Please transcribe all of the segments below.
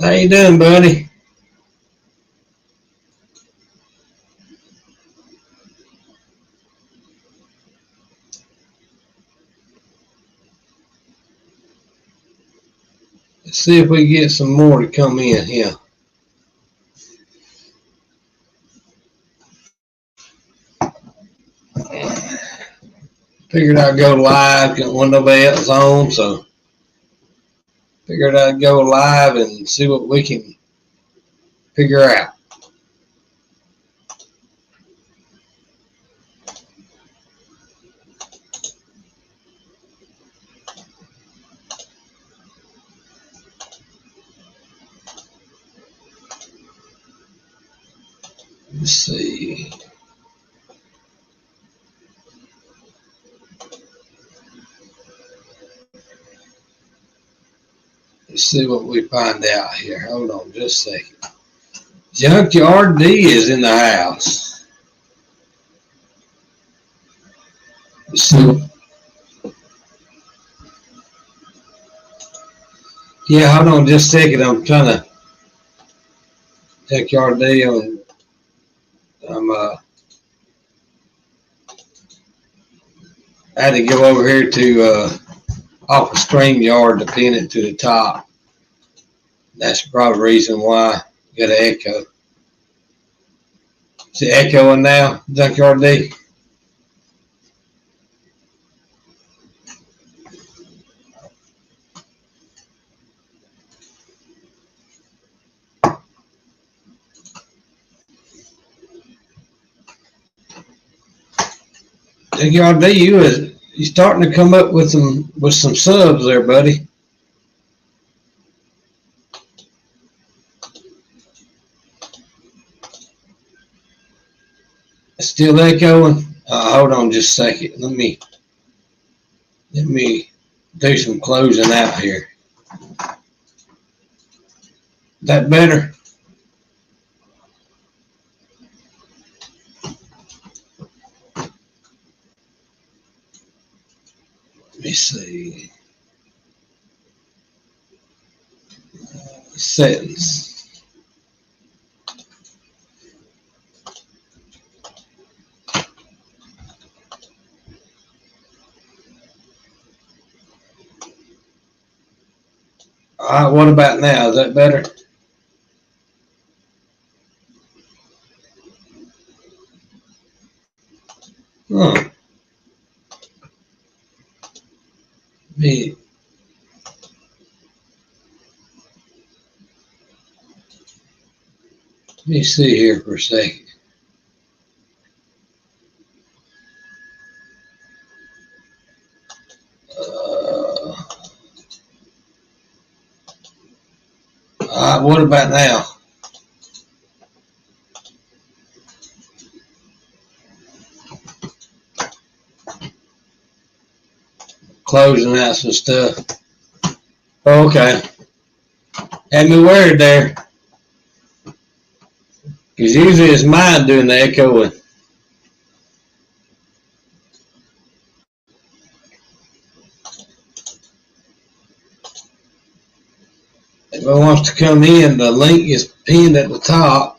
How you doing, buddy? Let's see if we can get some more to come in here. Figured I'd go live when nobody else on, so figured I'd go live and see what we can figure out. Let's see. Let's see what we find out here. Hold on just a second. Junkyard D is in the house. Let's see. Yeah, hold on just a second. I'm trying to Junkyard D on. I had to go over here to off of StreamYard to pin it to the top. That's probably the reason why you got an echo. Is it echoing now, Junkyard D? Junkyard D, you starting to come up with some subs there, buddy. Still echoing? Hold on just a second. Let me do some closing out here. That better? Let me see. Settings. All right, what about now? Is that better? Huh. Let me see here for a second. All right, what about now? Closing out some stuff. Okay. Had me worried there. Because usually it's mine doing the echoing. If it wants to come in, the link is pinned at the top.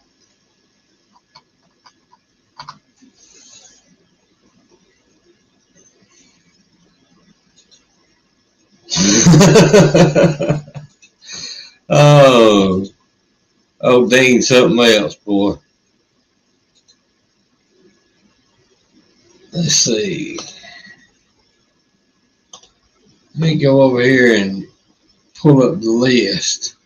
Oh, Dean, something else, boy. Let's see. Let me go over here and pull up the list.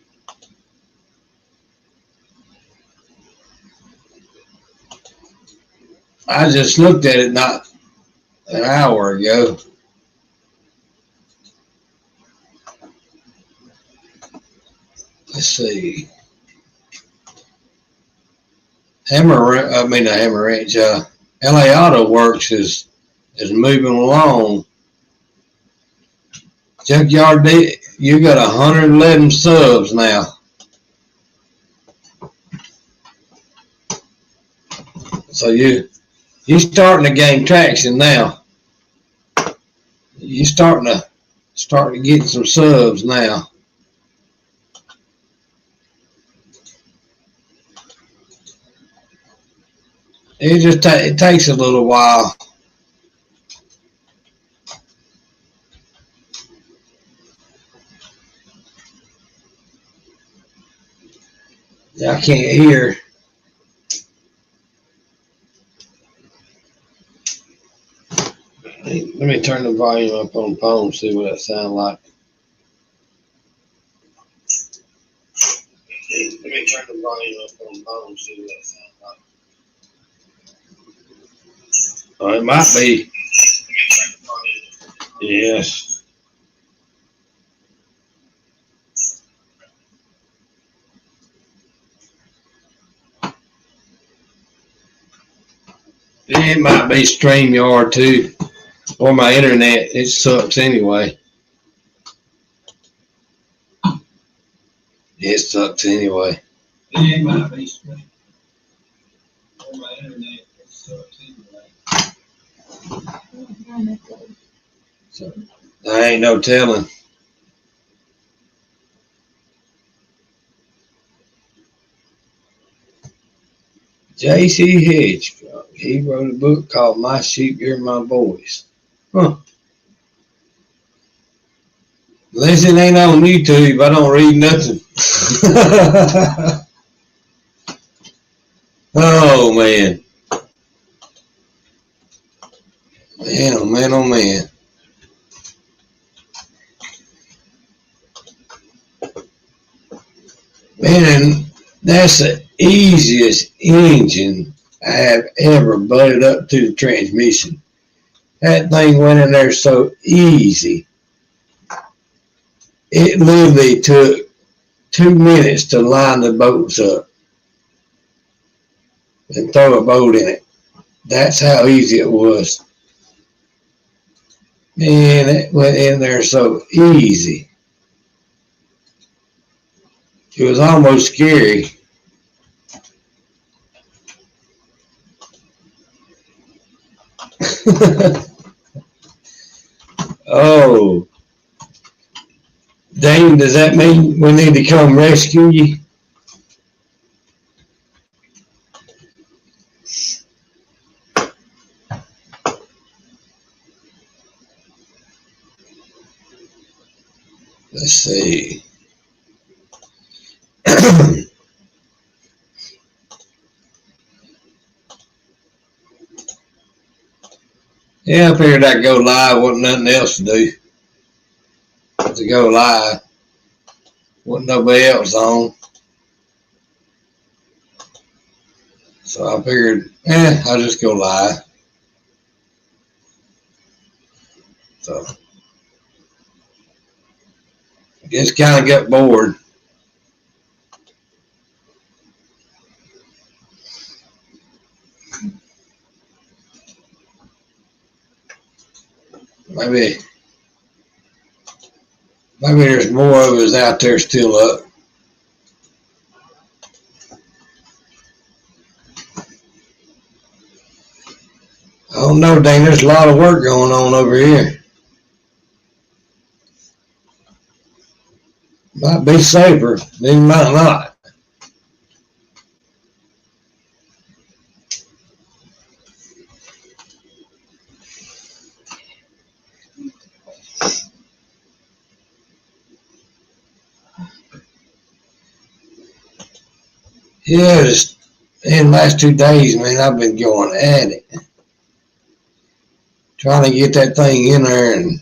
I just looked at it not an hour ago. Let's see. LA Auto Works is moving along. Junkyard D, you got 111 subs now. So you starting to gain traction now. You starting to get some subs now. it takes a little while. Yeah, I can't hear. Let me turn the volume up on the phone, see what that sounds like. Let me turn the volume up on the phone, see what that sounds like. Oh, it might be. Yes. It might be StreamYard too, or my internet. It sucks anyway. It sucks anyway. It might be StreamYard, or my internet. It sucks anyway. So, I ain't no telling. J.C. Hitchcock, he wrote a book called My Sheep, You're My Voice. Huh. Unless it ain't on YouTube, I don't read nothing. Oh, man. Man, oh, man, oh, man. Man, that's the easiest engine I have ever butted up to the transmission. That thing went in there so easy. It literally took 2 minutes to line the bolts up and throw a bolt in it. That's how easy it was. Man, it went in there so easy. It was almost scary. Oh, Dane, does that mean we need to come rescue you? Let's see. Yeah, I figured I'd go live. Wasn't nothing else to do. To go live. Wasn't nobody else on. So I figured, I'll just go live. So I just kind of got bored. Maybe there's more of us out there still up. I don't know, Dane. There's a lot of work going on over here. Might be safer, then might not. Yeah, just in the last 2 days, man, I've been going at it. Trying to get that thing in there, and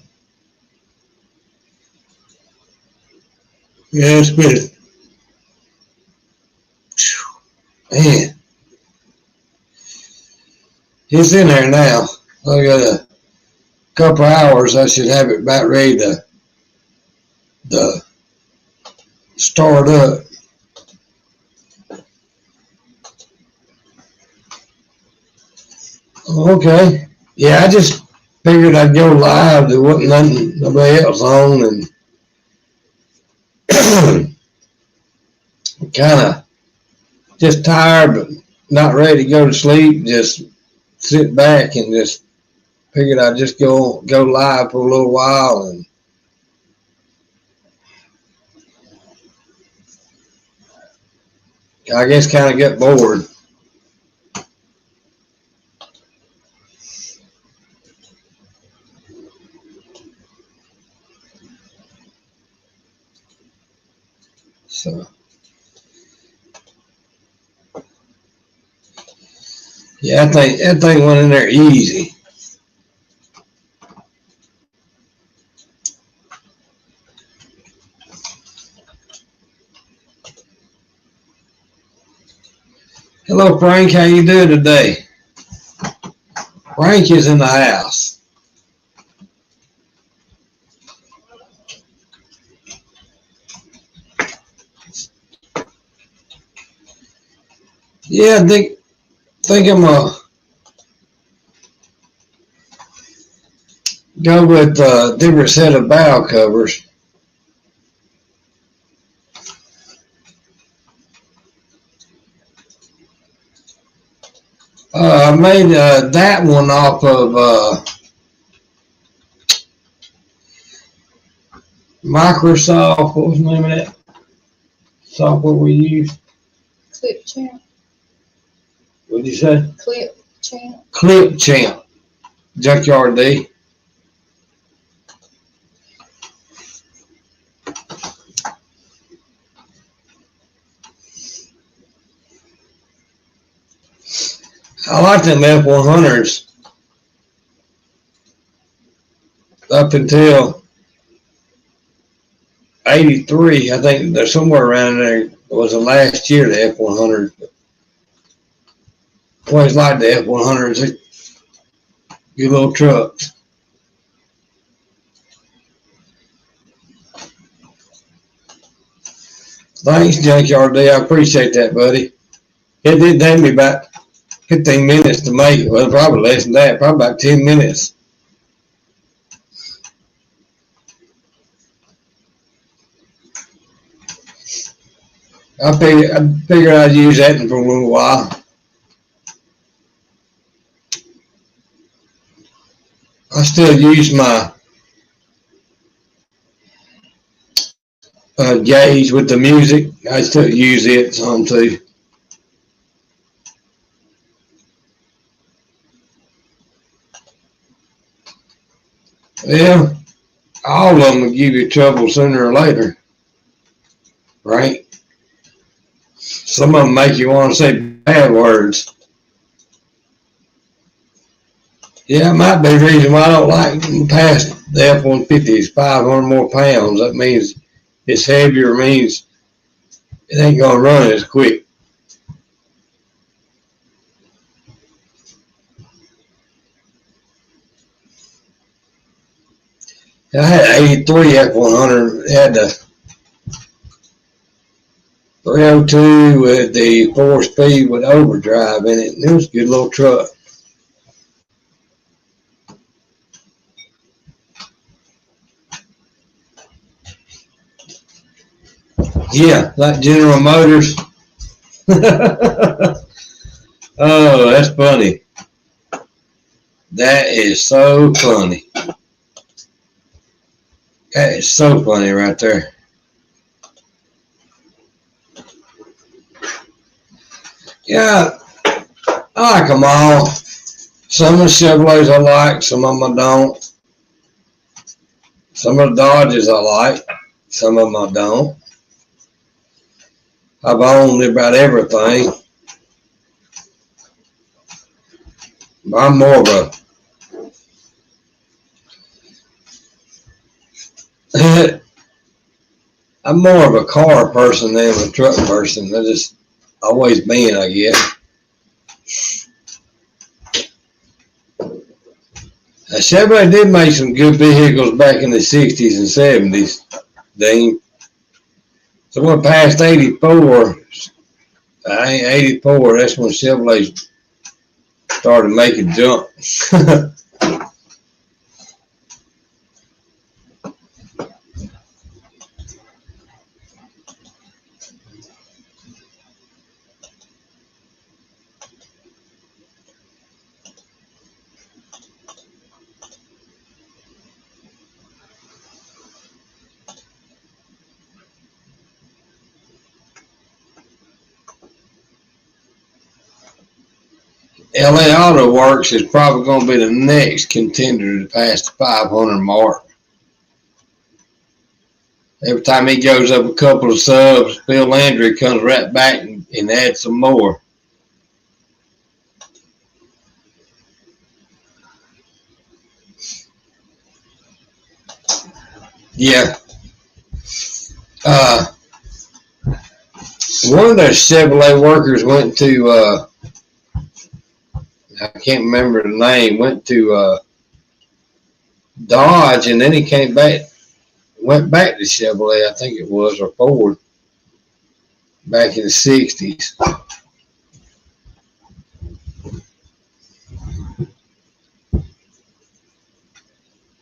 yeah, it's been, man, it's in there now. I got a couple hours. I should have it about ready to start up. Okay. Yeah, I just figured I'd go live. There wasn't nobody else on, and kind of just tired, but not ready to go to sleep. Just sit back and just figured I'd just go live for a little while, and I guess kind of get bored. So, yeah, that thing went in there easy. Hello, Frank. How you doing today? Frank is in the house. Yeah, I think I'm gonna go with a different set of bow covers. I made that one off of Microsoft. What was the name of that software we use? Clipchamp. What did you say? Clipchamp. Clipchamp. Junkyard D. I like them F100s up until 83. I think they're somewhere around there. It was the last year, the F100. Always liked the F100s. Good little trucks. Thanks, Junkyard D. I appreciate that, buddy. It did take me about 15 minutes to make. Well, probably less than that. Probably about 10 minutes. I figured I'd use that for a little while. I still use my gauge with the music. I still use it some too. Yeah, all of them will give you trouble sooner or later, right? Some of them make you want to say bad words. Yeah, it might be the reason why I don't like past the F-150 is 500 more pounds. That means it's heavier, means it ain't going to run as quick. I had 83 F-100, had the 302 with the 4-speed with overdrive in it, and it was a good little truck. Yeah, like General Motors. Oh, that's funny. That is so funny. That is so funny right there. Yeah, I like them all. Some of the Chevrolets I like, some of them I don't. Some of the Dodges I like, some of them I don't. I've owned about everything. I'm more of a I'm more of a car person than a truck person. I just always been, I guess. Chevrolet did make some good vehicles back in the 60s and 70s, Dean. So we're past 84. 84, that's when Chevrolet started making junk. LA Auto Works is probably going to be the next contender to pass the 500 mark. Every time he goes up a couple of subs, Phil Landry comes right back and adds some more. Yeah. One of those Chevrolet workers went to, I can't remember the name, went to Dodge, and then he came back, went back to Chevrolet, I think it was, or Ford, back in the 60s.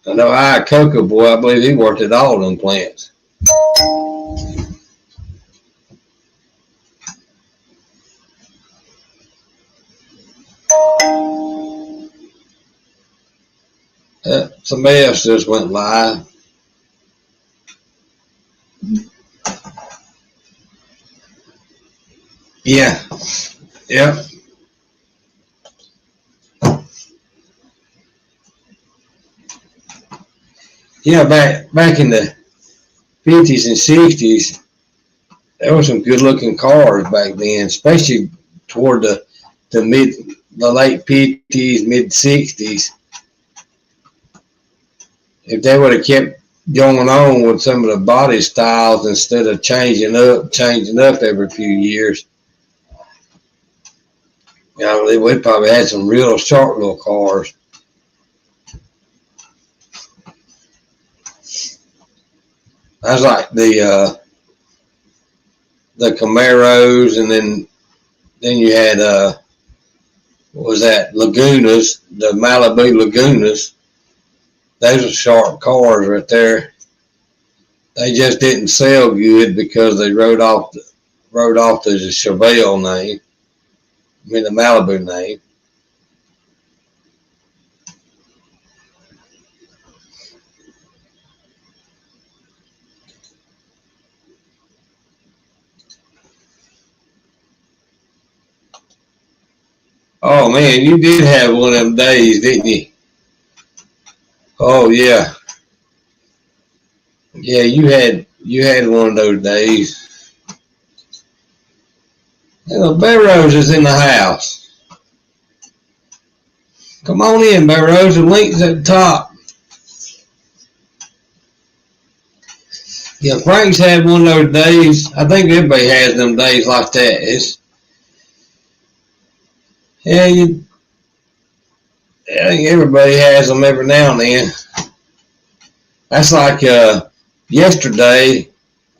I know Iacocca boy, I believe he worked at all them plants. Somebody else just went live. Yeah. Yep. Yeah, back in the 50s and 60s, there were some good looking cars back then, especially toward the late 50s, mid 60s. If they would have kept going on with some of the body styles instead of changing up every few years, you know, we probably had some real short little cars. That's like the Camaros, and then you had what was that, Lagunas, the Malibu Lagunas. Those are sharp cars right there. They just didn't sell good because they wrote off the Chevelle name. I mean the Malibu name. Oh man, you did have one of them days, didn't you? Oh yeah. Yeah, you had one of those days. And the Barrows is in the house. Come on in, Barrows. The link's at the top. Yeah, Frank's had one of those days. I think everybody has them days like that. I think everybody has them every now and then. That's like yesterday.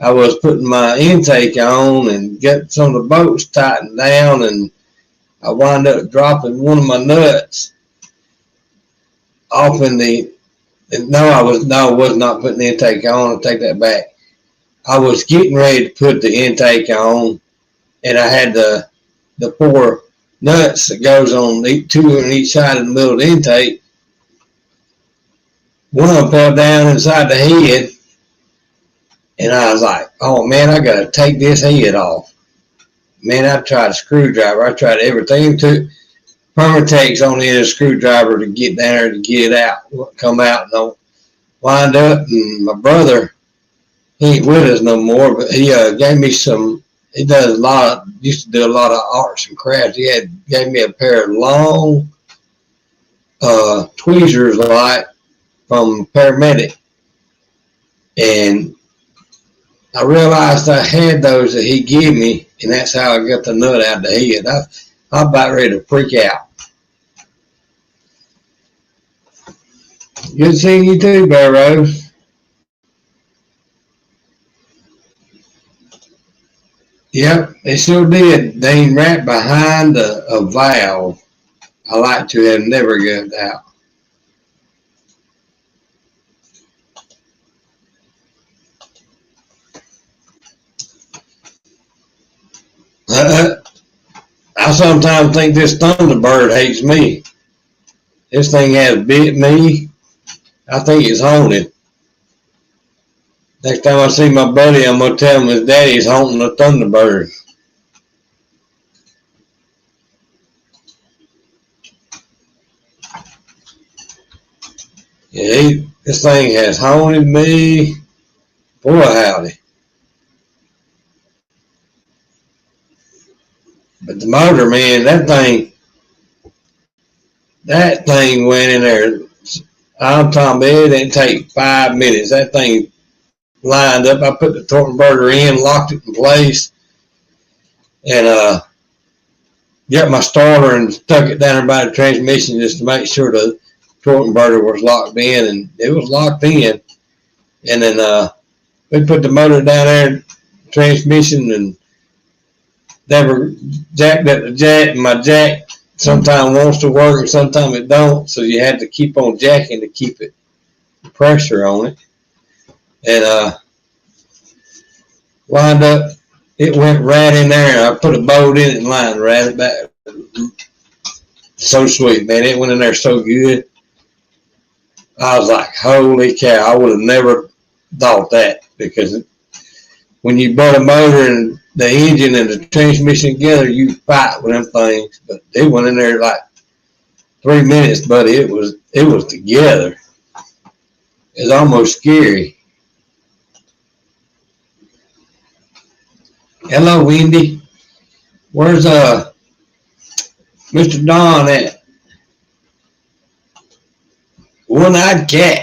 I was putting my intake on and getting some of the bolts tightened down, and I wound up dropping one of my nuts off in the. No, I was not putting the intake on. I'll take that back. I was getting ready to put the intake on, and I had the 4 nuts that goes on 2 on each side of the middle of the intake. One of them fell down inside the head, and I was like, "Oh man, I gotta take this head off." Man, I tried a screwdriver. I tried everything. Took Permatex on the end of the screwdriver to get down there to get it out, come out, and I'll wind up. And my brother, he ain't with us no more, but he gave me some. He used to do a lot of arts and crafts. He gave me a pair of long tweezers, like from Paramedic, and I realized I had those that he gave me, and that's how I got the nut out of the head. I'm about ready to freak out. Good seeing you too, Barrows. Yep, they sure did. They ain't right behind a valve. I like to have never got out. I sometimes think this Thunderbird hates me. This thing has bit me. I think it's haunted. Next time I see my buddy, I'm going to tell him his daddy's haunting a Thunderbird. Yeah, this thing has haunted me Boy, howdy. But the motor, man, that thing went in there. I'm talking about it didn't take 5 minutes. That thing lined up. I put the torque converter in, locked it in place, and got my starter and stuck it down there by the transmission just to make sure the torque converter was locked in, and it was locked in. And then we put the motor down there, transmission, and never jacked up the jack. And my jack sometimes wants to work and sometimes it don't, so you had to keep on jacking to keep it pressure on it. And lined up, it went right in there, and I put a bolt in it and lined right it back. So sweet, man. It went in there so good. I was like, holy cow, I would have never thought that, because when you put a motor and the engine and the transmission together, you fight with them things. But it went in there like 3 minutes, buddy. It was together. It's almost scary. Hello, Wendy. Where's Mr. Don at? One-eyed cat.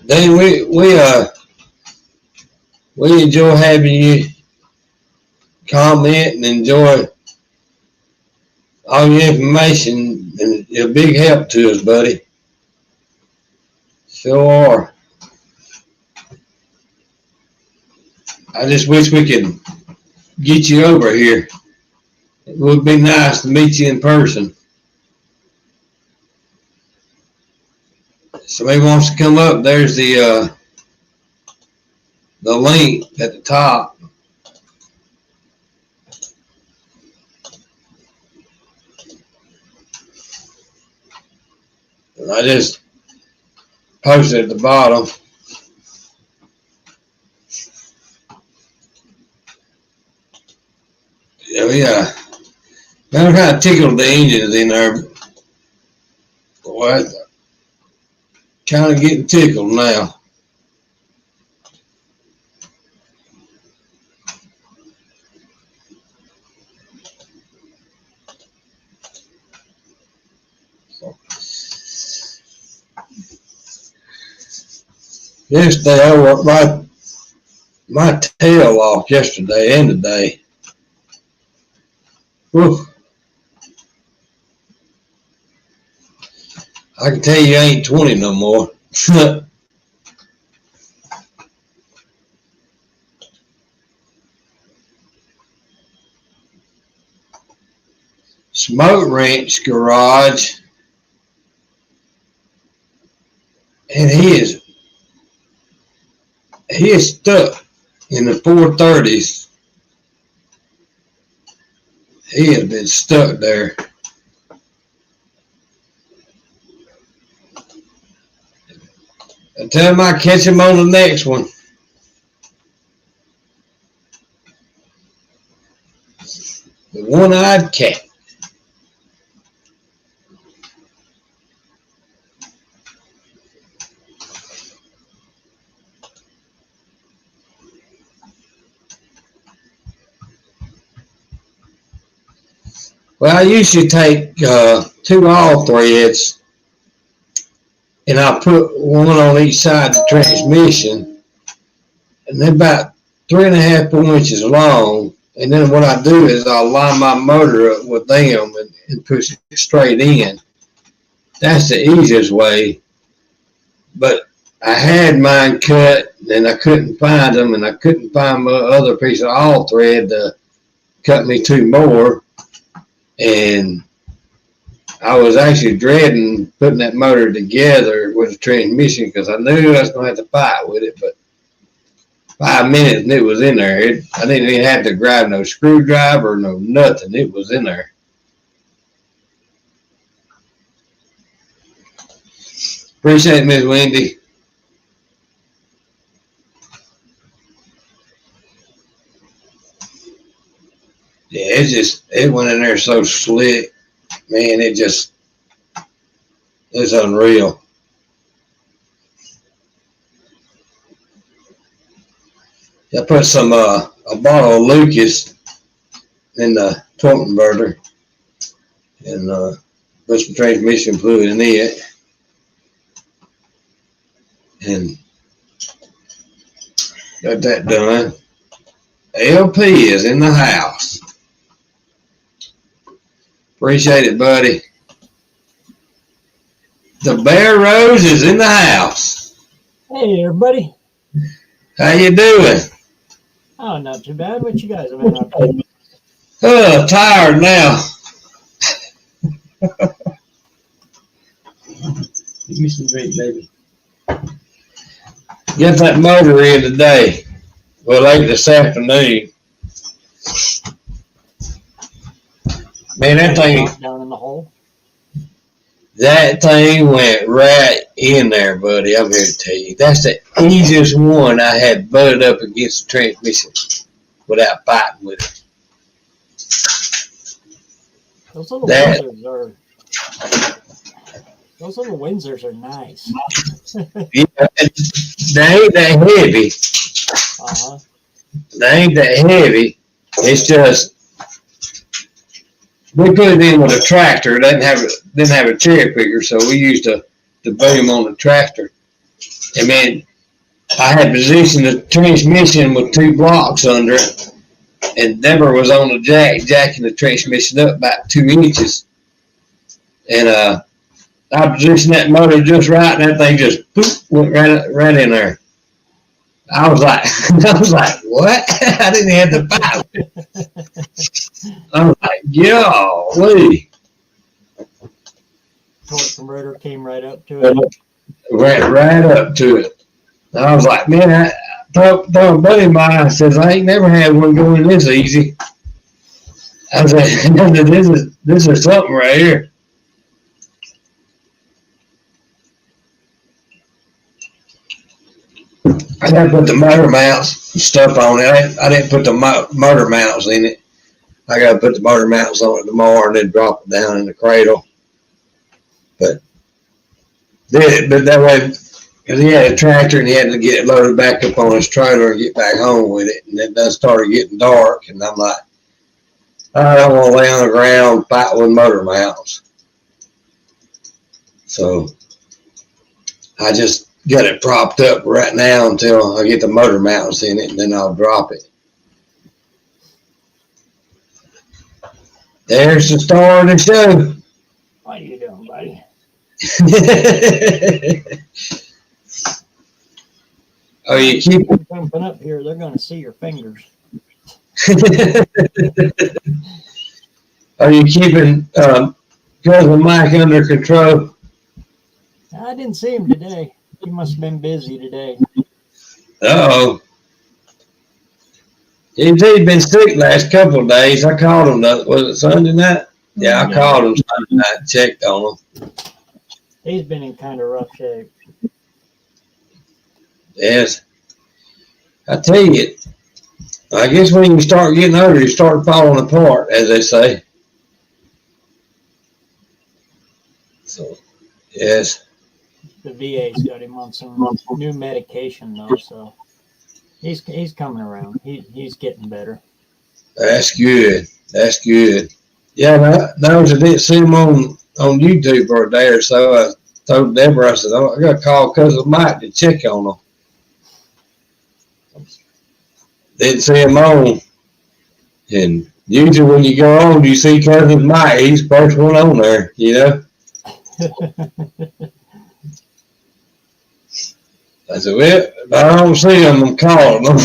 Then we enjoy having you comment and enjoy all your information, and you're a big help to us, buddy. Sure are. I just wish we could get you over here. It would be nice to meet you in person. Somebody wants to come up, there's the link at the top. And I just posted at the bottom. Yeah. I'm kind of tickled the engines in there. Boy, kind of getting tickled now. Yesterday I worked my tail off yesterday and today. Whew. I can tell you I ain't 20 no more. Smoke wrench garage, and he is stuck in the 430s. He has been stuck there. I tell him I catch him on the next one. The one-eyed cat. Well, I usually take 2 all threads, and I put one on each side of the transmission, and they're about 3.5 4 inches long. And then what I do is I'll line my motor up with them and push it straight in. That's the easiest way. But I had mine cut, and I couldn't find them, and I couldn't find my other piece of all thread to cut me 2 more. And I was actually dreading putting that motor together with the transmission, because I knew I was going to have to fight with it. But 5 minutes and it was in there. I didn't even have to grab no screwdriver, no nothing. It was in there. Appreciate it, Miss Wendy. Yeah, it went in there so slick, man. It's unreal. I put some a bottle of Lucas in the torque converter and put some transmission fluid in it, and got that done. LP is in the house. Appreciate it, buddy. The Bear Rose is in the house. Hey, everybody. How you doing? Oh, not too bad. What you guys have been up to? Oh, tired now. Give me some drink, baby. Get that motor in today. Well, late this afternoon. Man, Down in the hole. that thing went right in there, buddy. I'm here to tell you. That's the easiest one I had butted up against the transmission without fighting with it. Those little Windsors are nice. Yeah, they ain't that heavy. Uh-huh. They ain't that heavy. It's just we put it in with a tractor. It didn't have a cherry picker, so we used the boom on the tractor. And man, I had positioned the transmission with 2 blocks under it, and Deborah was on the jacking the transmission up about 2 inches. And I positioned that motor just right, and that thing just poof, went right in there. I was like, what? I didn't have to fight. I was like, golly. Torque converter came right up to it. Went right up to it. I was like, man, I told a buddy of mine, I says, I ain't never had one going this easy. I said, this is something right here. I got to put the motor mounts and stuff on it. I didn't put the motor mounts in it. I got to put the motor mounts on it tomorrow and then drop it down in the cradle. But that way, because he had a tractor and he had to get it loaded back up on his trailer and get back home with it. And it done started getting dark. And I'm like, I don't want to lay on the ground fight with motor mounts. So I just got it propped up right now until I get the motor mounts in it, and then I'll drop it. There's the star of the show. What are you doing, buddy? Oh, you keep jumping up here, they're going to see your fingers. Are you keeping Cousin Mike under control? I didn't see him today. He must have been busy today. Uh-oh. He'd been sick last couple of days. I called him, was it Sunday night? Yeah, I called him Sunday night and checked on him. He's been in kind of rough shape. Yes. I tell you, I guess when you start getting older, you start falling apart, as they say. So, yes. The VA's got him on some new medication, though, so he's coming around. He's getting better. That's good. That's good. Yeah, those that didn't see him on YouTube for a day or so, I told Deborah, I said, I got to call Cousin Mike to check on him. Didn't see him on. And usually when you go on, you see Cousin Mike. He's the first one on there, you know. I said, well, if I don't see him, I'm calling him.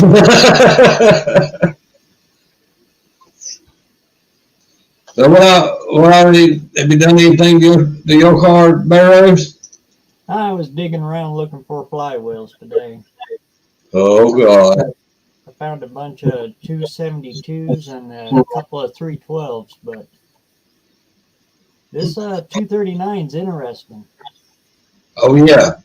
So have you done anything to your car, Barrows? I was digging around looking for flywheels today. Oh, God. I found a bunch of 272s and a couple of 312s, but this 239 is interesting. Oh, yeah.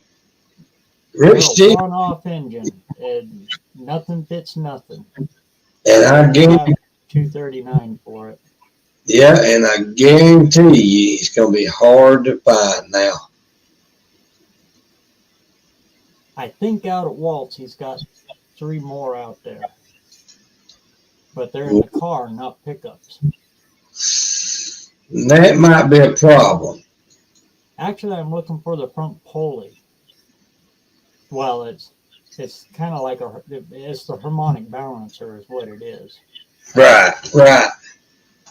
Rich G. On-off engine. And nothing fits nothing. And I guarantee $239 for it. Yeah, and I guarantee you it's going to be hard to find now. I think out at Waltz he's got 3 more out there. But they're in the car, not pickups. That might be a problem. Actually, I'm looking for the front pulley. Well, it's kind of like it's the harmonic balancer is what it is. Right.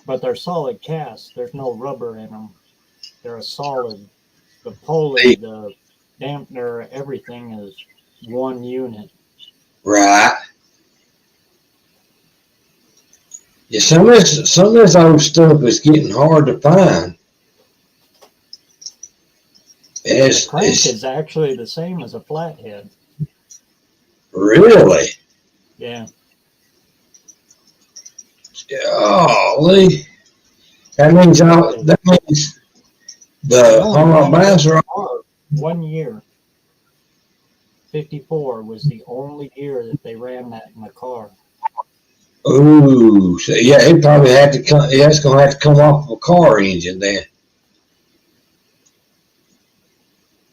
But they're solid casts. There's no rubber in them. They're a solid. The pulley, the dampener, everything is one unit. Right. Yeah, some of this old stuff is getting hard to find. The crank is actually the same as a flathead. Really? Yeah. Golly. That means the harmonic balancer. 1 year. 54 was the only year that they ran that in the car. Ooh, so yeah, it probably had to come. Yeah, it's gonna have to come off a car engine then.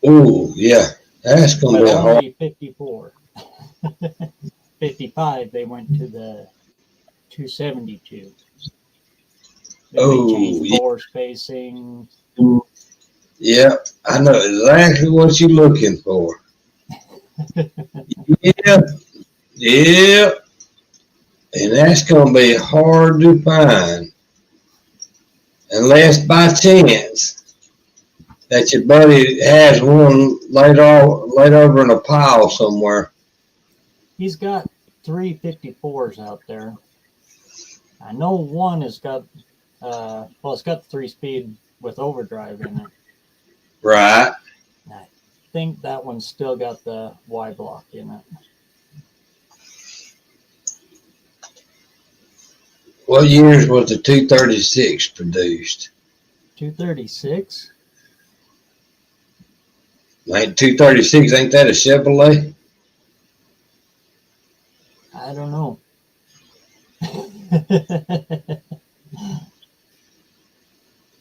Ooh, yeah, that's gonna be a hard. Only 54. 55, they went to the 272. They changed bore spacing. Yeah, I know exactly what you're looking for. Yeah. And that's going to be hard to find. Unless by chance that your buddy has one laid over in a pile somewhere. He's got 3 54s out there. I know one has got, it's got 3-speed with overdrive in it. Right. And I think that one's still got the Y block in it. What years was the 236 produced? 236? Ain't 236, ain't that a Chevrolet? I don't know.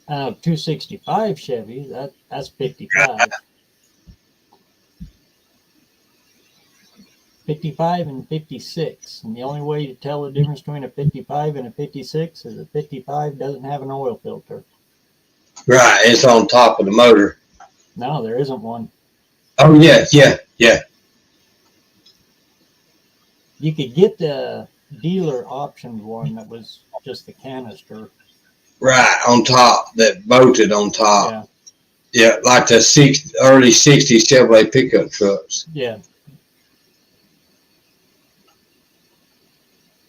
265 Chevy, that's 55. 55 and 56. And the only way to tell the difference between a 55 and a 56 is a 55 doesn't have an oil filter. Right, it's on top of the motor. No, there isn't one. Oh, yeah. You could get the dealer optioned one that was just the canister. Right, on top, that bolted on top. Yeah. Yeah, like the early 60s Chevrolet pickup trucks. Yeah.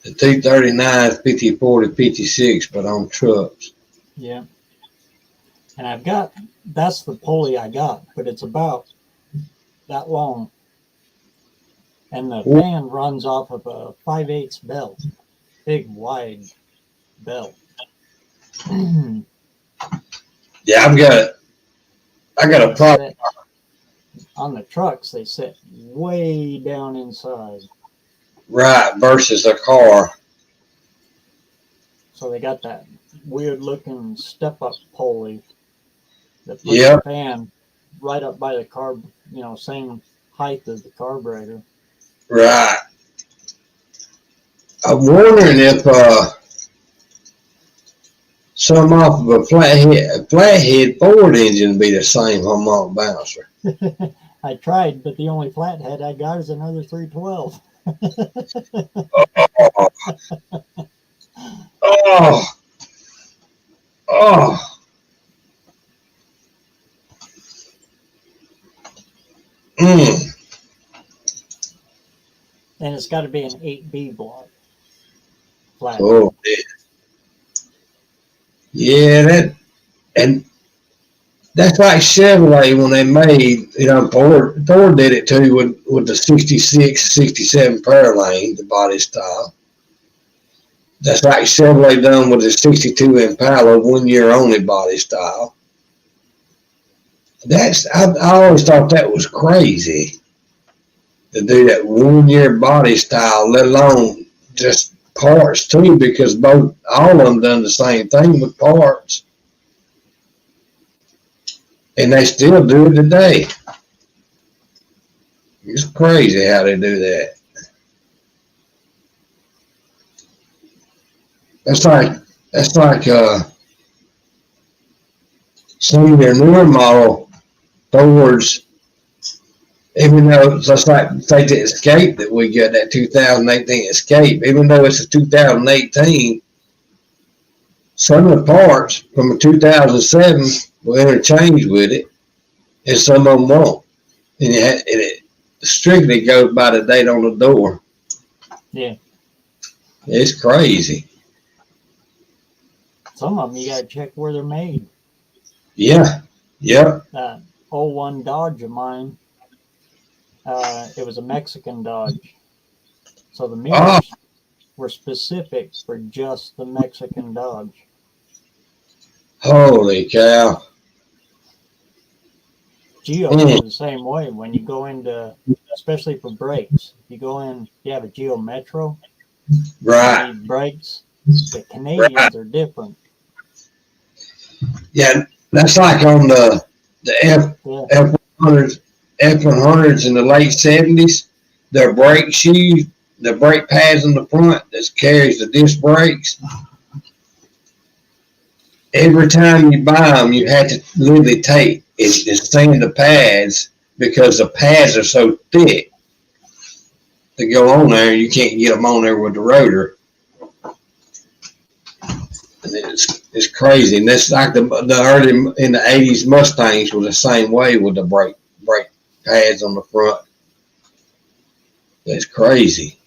The 239 is 54 to 56, but on trucks. Yeah. And that's the pulley I got, but it's about that long. And the fan runs off of a 5/8 belt, big wide belt. Yeah, I got a problem. On the trucks, they sit way down inside. Right, versus a car. So they got that weird looking step up pulley that puts Yep. the fan right up by the carb, same height as the carburetor. Right. I'm wondering if some off of a flathead Ford engine would be the same harmonic balancer. I tried, but the only flathead I got is another 312. Oh. And it's got to be an 8B block. Flathead. Oh, yeah, that's like Chevrolet when they made, Ford did it too with the 66, 67 Fairlane, the body style. That's like Chevrolet done with the 62 Impala 1 year only body style. I always thought that was crazy to do that 1 year body style, let alone just parts too, because all of them done the same thing with parts. And they still do it today. It's crazy how they do that. That's like some of their newer model Fords, even though it's just like take the Escape that we got, that 2018 Escape, even though it's a 2018, some of the parts from a 2007 will interchange with it, and some of them won't. And it strictly goes by the date on the door. Yeah. It's crazy. Some of them you got to check where they're made. Yeah. Yep. 01 Dodge of mine, it was a Mexican Dodge. So the mirrors were specific for just the Mexican Dodge. Holy cow. Geo is the same way. When you go into, especially for brakes, you go in, you have a Geo Metro. Right. Brakes. The Canadians are different. Yeah, that's like on the F100s in the late 70s. Their brake shoes, the brake pads on the front that carries the disc brakes. Every time you buy them, you had to literally take and sand the pads because the pads are so thick to go on there. You can't get them on there with the rotor. And it's crazy. And that's like the early in the 80s Mustangs were the same way with the brake pads on the front. It's crazy.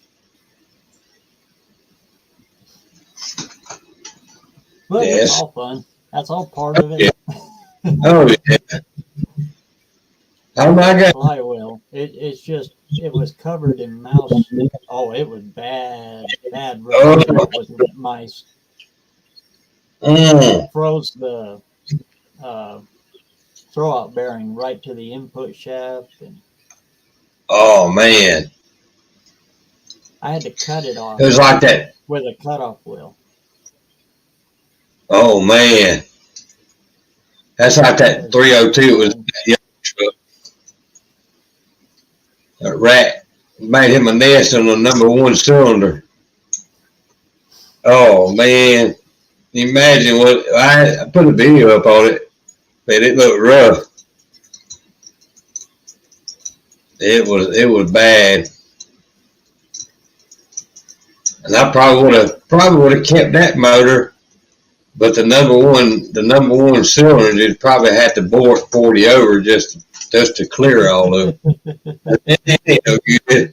But Yes. it's all fun. That's all part of it. Yeah. Oh yeah. Oh my God. Flywheel. It's just, it was covered in mouse. Oh, it was bad with mice. Froze the throwout bearing right to the input shaft, and Oh man. I had to cut it off It was like that. with a cutoff wheel. Oh man. That's like that 302. It was that young truck. That rat made him a nest on the #1 cylinder. Oh man. Imagine what I put a video up on it, but it looked rough. It was bad. And I probably would have kept that motor, but the #1 cylinder just probably had to bore it 40 over just to clear all of it. It ain't no good.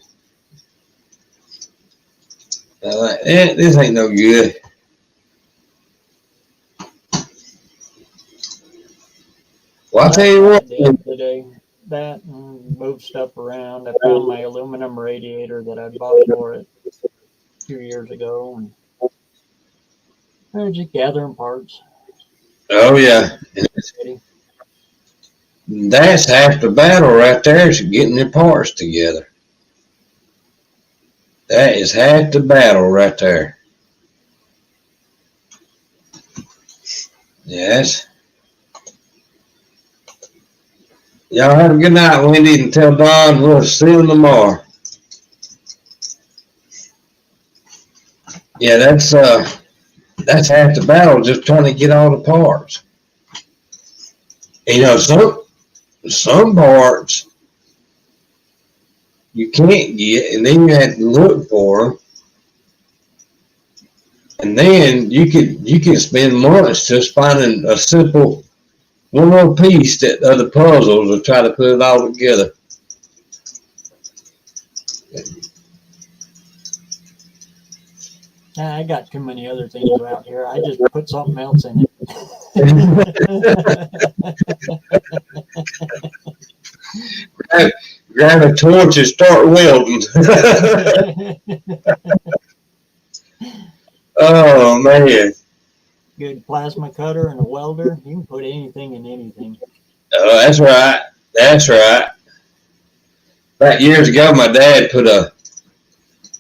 This ain't no good. Well, I'll tell you what. Today, that and moved stuff around. I found my aluminum radiator that I bought for it a few years ago, and they're just gathering parts. Oh yeah. That's half the battle right there, is getting the parts together. That is half the battle right there. Yes. Y'all have a good night, Wendy, and tell Don we'll see him tomorrow. Yeah, that's half the battle, just trying to get all the parts. And, you know, some parts you can't get, and then you have to look for them. And then you can spend months just finding a simple one little piece that other puzzles or try to put it all together. I got too many other things out here. I just put something else in it. grab a torch and start welding. Oh man. Good plasma cutter and a welder. You can put anything in anything. Oh, that's right. That's right. Back years ago, my dad put a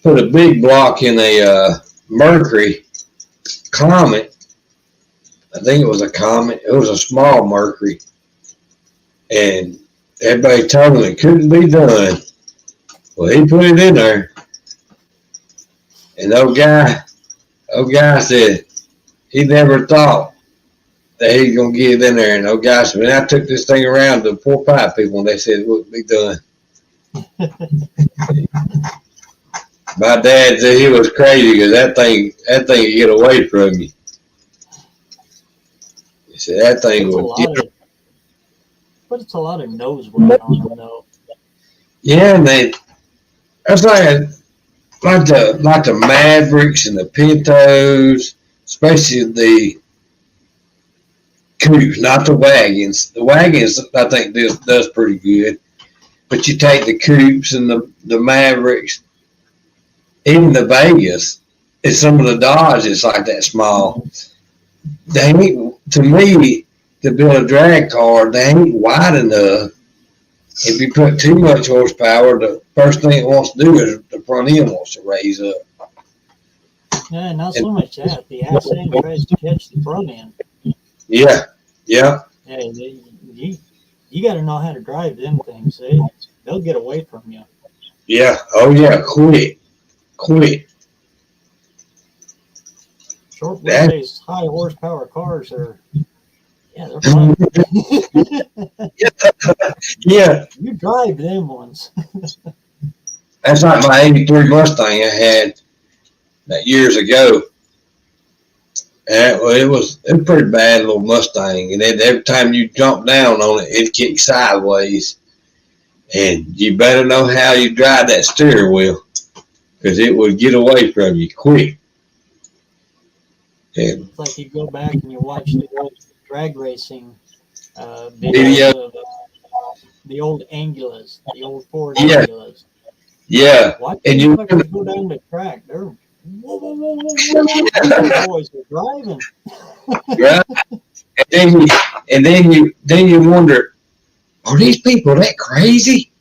big block in a Mercury Comet. I think it was a Comet. It was a small Mercury. And everybody told him it couldn't be done. Well, he put it in there. And old guy said he never thought that he was going to get it in there. And old guy said, when I took this thing around to the poor pipe people, and they said it wouldn't be done. My dad said he was crazy because that thing would get away from you. He said that thing would get. But it's a lot of nose wear on them, though. Yeah, and that's like the Mavericks and the Pintos, especially the coupes, not the wagons. The wagons, I think, does pretty good. But you take the coupes and the Mavericks, even the Vegas, and some of the Dodge, it's like that small. They ain't, to me, to build a drag car, they ain't wide enough. If you put too much horsepower, the first thing it wants to do is the front end wants to raise up. Yeah, not so much that. The ass end tries to catch the front end. Yeah. Yeah, you got to know how to drive them things. They'll get away from you. Yeah. Oh, yeah. Quick. Short wheelbase, high horsepower cars are, they're fun. Yeah. You drive them ones. That's like my 83 Mustang I had that years ago. And it was a pretty bad little Mustang. And then every time you jump down on it, it'd kick sideways. And you better know how you drive that steering wheel, because it would get away from you quick. And it's like you go back and you watch the old drag racing video of the old Angulas, the old Ford Yeah. Angulas. yeah. Watch And these you fuckers go down the track. They're these boys are driving. right? And then you wonder, are these people that crazy?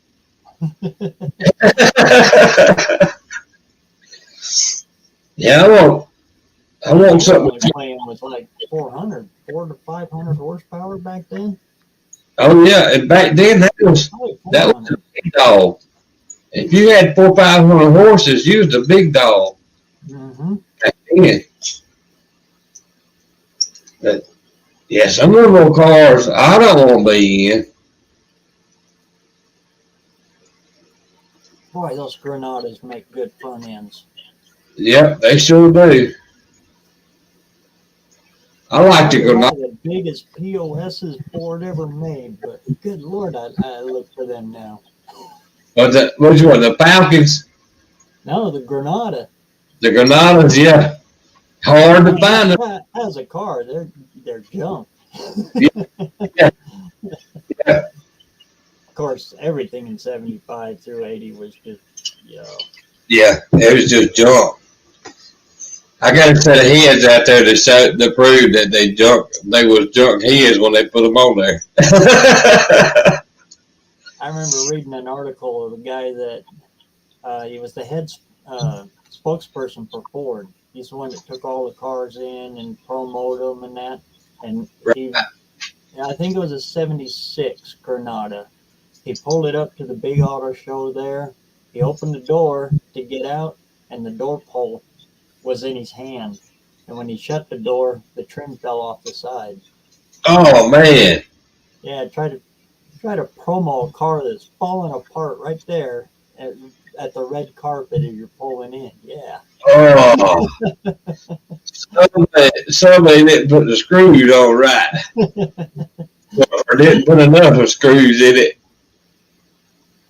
Yeah, I want something. Playing with like 400 to 500 horsepower back then. Oh yeah, and back then that was a big dog. If you had 400 or 500 horses, you was the big dog. Mm-hmm. Back then. But yeah, some of them cars I don't want to be in. Boy, those Granadas make good front ends. Yep, they sure do. I like to go. Not the biggest POSs Ford ever made, but good Lord, I look for them now. But which one? The Falcons? No, the Granada. The Granadas, yeah. Hard to find them. As a car, they're junk. Yeah. Of course, everything in 75 through 80 was just, Yeah, it was just junk. I got a set of heads out there to prove that they was junk heads when they put them on there. I remember reading an article of a guy that he was the head spokesperson for Ford. He's the one that took all the cars in and promoted them and that. And I think it was a 76 Granada. He pulled it up to the big auto show there. He opened the door to get out, and the door pull was in his hand. And when he shut the door, the trim fell off the side. Oh man! Yeah, try to promo a car that's falling apart right there at the red carpet as you're pulling in. Yeah. Oh, somebody didn't put the screws on right, or didn't put enough of screws in it.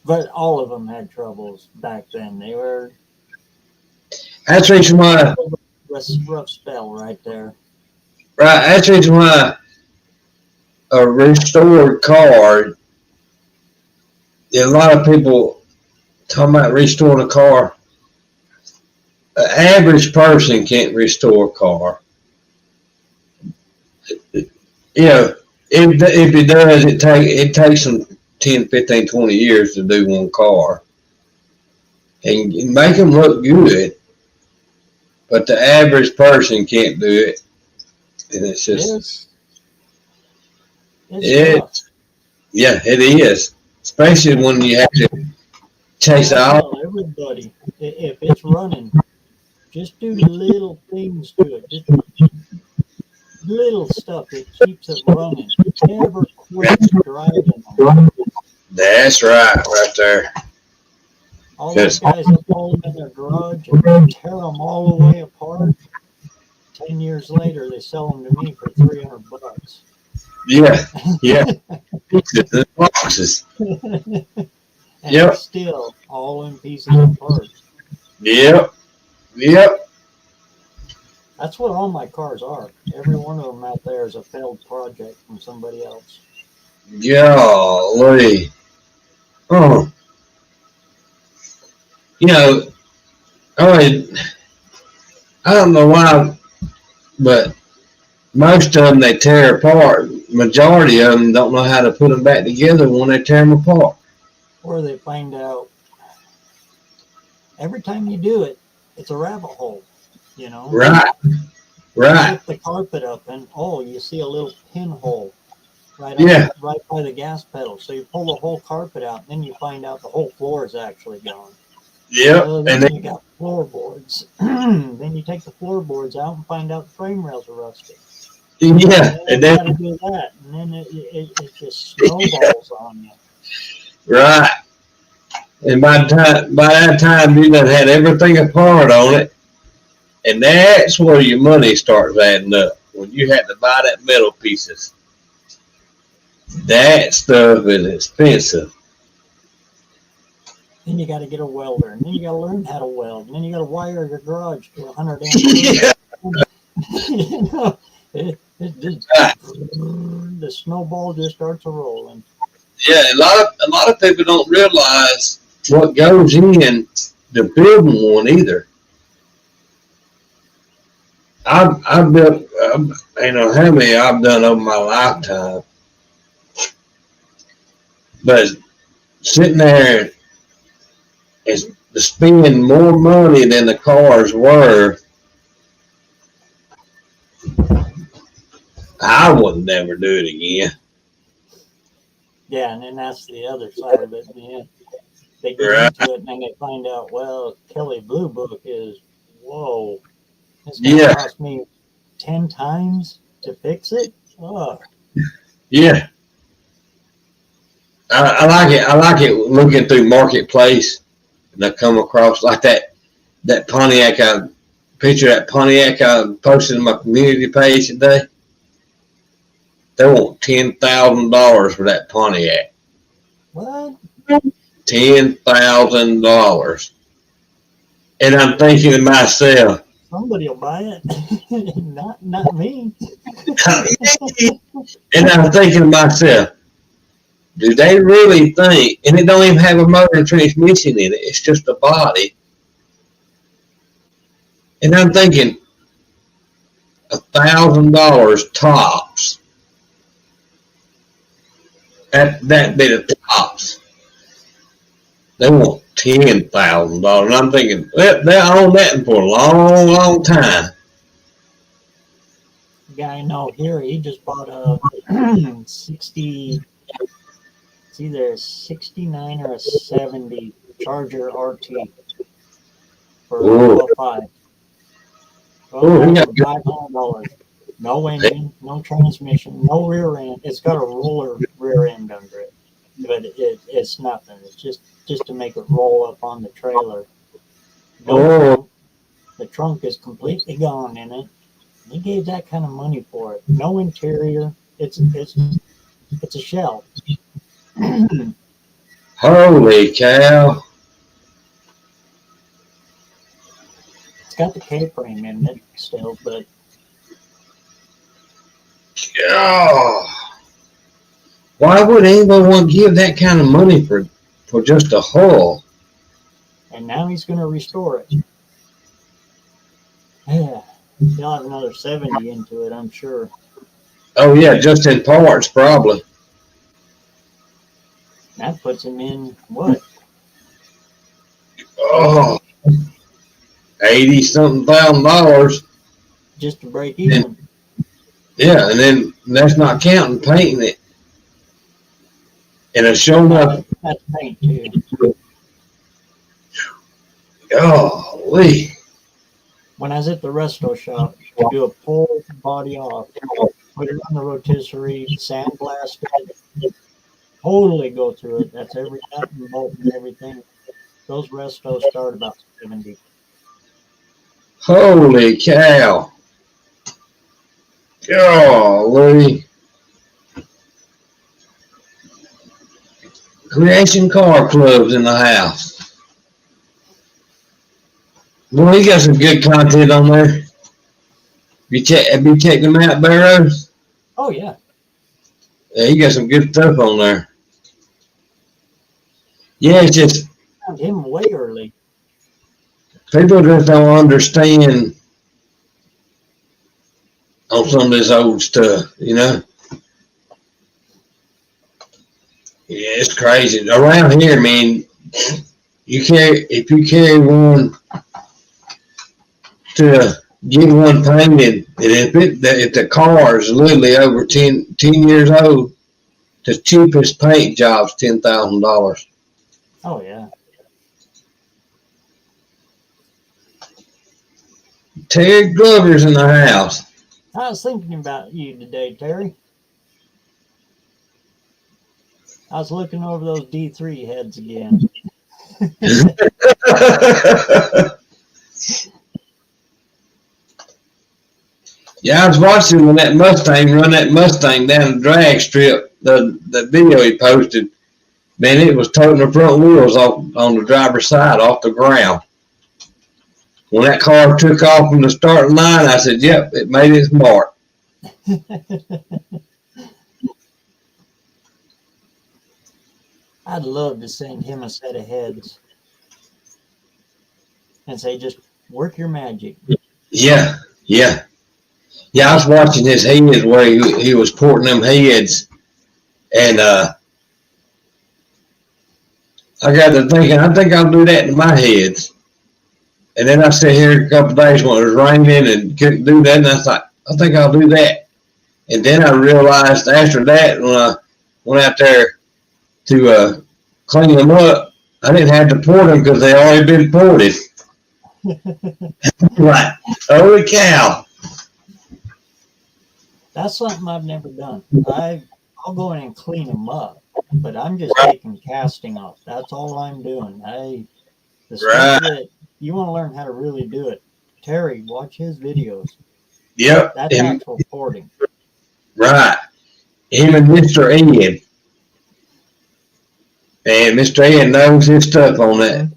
But all of them had troubles back then. They were. That's the reason why. Rough spell right there. Right. That's the reason why a restored car. A lot of people talking about restoring a car. An average person can't restore a car. If it does, it takes them 10, 15, 20 years to do one car. And make them look good. but the average person can't do it. And it's just, It's tough. yeah, it is. Especially when you have to chase I out. tell everybody, if it's running, just do little things to it. Just little stuff that keeps it running. Never quit driving them. That's right there. All those guys that pull them in their garage and tear them all the way apart. 10 years later, they sell them to me for $300. Yeah. Pieces and boxes. And Yep. it's still all in pieces and parts. Yep. That's what all my cars are. Every one of them out there is a failed project from somebody else. Golly. Oh. You know, I don't know why, but most of them they tear apart. Majority of them don't know how to put them back together when they tear them apart. Or they find out every time you do it, it's a rabbit hole, you know? Right. You lift the carpet up and, you see a little pinhole right by the gas pedal. So you pull the whole carpet out and then you find out the whole floor is actually gone. Yep. Then And you got floorboards. Then you take the floorboards out and find out the frame rails are rusted. then, yeah. And then you gotta do that. And then it just snowballs on you. Right. And by that time you done had everything apart on it. And that's where your money starts adding up. When you had to buy that metal pieces. That stuff is expensive. Then you got to get a welder, and then you got to learn how to weld, and then you got to wire your garage to 100 amp. Yeah. You know, the snowball just starts a rolling. Yeah, a lot of people don't realize what goes in to building one either. I've built, you know how many I've done over my lifetime, but sitting there is spending more money than the car's worth. I would never do it again. Yeah, and then that's the other side of it. Man. They get into it and then they find out, well, Kelly Blue Book is, whoa, it's going to cost me 10 times to fix it? Oh. Yeah. I like it. I like it looking through Marketplace and I come across like that Pontiac. Picture that Pontiac I posted in my community page today. They want $10,000 for that Pontiac. What? $10,000. And I'm thinking to myself, somebody will buy it. not me. And I'm thinking to myself, do they really think, and it don't even have a motor and transmission in it, it's just a body. And I'm thinking, $1,000 tops. That bit of tops. They want $10,000. And I'm thinking, well, they own that for a long, long time. The guy I know here, he just bought a 60, it's either a 69 or a 70 Charger RT for $5. $500. No engine, no transmission, no rear end. It's got a roller rear end under it, but it's nothing. It's just to make it roll up on the trailer. No, the trunk is completely gone in it. He gave that kind of money for it. No interior. It's a shell. Holy cow! It's got the K-frame in it still, but why would anyone want to give that kind of money for just a hull? And now he's going to restore it. Yeah, he'll have another 70 into it, I'm sure. Oh yeah, just in parts probably. That puts him in what? Oh, $80-something thousand. just to break even. Yeah, and then that's not counting painting it. And it's showing up. That's paint too. Golly. When I was at the resto shop, to do a full body off, put it on the rotisserie, sandblast it, totally go through it. That's every nut and bolt and everything. Those restos start about 70. Holy cow. Golly. Creation Car Club's in the house. Well, he got some good content on there. Have you checked them out, Barrows? Oh, yeah. Yeah, he got some good stuff on there. Yeah, it's just Found him way early. people just don't understand on some of this old stuff, you know? Yeah, it's crazy. Around here, man, if you carry one to get one painted, and if the car is literally over 10 years old, the cheapest paint job's $10,000. Oh, yeah. Terry Glover's in the house. I was thinking about you today, Terry. I was looking over those D3 heads again. Yeah, I was watching when that Mustang run that Mustang down the drag strip, the video he posted. Man, it was toting the front wheels off on the driver's side off the ground. When that car took off from the starting line, I said, yep, it made its mark. I'd love to send him a set of heads and say, just work your magic. Yeah. Yeah, I was watching his heads where he was porting them heads, and I got to thinking, I think I'll do that to my heads. And then I sat here a couple of days when it was raining and couldn't do that, and I thought, I think I'll do that. And then I realized after that, when I went out there to clean them up, I didn't have to port them because they already been ported. Like, holy cow. That's something I've never done. I'll go in and clean them up, but I'm just taking casting off. That's all I'm doing. The stuff that you want to learn how to really do it. Terry, watch his videos. Yep. That's actual porting. Right. Him and Mr. Ed. And Mr. Ed knows his stuff on that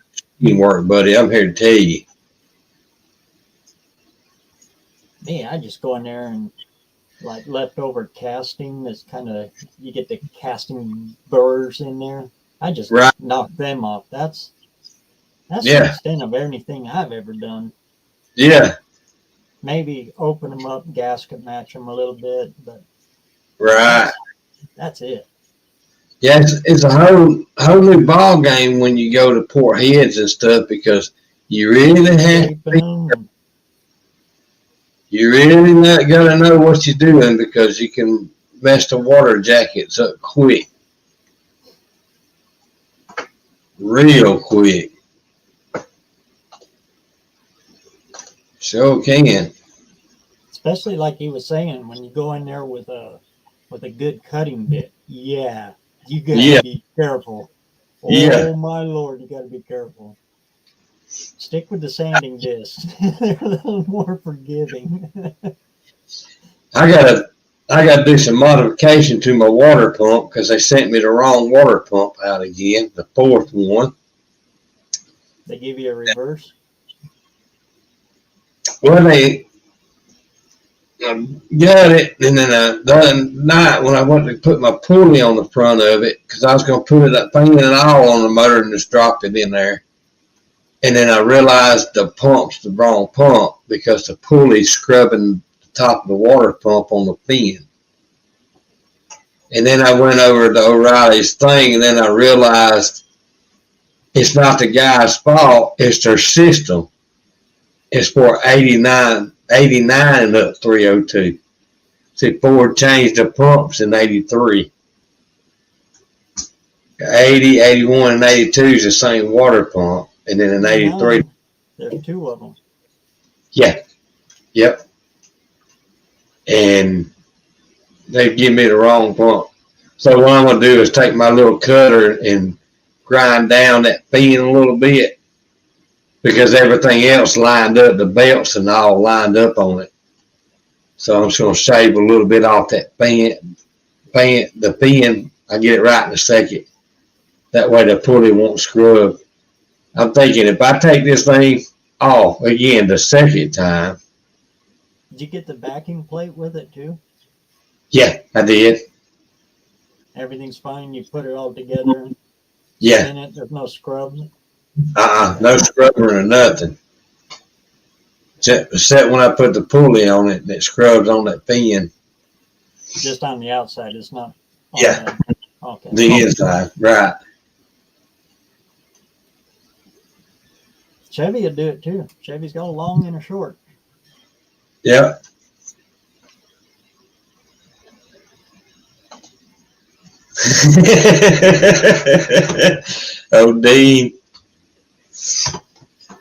work, buddy. I'm here to tell you. Me, I just go in there and like leftover casting that's kind of, you get the casting burrs in there. I just knock them off. That's the extent of anything I've ever done. Yeah. Maybe open them up, gasket match them a little bit, but that's it. Yeah, it's a whole new ball game when you go to port heads and stuff, because you really have you really not gotta know what you're doing, because you can mess the water jackets up quick, real quick. Sure can. Especially like he was saying, when you go in there with a good cutting bit. Yeah, you gotta be careful. Oh my Lord, you gotta be careful. Stick with the sanding discs. They're a little more forgiving. I gotta do some modification to my water pump, because they sent me the wrong water pump out again, the fourth one. They give you a reverse? Well, they got it, and then the other night when I went to put my pulley on the front of it, because I was going to put that thing and all on the motor and just dropped it in there. And then I realized the pump's the wrong pump, because the pulley's scrubbing the top of the water pump on the fin. And then I went over to O'Reilly's thing, and then I realized it's not the guy's fault, it's their system. is for 89 and up 302. See, Ford changed the pumps in 83. 80, 81, and 82 is the same water pump. And then in 83, there's two of them. yeah, yep. And they give me the wrong pump. So what I'm going to do is take my little cutter and grind down that fin a little bit, because everything else lined up, the belts and all lined up on it. So I'm just going to shave a little bit off that the fin. I get it right in a second. That way the pulley won't scrub. I'm thinking if I take this thing off again the second time. Did you get the backing plate with it too? Yeah, I did. Everything's fine. You put it all together. Yeah. In it, there's no scrubs. No scrubbing or nothing. Except when I put the pulley on it, that scrubs on that fin. Just on the outside, it's not. Yeah. Okay. The inside, right. Chevy will do it too. Chevy's got a long and a short. Yep. Oh, Dean.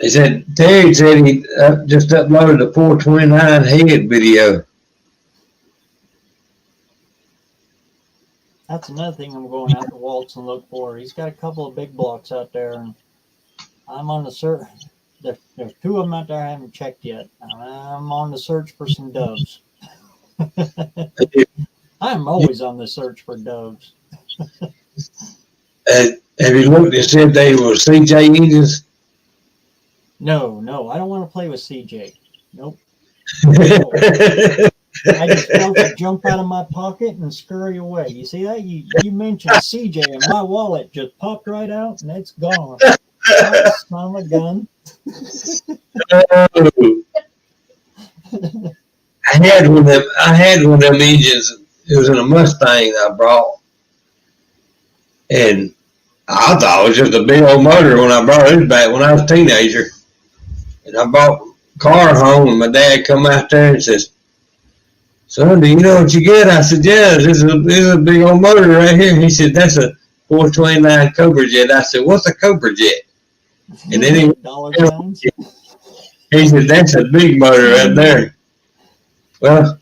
Terry said he just uploaded a 429 head video. That's another thing I'm going out to Waltz and look for. He's got a couple of big blocks out there, and I'm on the search. There's two of them out there I haven't checked yet. I'm on the search for some doves. I'm always on the search for doves. Have you looked and said they were CJ engines? No, I don't want to play with CJ. Nope. I just felt it jump out of my pocket and scurry away. You see that? You mentioned CJ and my wallet just popped right out and it's gone. That's not a gun. I had one of them engines. It was in a Mustang I brought. And I thought it was just a big old motor when I brought it back when I was a teenager. And I brought the car home and my dad come out there and says, "Son, do you know what you get?" I said, "Yeah, this is a big old motor right here." He said, "That's a 429 Cobra Jet." I said, "What's a Cobra Jet?" And then he said, "That's a big motor right there." Well,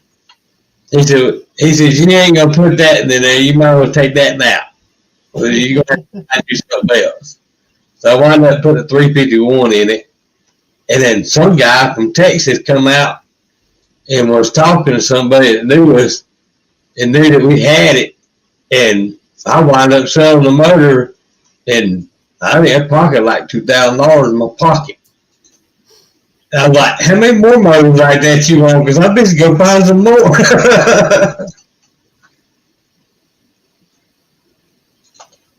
he said, "You ain't gonna put that in there. You might as well take that now. Well, you're gonna have to do something else." So I wound up putting a 351 in it. And then some guy from Texas come out and was talking to somebody that knew us and knew that we had it. And I wound up selling the motor, and I had pocket like $2,000 in my pocket. And I was like, "How many more motors like that you want? Because I'm busy go find some more."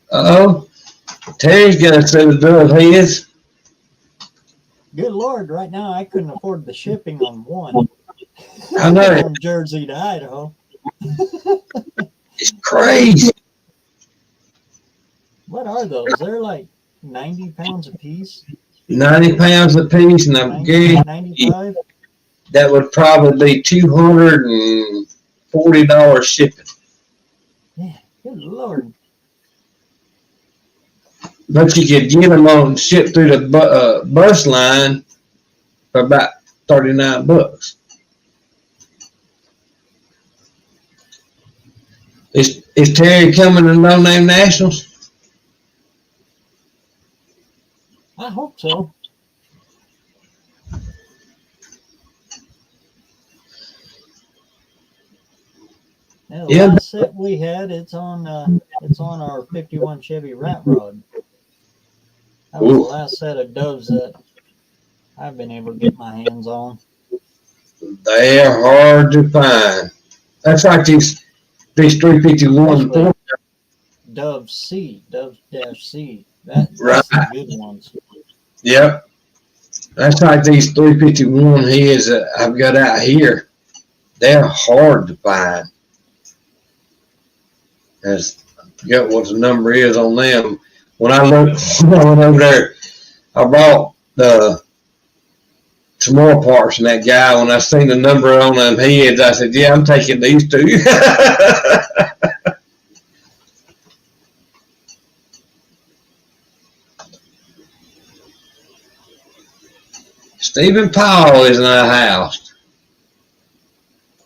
Uh-oh. Terry's got a set of dove heads. Good Lord, right now I couldn't afford the shipping on one. I know. From Jersey to Idaho. It's crazy. What are those? They're like 90 pounds a piece. 90 pounds a piece, and I'm guaranteed 95? that would probably be $240 shipping. Yeah, good Lord. But you could get them on shipped through the bus line for about $39. Is Terry coming to No Name Nationals? I hope so. Yeah, the last set we had, it's on our 51 Chevy Rat Rod. That was the last set of doves that I've been able to get my hands on. They are hard to find. That's like these 351 Dove C, Dove-C. That's the good ones. Yep. That's like these 351 heads that I've got out here. They're hard to find. I forget what the number is on them. When I went over there, I bought some more parts from that guy. When I seen the number on them heads, I said, yeah, I'm taking these two. Stephen Powell is in our house.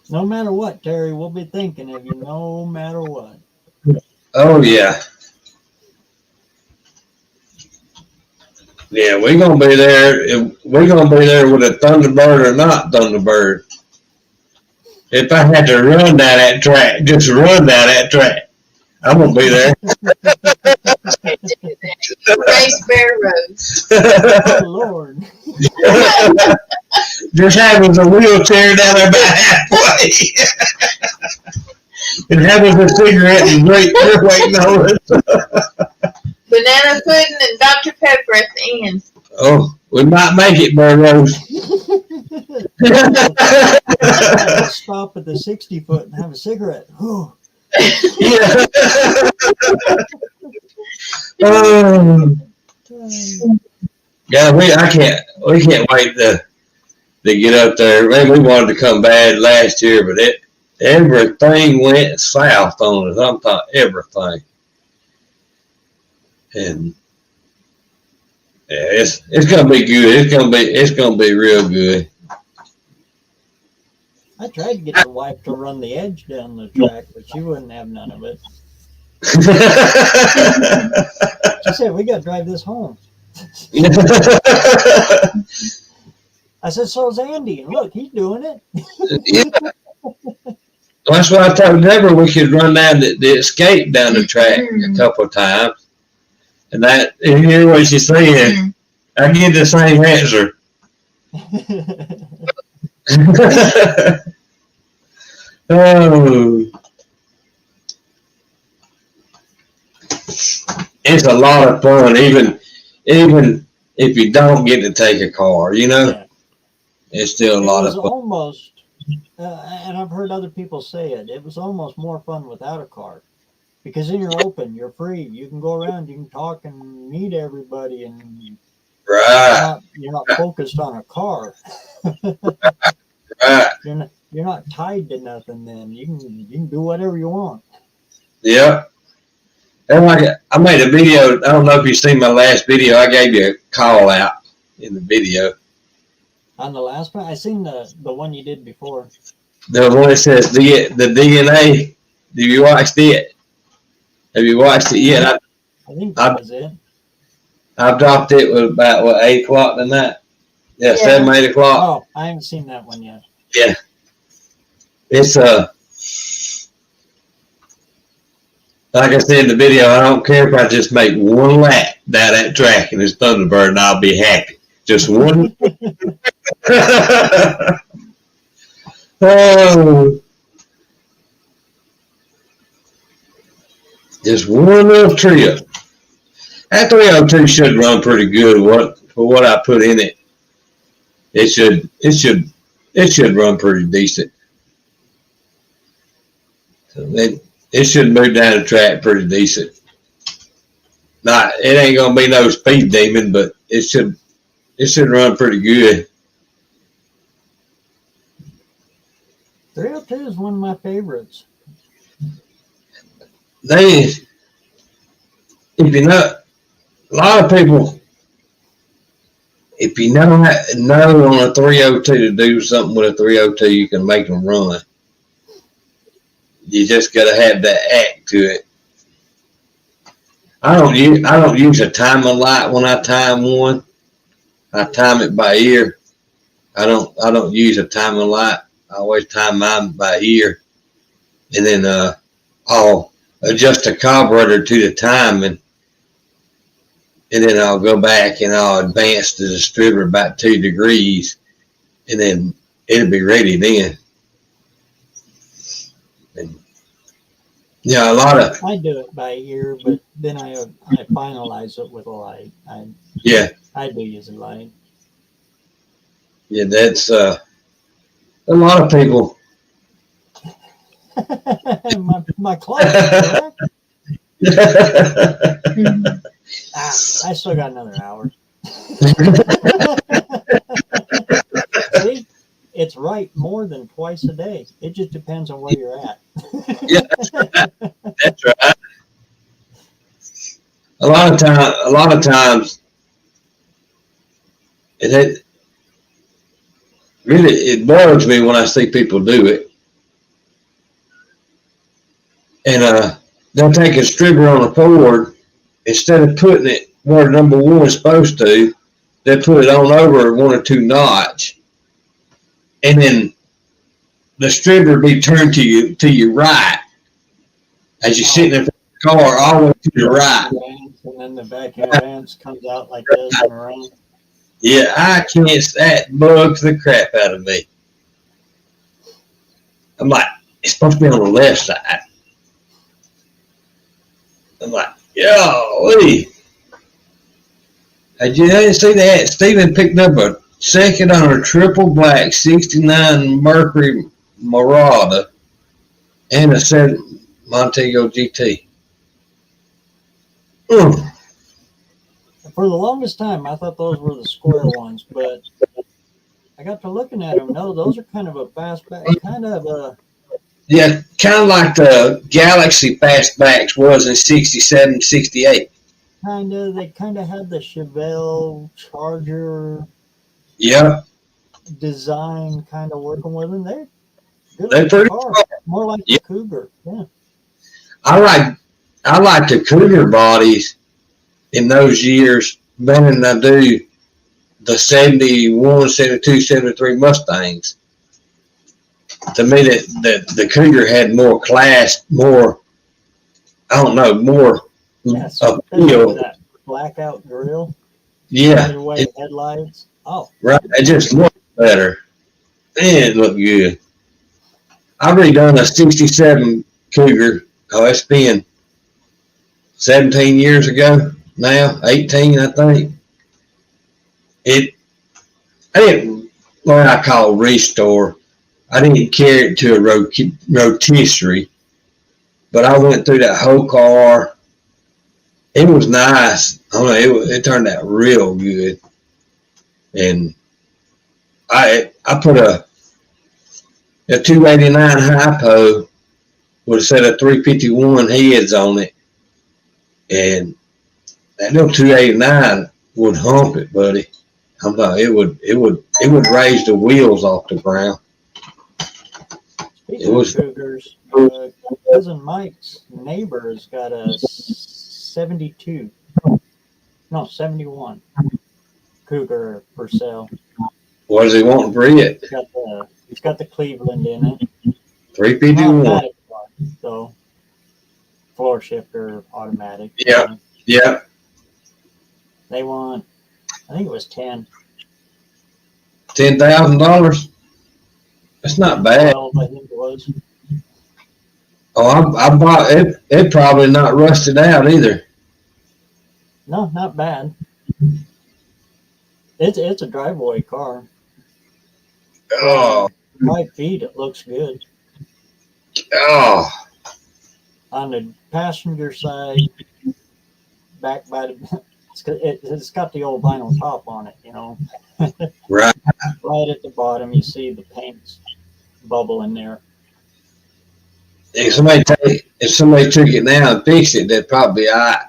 No matter what, Terry, we'll be thinking of you no matter what. Oh, yeah. Yeah, we're going to be there. We're going to be there with a Thunderbird or not Thunderbird. If I had to run down that track, just run down that track, I'm going to be there. Race Bear Rose. Oh, Lord. Just having a wheelchair down there about halfway. And having a cigarette and drink, you're waiting on us. Banana pudding and Dr. Pepper at the end. Oh, we might make it, Bird Rose. Let's stop at the 60-foot and have a cigarette. Whew. Yeah. Oh. Yeah, we can't wait to get up there. Man, we wanted to come bad last year, but everything went south on us. I'm talking everything. And yeah, it's gonna be good. It's gonna be real good. I tried to get the wife to run the edge down the track, but she wouldn't have none of it. She said, we got to drive this home. I said, so's Andy. And look, he's doing it. Yeah. That's why I told Deborah we could run down the escape down the track a couple of times. And hear what she's saying. I get the same answer. Oh, it's a lot of fun, even if you don't get to take a car, Yeah. It's still a lot of fun. Almost, and I've heard other people say it was almost more fun without a car. Because then you're open, you're free, you can go around, you can talk and meet everybody, and Right. you're not focused on a car. Right. You're not tied to nothing. Then you can do whatever you want. Yep. And I made a video. I don't know if you've seen my last video. I gave you a call out in the video. On the last one, I seen the one you did before. The one that says the DNA. Have you watched it? Have you watched it yet? I think that was it. I dropped it with about 8 o'clock tonight. Yeah, Yeah. 7, 8 o'clock. Oh, I haven't seen that one yet. Yeah. It's like I said in the video, I don't care if I just make one lap down that track and it's Thunderbird and I'll be happy. Just one. Oh. Just one little trip. That 302 should run pretty good for what I put in it. It should run pretty decent. So it should move down the track pretty decent. It ain't gonna be no speed demon, but it should run pretty good. 302 is one of my favorites. If you know, a lot of people, if you know on a 302 to do something with a 302, you can make them run. You just got to have that act to it. I don't use a timing light when I time one. I time it by ear. I don't use a timing light. I always time mine by ear, and then I'll adjust the carburetor to the timing, and then I'll go back and I'll advance the distributor about 2 degrees, and then it'll be ready then. And, a lot of. I do it by ear, but then I finalize it with a light. I do use a light. Yeah, that's a lot of people. my clock. I still got another hour. more than twice a day. It just depends on where you're at. Yeah, that's right. A lot of times, it really it bugs me when I see people do it, and they'll take a stripper on a Ford instead of putting it where number one is supposed to. They put it on over 1 or 2 notch, and then the stripper be turned to your right as you're sitting in the car, all the way to the right. And then the vacuum vents comes out like this and around. Yeah, I can't. That bugs the crap out of me. I'm like, it's supposed to be on the left side. I'm like, golly. I didn't see that. Steven picked up a second on a triple black 69 Mercury Marauder and a 7 Montego GT. For the longest time, I thought those were the square ones, but I got to looking at them. No, those are kind of a fastback, kind of a. Yeah, kind of like the Galaxy fastbacks was in 67, 68. They kind of had the Chevelle Charger Yeah. design kind of working with them. They're good. They're pretty car. cool. More like Yeah. the Cougar. Yeah. I like the Cougar bodies in those years better than I do the 71, 72, 73 Mustangs. To me, the Cougar had more class, more, I don't know, more Yes. appeal. That blackout grill. Yeah. White headlights. Oh. Right. It just looked better. Man, it looked good. I've redone a 67 Cougar. Oh, it's been 17 years ago now, 18, I think. I didn't, what I call restore. I didn't carry it to a rotisserie, but I went through that whole car. It was nice. I don't know, it turned out real good. And I put a 289 Hypo with a set of 351 heads on it, and that little 289 would hump it, buddy. I'm talking, it would raise the wheels off the ground. Speaking of Cougars, cousin Mike's neighbor has got a 71 Cougar for sale. What does he want for it? He's got the Cleveland in it. 351. Automatic car, so floor shifter automatic. Yeah. Yeah. They want, I think it was $10,000. That's not bad. 12, I think it was. Oh, I bought it. It probably not rusted out either. No, not bad. It's a driveway car. Oh, 5 feet, it looks good. oh, On the passenger side, back by the, it's got the old vinyl top on it, you know. right. Right at the bottom, you see the paint bubble in there. If somebody took it now and fixed it, they'd probably be all right.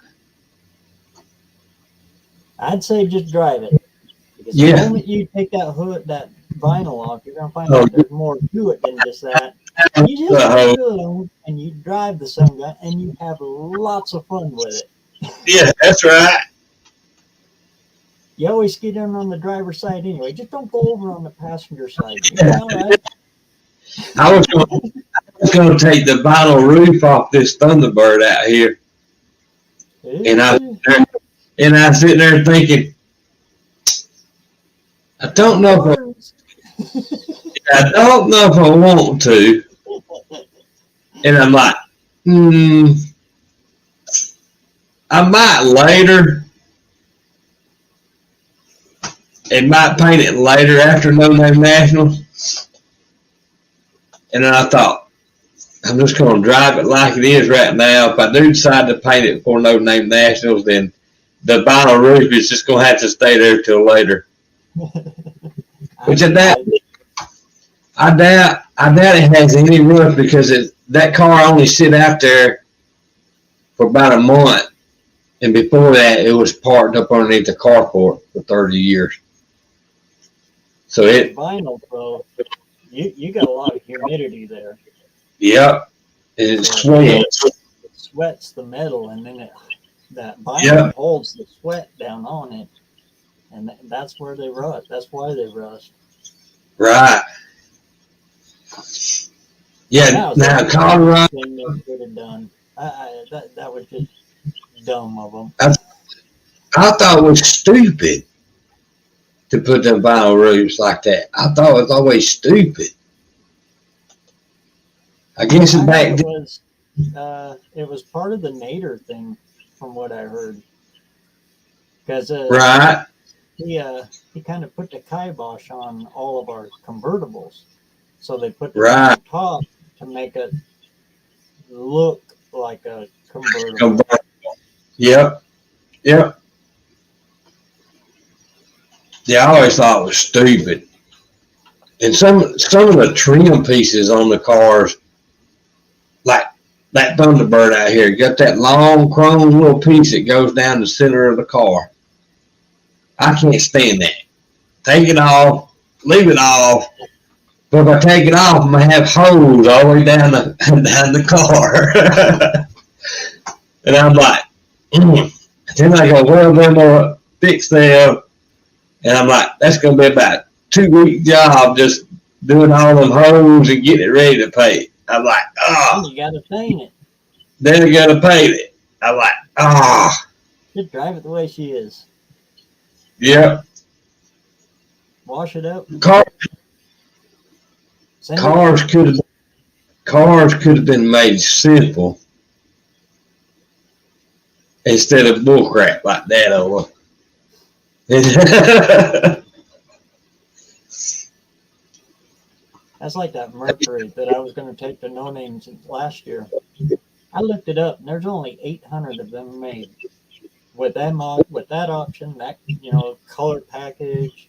I'd say just drive it. Because Yeah. the moment you take that hood, that vinyl off, you're gonna find out there's more to it than just that. You just put it on and you drive the sun gun and you have lots of fun with it. Yeah, that's right. You always get in on the driver's side anyway. Just don't go over on the passenger side. You'll be all right. I was going to take the vinyl roof off this Thunderbird out here, and I was sitting there thinking, I don't know if I want to, and I'm like, I might later. It might paint it later after No Name Nationals. And then I thought, I'm just going to drive it like it is right now. If I do decide to paint it for No Name Nationals, then the vinyl roof is just going to have to stay there till later. Which I I doubt it has any rust because that car only sit out there for about a month, and before that, it was parked up underneath the carport for 30 years. So it, Vinyl, though, you got a lot of humidity there. yep, it sweats. It sweats the metal, and then that vinyl Yep. holds the sweat down on it, and that's where they rust. That's why they rust. Right. Yeah. Now Colorado. Thing they could have done. That was just dumb of them. I thought it was stupid to put them vinyl roofs like that. I thought it was always stupid. I guess it's back then. It was part of the Nader thing, from what I heard. Because Right. he kind of put the kibosh on all of our convertibles, so they put the Right. top to make it look like a convertible. Convertible. Yep. Yep. Yeah, I always thought it was stupid. And some of the trim pieces on the cars, like that Thunderbird out here, got that long chrome little piece that goes down the center of the car. I can't stand that. Take it off, leave it off. But if I take it off, I'm gonna have holes all the way down the car. And I'm like, Then I go, well, they're gonna fix them. And I'm like, that's gonna be about a 2-week job just doing all them holes and getting it ready to paint. I'm like, oh. You gotta paint it. Then I gotta paint it. I'm like, ah. Just drive it the way she is. Yep. Wash it up. Cars could have been made simple instead of bullcrap like that over. That's like that Mercury that I was going to take to No Names last year. I looked it up, and there's only 800 of them made. With that option, that color package,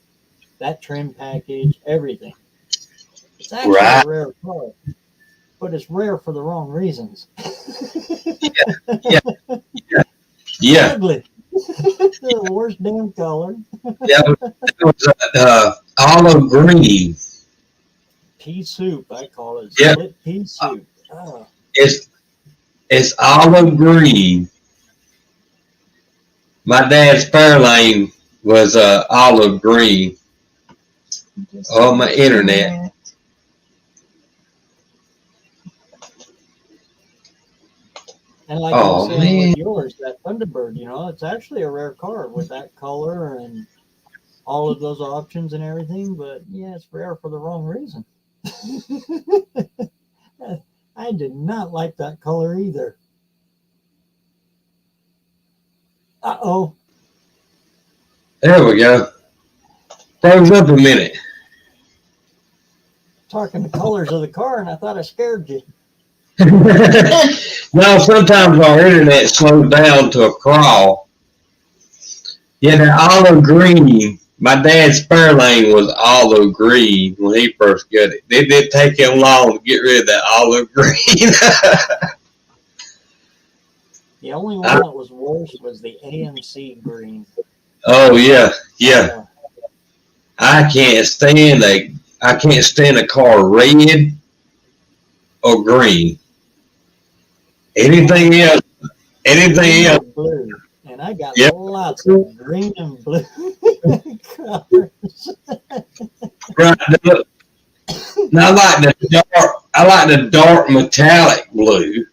that trim package, everything. It's actually a rare car, but it's rare for the wrong reasons. Yeah. Ugly. The worst damn color. Yeah, it was olive green. Pea soup, I call it. Yep. Split pea soup. Oh. It's olive green. My dad's Fairlane was olive green. On my internet. And like I was saying with yours, that Thunderbird, it's actually a rare car with that color and all of those options and everything. But yeah, it's rare for the wrong reason. I did not like that color either. Uh-oh. There we go. Froze up a minute. Talking the colors of the car, and I thought I scared you. No, sometimes our internet slows down to a crawl. Yeah, the olive green. My dad's Fairlane was olive green when he first got it. It didn't take him long to get rid of that olive green. The only one that was worse was the AMC green. Oh yeah. I can't stand a car red or green. Anything else? Blue. And I got lots of green and blue colors. Right. Now I like the dark metallic blue,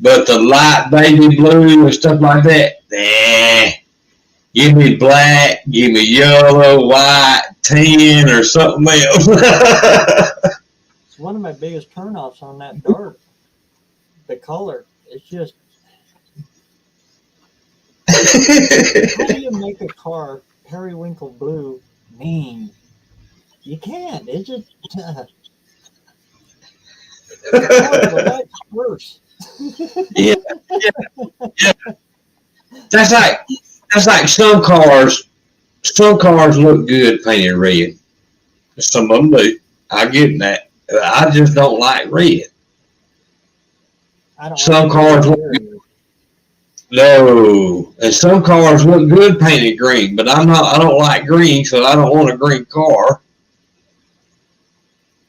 but the light baby blue and stuff like that, nah. Give me black, give me yellow, white, tan, or something else. It's one of my biggest turnoffs on that dark. The color. It's just. How do you make a car periwinkle blue mean? You can't. It's just. The light's worse. Yeah. That's like some cars. Some cars look good painted red. Some of them do. I get that. I just don't like red. I don't Some like cars red look either. No, and some cars look good painted green, but I don't like green, so I don't want a green car.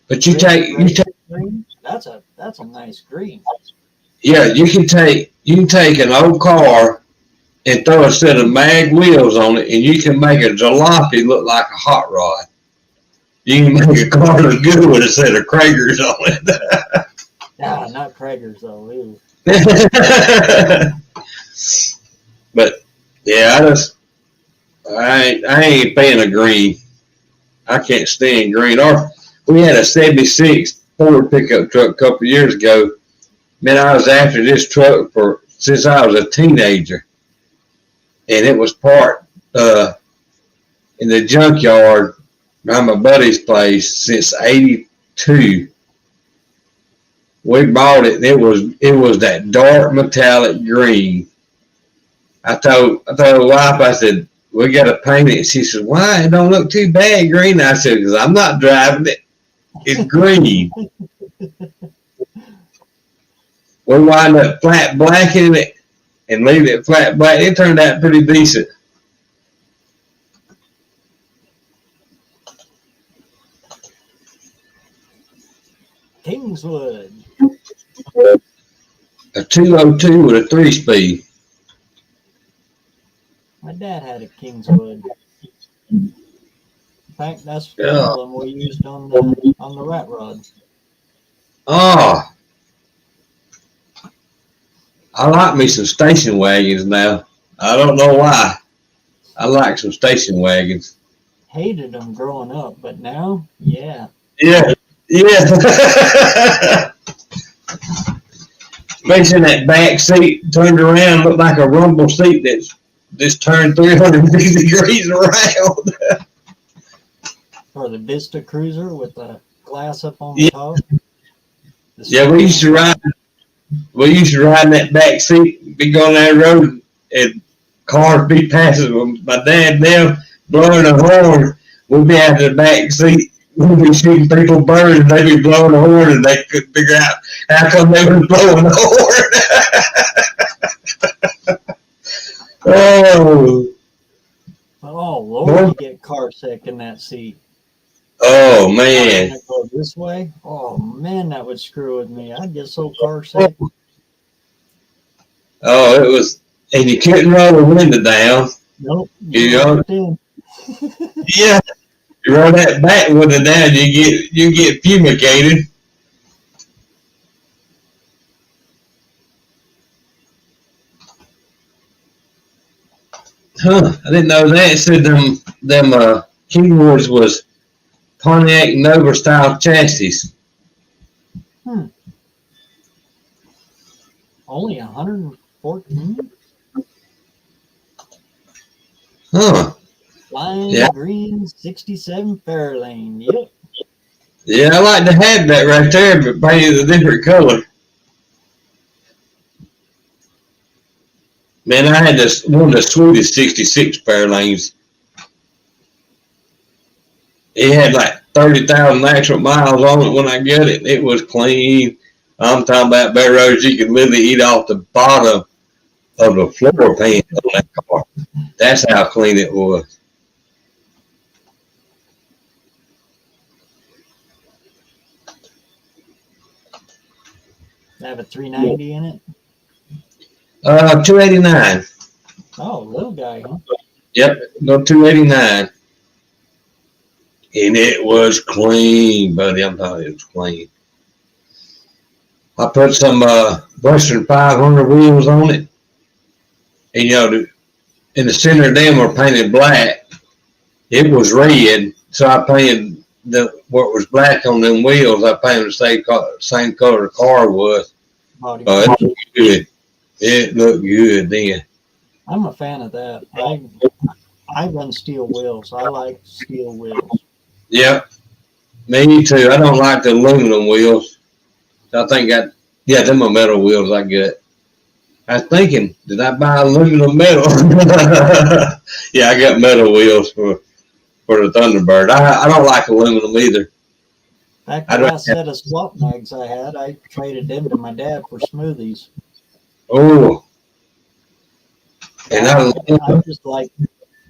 But you take green. That's a nice green. yeah, you can take an old car and throw a set of mag wheels on it, and you can make a jalopy look like a hot rod. You can make a car look good with a set of Kragers on it. Yeah, not Kragers though. Ew. But yeah, I ain't a fan of green. I can't stand green. Or we had a '76 Ford pickup truck a couple of years ago. Man, I was after this truck since I was a teenager, and it was parked in the junkyard around my buddy's place since '82. We bought it. And it was that dark metallic green. I told the wife, I said, we got to paint it. She said, why? It don't look too bad green. I said, because I'm not driving it. It's green. We wind up flat blacking it and leave it flat black. It turned out pretty decent. Kingswood. A 202 with a 3-speed. My dad had a Kingswood. In fact, that's one of them we used on the rat rod. Oh, I like me some station wagons now. I don't know why. I like some station wagons. Hated them growing up, but now, yeah. Yeah. Makes that back seat turned around look like a rumble seat that's just turned 350 degrees around. Or the Vista Cruiser with the glass up on the top. Yeah, we used to ride in that back seat, be going down the road, and cars be passing them. My dad them blowing a horn. We'd be out in the back seat. We'd be shooting people birds, and they'd be blowing a horn, and they couldn't figure out how come they were blowing the horn. Oh, Lord, you get car sick in that seat. Oh, man. Go this way? Oh, man, that would screw with me. I'd get so car sick. Oh, it was, and you couldn't roll the window down. Nope. You know? Yeah. You roll that back window down, you get fumigated. Huh, I didn't know that. It said them Kingwoods was Pontiac Nova style chassis. Only 114? Huh. Lime green 67 Fairlane. Yep. Yeah, I like to have that right there, but painted a different color. Man, I had one of the sweetest 66 Fairlanes. It had like 30,000 actual miles on it when I got it. It was clean. I'm talking about bare roads you could literally eat off the bottom of the floor pan on that car. That's how clean it was. Have a 390 in it? 289. Oh, little guy, huh? Yep, no 289. And it was clean, buddy. I'm telling you, it was clean. I put some Western 500 wheels on it. And, you know, in the center of them were painted black. It was red, so I painted what was black on them wheels. I painted the same color the car was. Body. It looked good. It looked good then. I'm a fan of that. I run steel wheels. I like steel wheels. Yep. Me too. I don't like the aluminum wheels. I think them are metal wheels I got. I was thinking, did I buy aluminum metal? Yeah, I got metal wheels for the Thunderbird. I don't like aluminum either. Back I the don't last set of swap mags I had, I traded them to my dad for smoothies. Oh, and I just like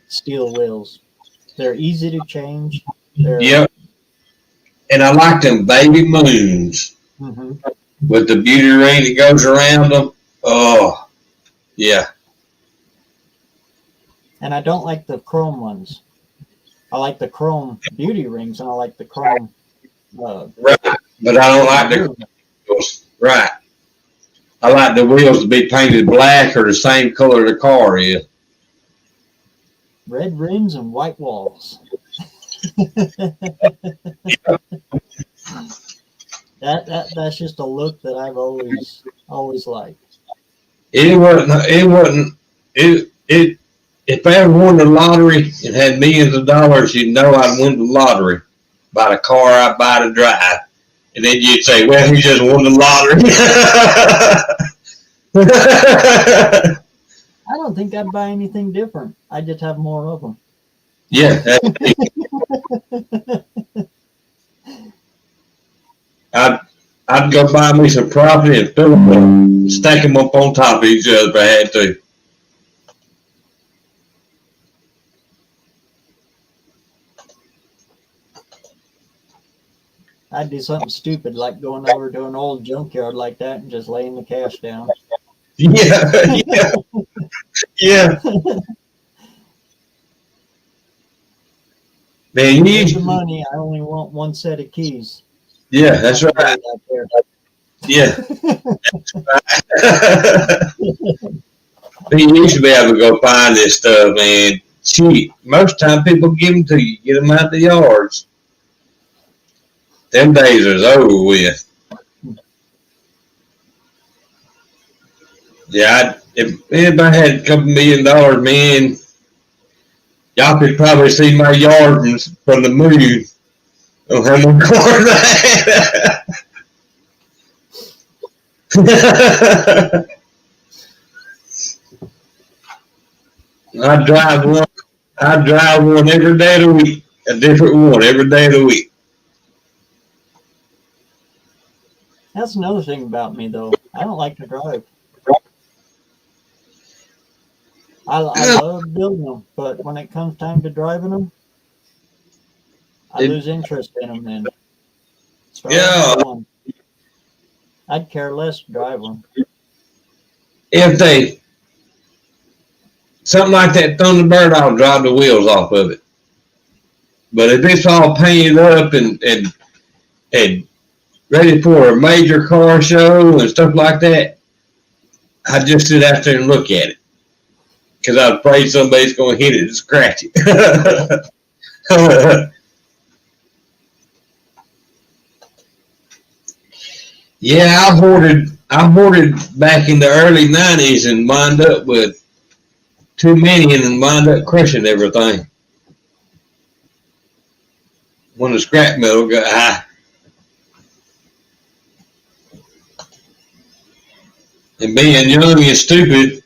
steel wheels. They're easy to change. They're yep, and I like them baby moons mhm. with the beauty ring that goes around them. Oh, yeah, And I don't like the chrome ones. I like the chrome beauty rings, and I like the chrome. right. But I don't like the wheels. Right. I like the wheels to be painted black or the same color the car is. Red rims and white walls. That's just a look that I've always liked. It wasn't. It. If I ever won the lottery and had millions of dollars, you'd know I'd win the lottery by the car I buy to drive. And then you'd say, well, he just won the lottery. I don't think I'd buy anything different. I just have more of them. Yeah. I'd go buy me some property and fill them up and stack them up on top of each other if I had to. I'd do something stupid like going over to an old junkyard like that and just laying the cash down. Yeah, yeah, yeah. Man, Here's the money. I only want one set of keys. Yeah, that's right. Yeah. You used to be able to go find this stuff, man. Cheap. Most time people give them to you. Get them out the yards. Them days is over with. Yeah, if anybody had a couple $1 million, man, y'all could probably see my yard from the moon. On how many cars I drive one every day of the week. A different one every day of the week. That's another thing about me, though. I don't like to drive. I love building them, but when it comes time to driving them, I lose interest in them. Then Yeah. I'd care less to drive them. If something like that Thunderbird, I'll drive the wheels off of it. But if it's all painted up and ready for a major car show and stuff like that, I just sit out there and look at it. Because I'm afraid somebody's going to hit it and scratch it. Yeah, I hoarded back in the early 90s and wound up with too many and wound up crushing everything. When the scrap metal got high. And being young and stupid,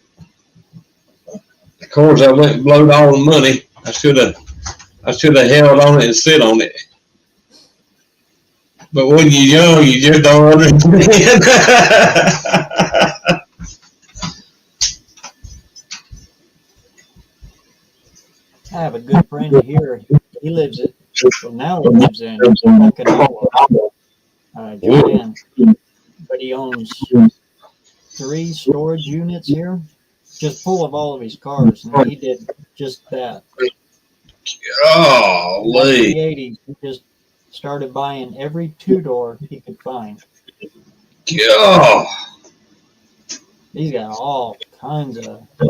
of course I went and blowed all the money. I should have held on it and sit on it. But when you're young, you just don't understand. I have a good friend here. He lives in Okinawa, Japan. But he owns 3 storage units here, just full of all of his cars. And he did just that. Golly. In the 80s, he just started buying every 2-door he could find. God. He's got all kinds of. God.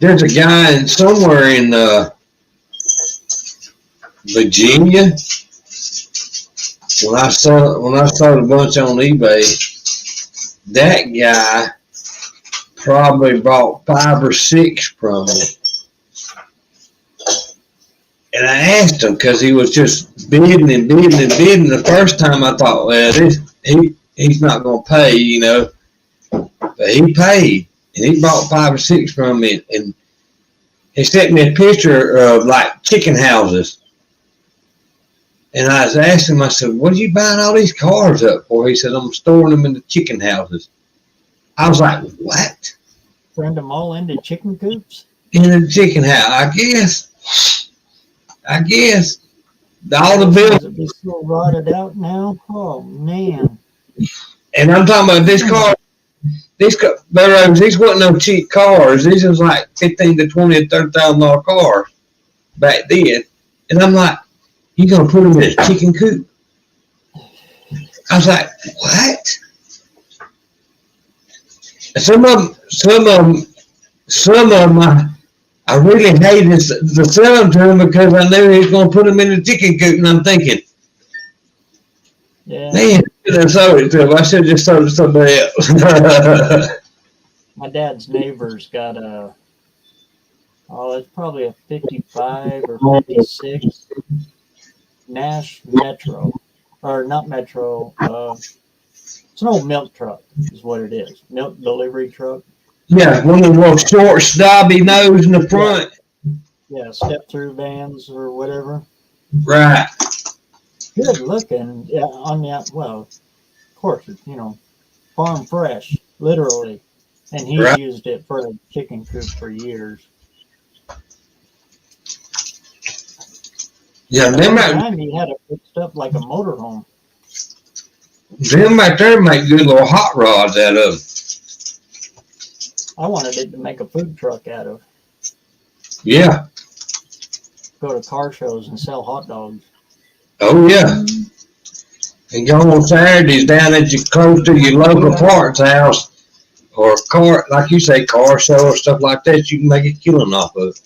There's a guy somewhere in Virginia. When I saw a bunch on eBay, that guy probably bought 5 or 6 from me. And I asked him because he was just bidding and bidding and bidding. The first time I thought, well, he's not going to pay, you know. But he paid. And he bought 5 or 6 from me. And he sent me a picture of like chicken houses. And I was asking him, I said, what are you buying all these cars up for? He said, I'm storing them in the chicken houses. I was like, what? Turned them all into chicken coops? In the chicken house? I guess. All the bills. Is it just so rotted out now? Oh, man. And I'm talking about this car. These wasn't no cheap cars. These was like $15,000 to $20,000 to $30,000 cars back then. And I'm like, you gonna put them in a chicken coop? I was like, what? Some of them, I really hated to sell them to him because I knew he was gonna put them in a chicken coop, and I'm thinking, Yeah. man, I sold it to him. I should have just sold it to somebody else. My dad's neighbor's got it's probably a 55 or 56 Nash Metro. Or not Metro, it's an old milk truck is what it is. Milk delivery truck. Yeah, one of the little short, snobby nose in the front. Yeah, step through vans or whatever. Right. Good looking. Yeah, on the of course, it's, farm fresh, literally. And he Right. used it for a chicken coop for years. Yeah, At them one right, time he had it fixed up like a motorhome. them right there make good little hot rods out of them. I wanted it to make a food truck out of. Yeah. Go to car shows and sell hot dogs. Oh, yeah. And go on Saturdays down at close to your local parts house or car, like you say, car show or stuff like that. You can make a killing off of it.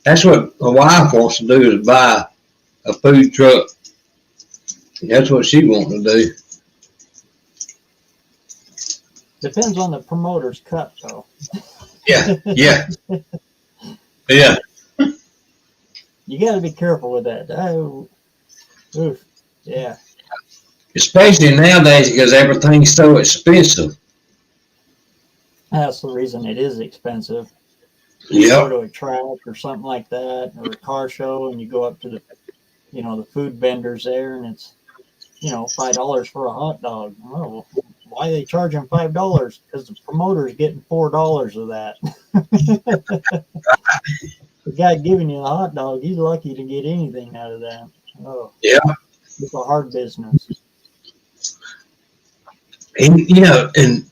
That's what my wife wants to do, is buy a food truck. That's what she wants to do. Depends on the promoter's cut, though. Yeah, yeah, yeah. You got to be careful with that. Oh, oof, yeah. Especially nowadays because everything's so expensive. That's the reason it is expensive. Yeah. Go to a track or something like that, or a car show, and you go up to the, the food vendors there, and it's, $5 for a hot dog. Oh, why are they charging $5? Because the promoter's getting $4 of that. The guy giving you the hot dog, he's lucky to get anything out of that. Oh, Yeah. It's a hard business. And, and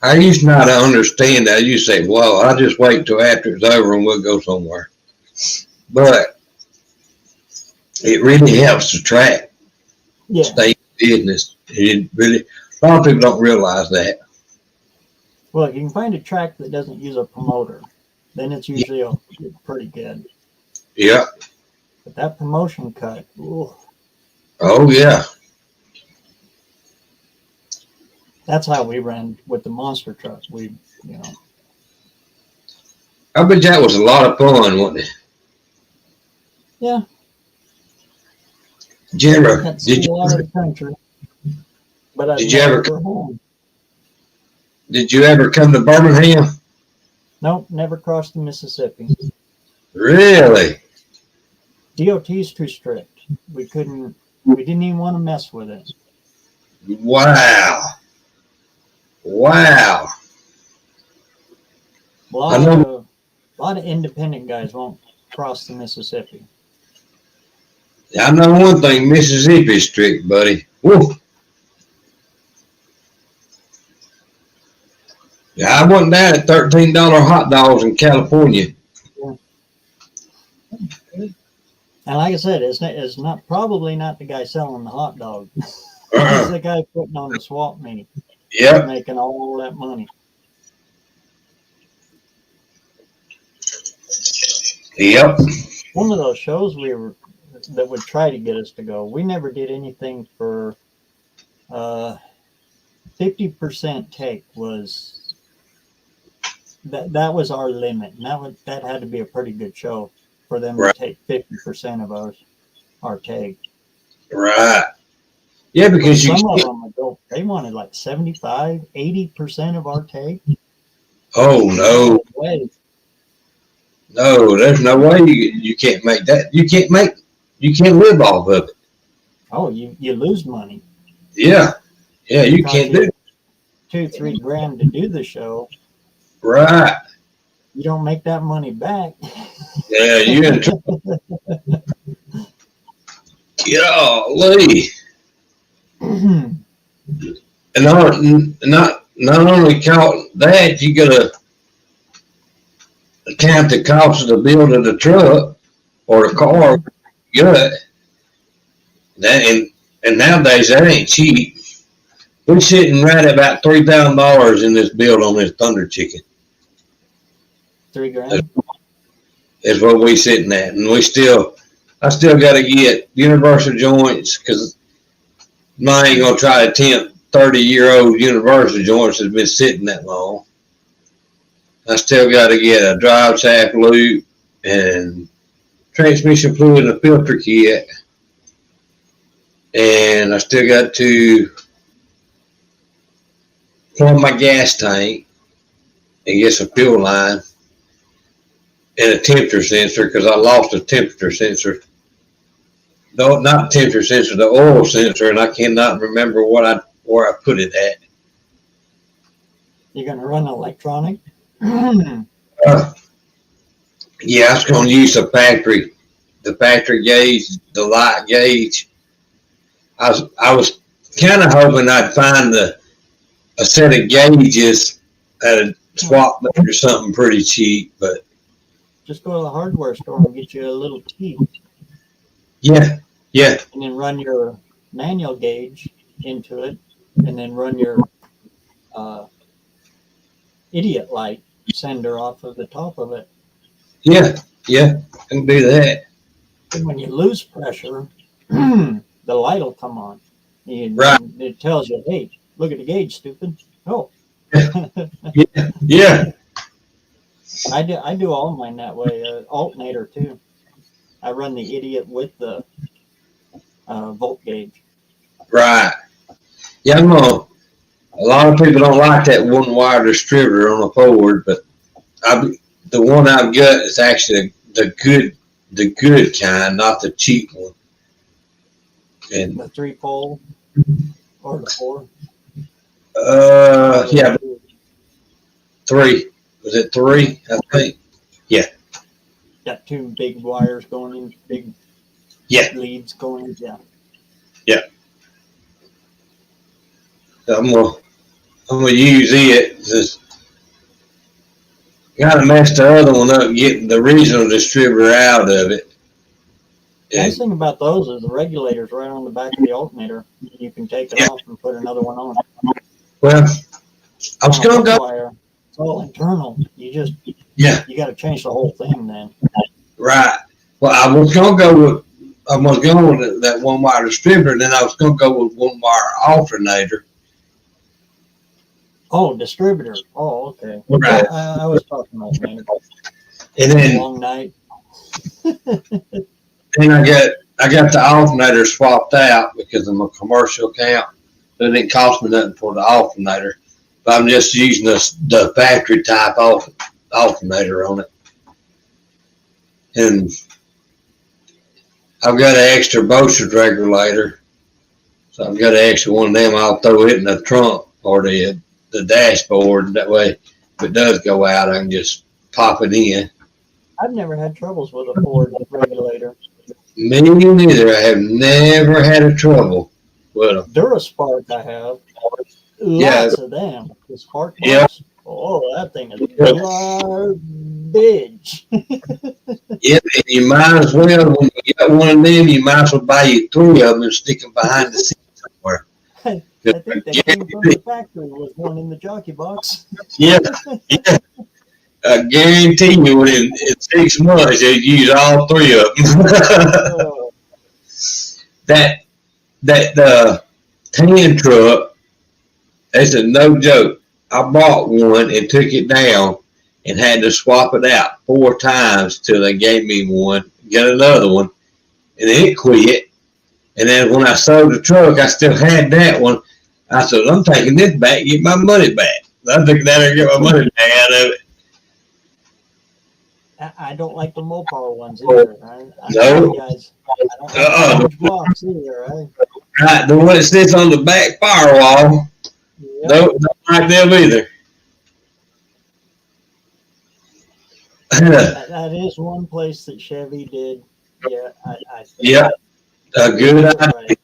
I used not to understand that. You say, well, I'll just wait till after it's over and we'll go somewhere. But it really helps the track stay in business. It really, a lot of people don't realize that. Well, if you can find a track that doesn't use a promoter, then it's usually pretty good. Yeah. But that promotion cut, ooh, Oh, yeah. that's how we ran with the monster truck. I bet that was a lot of fun, wasn't it? Yeah. Did you ever, That's did a lot you, of the country. But I Did you ever- never home. did you ever come to Birmingham? Nope, never crossed the Mississippi. Really? DOT's too strict. We didn't even want to mess with it. Wow. Wow. A lot of independent guys won't cross the Mississippi. I know one thing, Mississippi's strict, buddy. Woo. Yeah, I wasn't down at $13 hot dogs in California. And like I said, it's probably not the guy selling the hot dog. It's the guy putting on the swap meet. Yep. Making all that money. Yep. One of those shows that would try to get us to go, we never did anything for 50% take was that was our limit. And that had to be a pretty good show for them Right. to take 50% of our take. Right. Yeah, because you. Some of them they wanted like 75, 80% of our take. Oh no, Way. no! There's no way you can't make that. You can't make You can't live off of it. Oh, you lose money. Yeah. Yeah, you Cost can't do it. $2-3 grand to do the show. Right. You don't make that money back. Yeah, you in trouble. Golly. And not only count that, you gotta count the cost of the build of the truck or the car. Good. That and nowadays that ain't cheap. We're sitting right at about $3,000 in this build on this Thunder Chicken. $3 grand. Is what we sitting at, and I still got to get universal joints because I ain't gonna try to tempt 30-year-old universal joints that's been sitting that long. I still got to get a drive shaft loop and transmission fluid and a filter kit, and I still got to plumb my gas tank and get some fuel line and a temperature sensor because I lost a temperature sensor. No, not the temperature sensor, the oil sensor, and I cannot remember where I put it at. You're gonna run electronic? Yeah, I was going to use the factory gauge, the light gauge. I was kind of hoping I'd find a set of gauges at a swap meet or something pretty cheap, but Just go to the hardware store and get you a little key, yeah, and then run your manual gauge into it, and then run your idiot light sender off of the top of it. yeah, I can do that. And when you lose pressure, the light will come on. Right. It tells you, hey, look at the gauge, stupid. Oh. Yeah. I do all mine that way. Alternator too. I run the idiot with the volt gauge. Right. Yeah, I know a lot of people don't like that one wire distributor on a Ford, but the one I've got is actually the good kind, not the cheap one. And The 3-pole or the 4. yeah, 3. Was it 3? I think. Got 2 big wires going in, big leads going in. Yeah. I'm gonna use it. Just gotta mess the other one up, getting the regional distributor out of it. The nice thing about those is the regulator's right on the back of the alternator. You can take it off and put another one on. Well, I was On a gonna go. wire, it's all internal. You got to change the whole thing then. Right. Well, I was going with that one wire distributor, then I was going to go with one wire alternator. Oh, distributor. Oh, okay. Right. I was talking alternator. And then Long night. then I got the alternator swapped out because of my commercial account. It didn't cost me nothing for the alternator. But I'm just using the factory type alternator on it. And I've got an extra Boschert regulator. So I've got an extra one of them. I'll throw it in the trunk or the dashboard. That way, if it does go out, I can just pop it in. I've never had troubles with a Ford regulator. Me neither. I have never had a trouble with them. Duraspark I have. Lots of them. The spark plugs. Yeah. Oh, that thing is garbage. Yeah, and you might as well, when you got one of them, you might as well buy you 3 of them and stick them behind the seat somewhere. I think they came from the factory with one in the jockey box. Yeah. I guarantee you in 6 months you'll use all 3 of them. that tan truck, that's a no joke. I bought one and took it down and had to swap it out 4 times till they gave me one, get another one, and then it quit. And then when I sold the truck, I still had that one. I said, I'm taking this back, get my money back. I took it down there and get my money back out of it. I don't like the Mopar ones either. I No. know you guys. I don't like Uh-uh. the blocks either, right? Right, the one that sits on the back firewall. Yep. Don't like them either. That is one place that Chevy did. Yeah, I think Yep, a they good did it idea. right.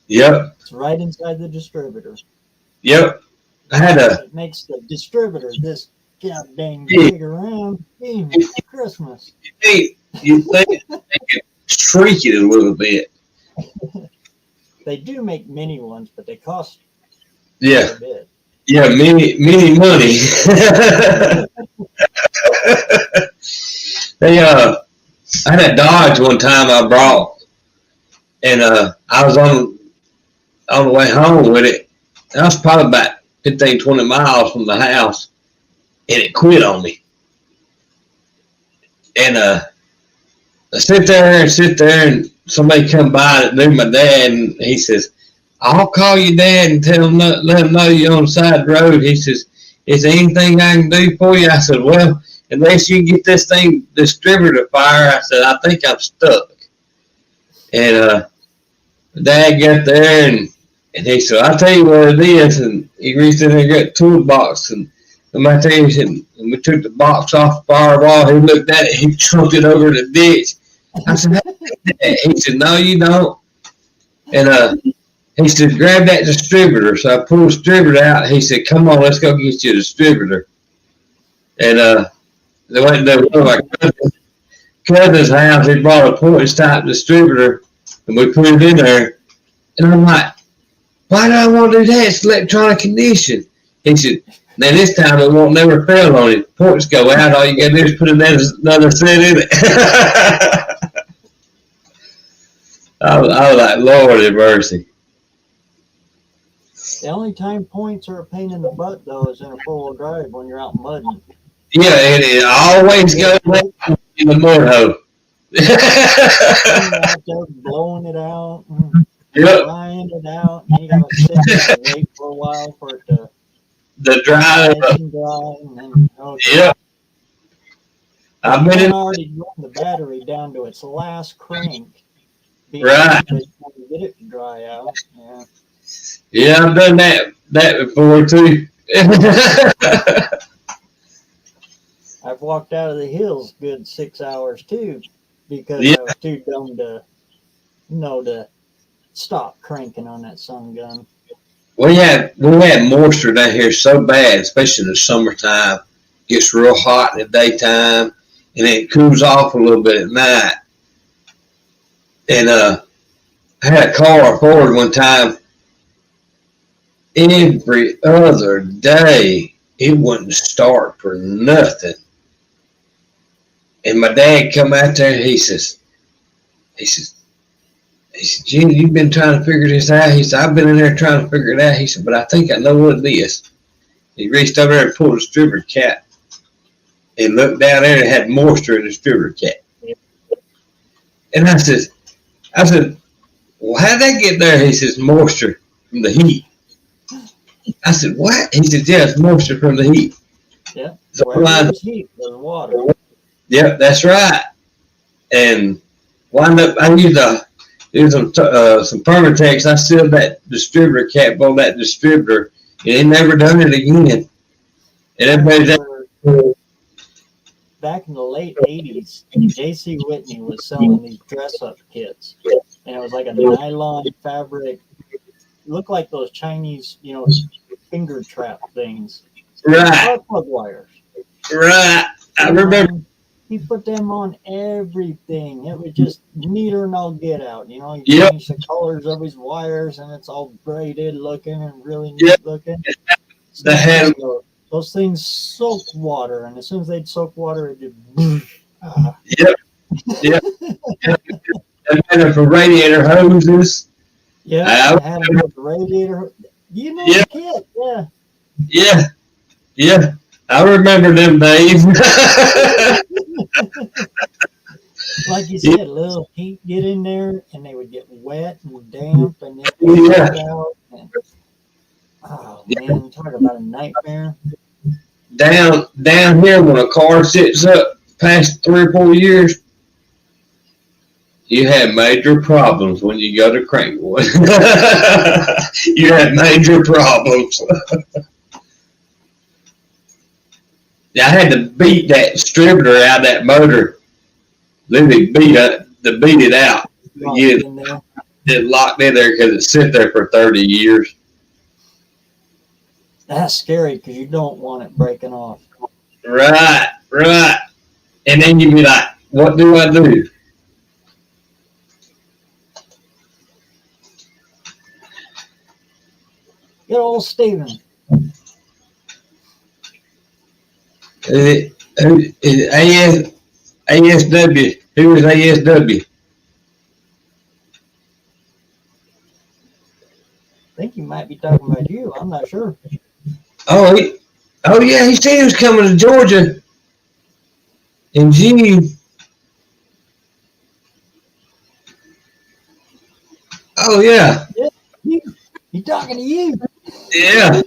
Yep, It's right inside the distributor. yep. I had a It makes the distributor this goddamn Yeah. big around Christmas. you think they could shrink it a little bit. They do make mini ones, but they cost Yeah, quite a bit. yeah, mini money. I had a Dodge one time I brought, and I was on the way home with it. I was probably about 15, 20 miles from the house, and it quit on me. And I sit there, and somebody come by that knew my dad, and he says, "I'll call your dad and let him know you're on the side of the road." He says, "Is there anything I can do for you?" I said, "Well, unless you get this distributor fire," I said, "I think I'm stuck." And Dad got there, and he said, "I'll tell you what it is." And he reached in there and got a toolbox, and I tell you, and we took the box off the firewall. He looked at it, he chunked it over the ditch. I said, "Hey." He said, "No, you don't." And he said, "Grab that distributor." So I pulled the distributor out. He said, "Come on, let's go get you a distributor." And they went to one of my cousin's house. He brought a Portage type distributor, and we put it in there. And I'm like, "Why do I want to do that? It's electronic condition." He said, "Now this time it won't never fail on it. Ports go out. All you got to do is put another set in it." I was like, "Lord have mercy." The only time points are a pain in the butt, though, is in a four-wheel drive when you're out mudding. Yeah, and it always goes back in the mud hole. You're out there blowing it out, Yep, drying it out, and you got to sit there and wait for a while for it to the drive. nice and dry, and then Yep. I've been I've in. already run the battery down to its last crank. Right. To get it to dry out. Yeah. Yeah, I've done that before too. I've walked out of the hills good 6 hours too, because Yeah. I was too dumb to stop cranking on that sun gun. we had moisture down here so bad, especially in the summertime. It gets real hot in the daytime, and it cools off a little bit at night. And I had a car Ford one time. Every other day, it wouldn't start for nothing. And my dad come out there, and he says, "Jimmy, you've been trying to figure this out." He said, "I've been in there trying to figure it out." He said, "But I think I know what it is." He reached over there and pulled the distributor cap and looked down there and had moisture in the distributor cap. And I said, "Well, how'd that get there?" He says, "Moisture from the heat." I said, "What?" He said, "Yeah, it's moisture from the heat." Yeah. So Where there's heat, there's water. Yep, that's right. And wound up, I used some Permatex. I sealed that distributor cap on that distributor, and they never done it again. And everybody's back in the late 80s, J.C. Whitney was selling these dress-up kits. And it was like a nylon fabric. Looked like those Chinese, finger trap things. right, Plug wires. right. I remember. He put them on everything. It was just neater than all get out. He Yep. changed the colors of his wires, and it's all braided looking and really neat Yep. looking. The head. Those things soak water, and as soon as they'd soak water, it just. Yep. Yep. And then for radiator hoses. Yeah, I had them with the radiator. Yeah. The kit, yeah. Yeah. Yeah. I remember them days. Like you said, little heat get in there, and they would get wet and damp, and then they Yeah. get out. And, oh man, talk about a nightmare. Down here when a car sits up past 3 or 4 years, you have major problems when you go to crank one. You have major problems. I had to beat that distributor out of that motor. Literally beat it out. Get it locked in there because it sit there for 30 years. That's scary because you don't want it breaking off. Right. And then you be like, what do I do? Good old Steven. Is it ASW? Who is ASW? I think you might be talking about you. I'm not sure. Oh yeah, he said he was coming to Georgia in June. Oh yeah. He's talking to you. Yeah.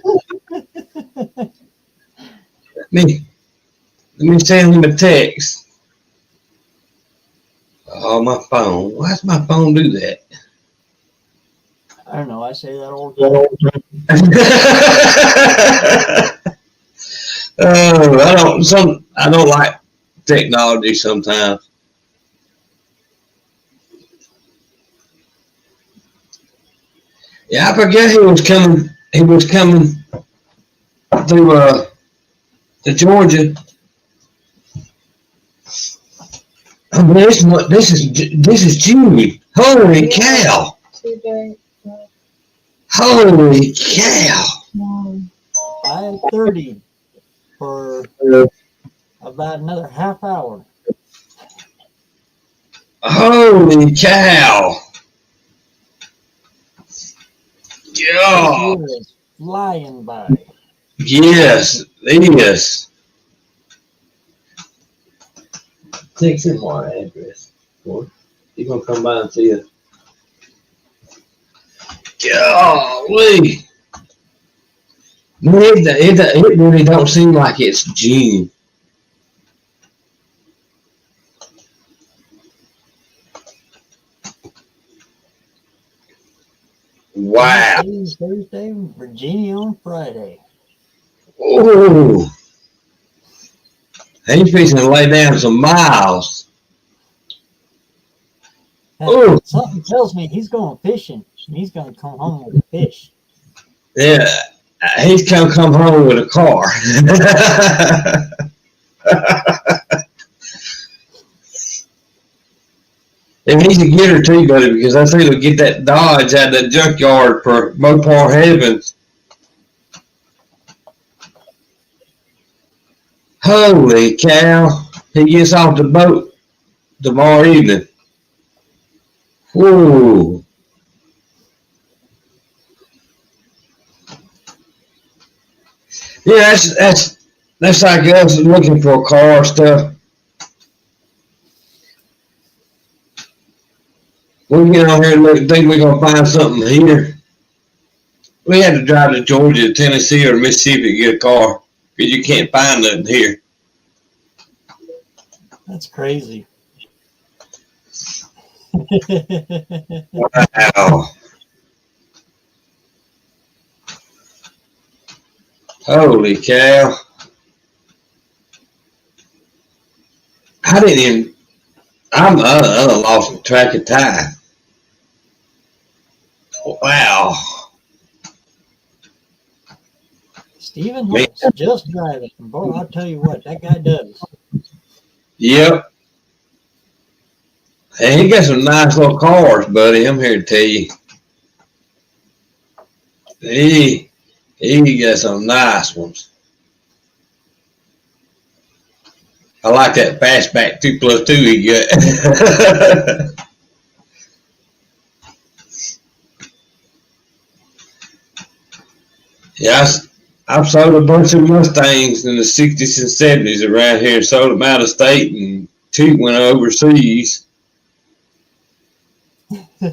Let me send him a text. Oh, my phone. Why does my phone do that? I don't know. I say that all the time. I don't like technology sometimes. Yeah, I forget he was coming. He was coming through to Georgia. Oh, this is June. Holy cow! Holy cow! 5:30 for about another half hour. Holy cow! Yeah. It is flying by. Yes, yes. Text him my address. He's gonna come by and see us. Golly. It really don't seem like it's June. Wow. Thursday, Virginia on Friday. Oh. He's fixing to lay down some miles. Hey, something tells me he's going fishing and he's going to come home with a fish. Yeah, he's gonna come home with a car. And he's a getter too, buddy, because I think he'll get that Dodge out of the junkyard for Mopar Heavens. Holy cow. He gets off the boat tomorrow evening. Whoa. Yeah, that's like us looking for car stuff. We get on here and look, think we're gonna find something here. We had to drive to Georgia, Tennessee, or Mississippi to get a car because you can't find nothing here. That's crazy. Wow. Holy cow. I didn't even, I lost track of time. Wow. Stephen Hooks just driving. Boy, I'll tell you what, that guy does. Yep. And he got some nice little cars, buddy. I'm here to tell you. He got some nice ones. I like that fastback 2+2 he got. Yeah, I've sold a bunch of Mustangs in the 60s and 70s around here, sold them out of state, and 2 went overseas. I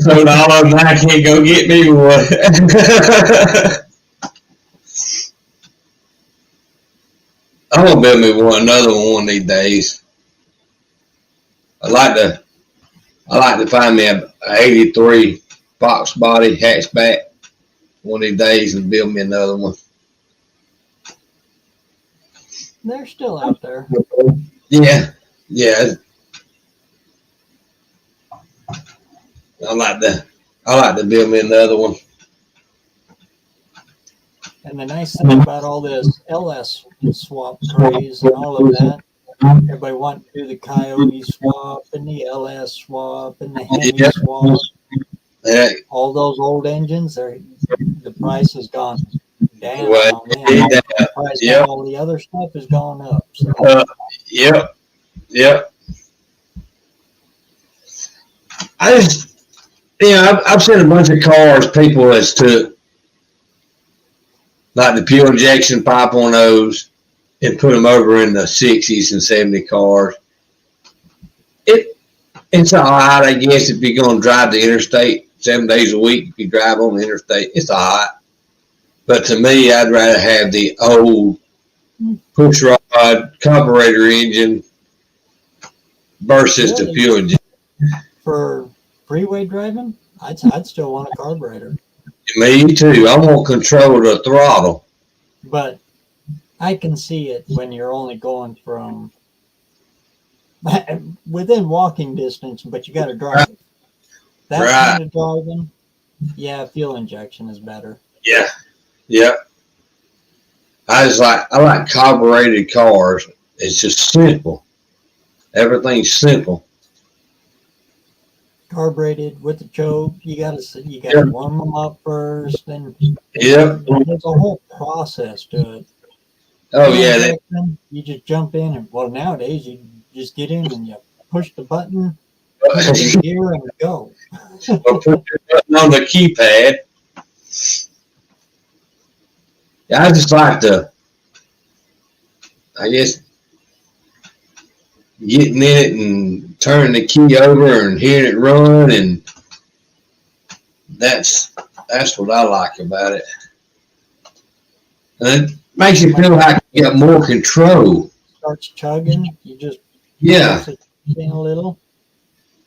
sold all of them. I can't go get me one. I'm gonna build me another one of these days. I like to find me a 83 Fox body hatchback one of these days and build me another one. They're still out there. Yeah, yeah. I like to build me another one. And the nice thing about all this LS swap craze and all of that, everybody want to do the Coyote swap and the LS swap and the Hemi Yeah. swap. Yeah, All those old engines, the price has gone down. well, Man, the price Yep. of all the other stuff has gone up. So yep. I just, I've seen a bunch of cars people has took like the fuel injection pipe on those and put them over in the 60s and 70 cars. It's all right, I guess, if you're going to drive the interstate 7 days a week. If you drive on the interstate, it's all right. But to me, I'd rather have the old push rod carburetor engine versus the fuel injection. for freeway driving, I'd still want a carburetor. Me too. I want control of the throttle. But I can see it when you're only going from within walking distance, but you got to drive. That Right. kind of driving, yeah, fuel injection is better. Yeah. I like carbureted cars. It's just simple. Everything's simple. Carbureted with the choke, you got to warm them up first, and Yep. there's a whole process to it. Oh Fuel yeah. injection, you just jump in, and well, nowadays you just get in and you push the button, put it in gear, and go. Or put your button on the keypad. Yeah, I just like to, I guess, getting in it and turning the key over and hearing it run, and that's what I like about it. And it makes you feel like you got more control. Starts chugging, you just Yeah, push it in a little.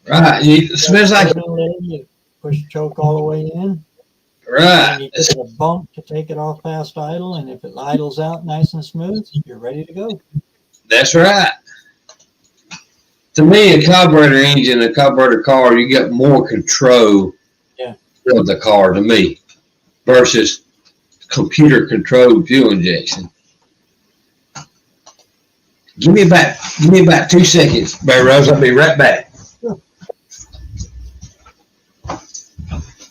right. It smells like You push the choke all the way in. right. And you give it a bump to take it off fast idle, and if it idles out nice and smooth, you're ready to go. That's right. To me, a carburetor engine, a carburetor car, you get more control of the car to me versus computer controlled fuel injection. Give me about 2 seconds, Barry Rose. I'll be right back.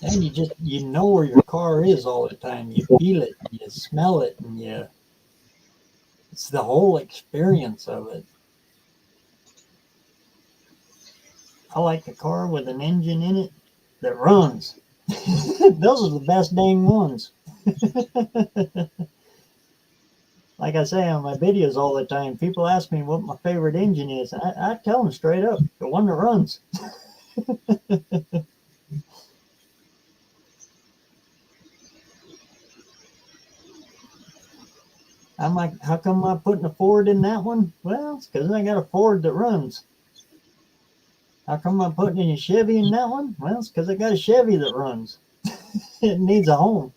And you know where your car is all the time. You feel it, you smell it, and it's the whole experience of it. I like a car with an engine in it that runs. Those are the best dang ones. Like I say on my videos all the time, people ask me what my favorite engine is. I tell them straight up, the one that runs. I'm like, how come I'm putting a Ford in that one? Well, it's because I got a Ford that runs. How come I'm putting in a Chevy in that one? Well, it's because I got a Chevy that runs. It needs a home.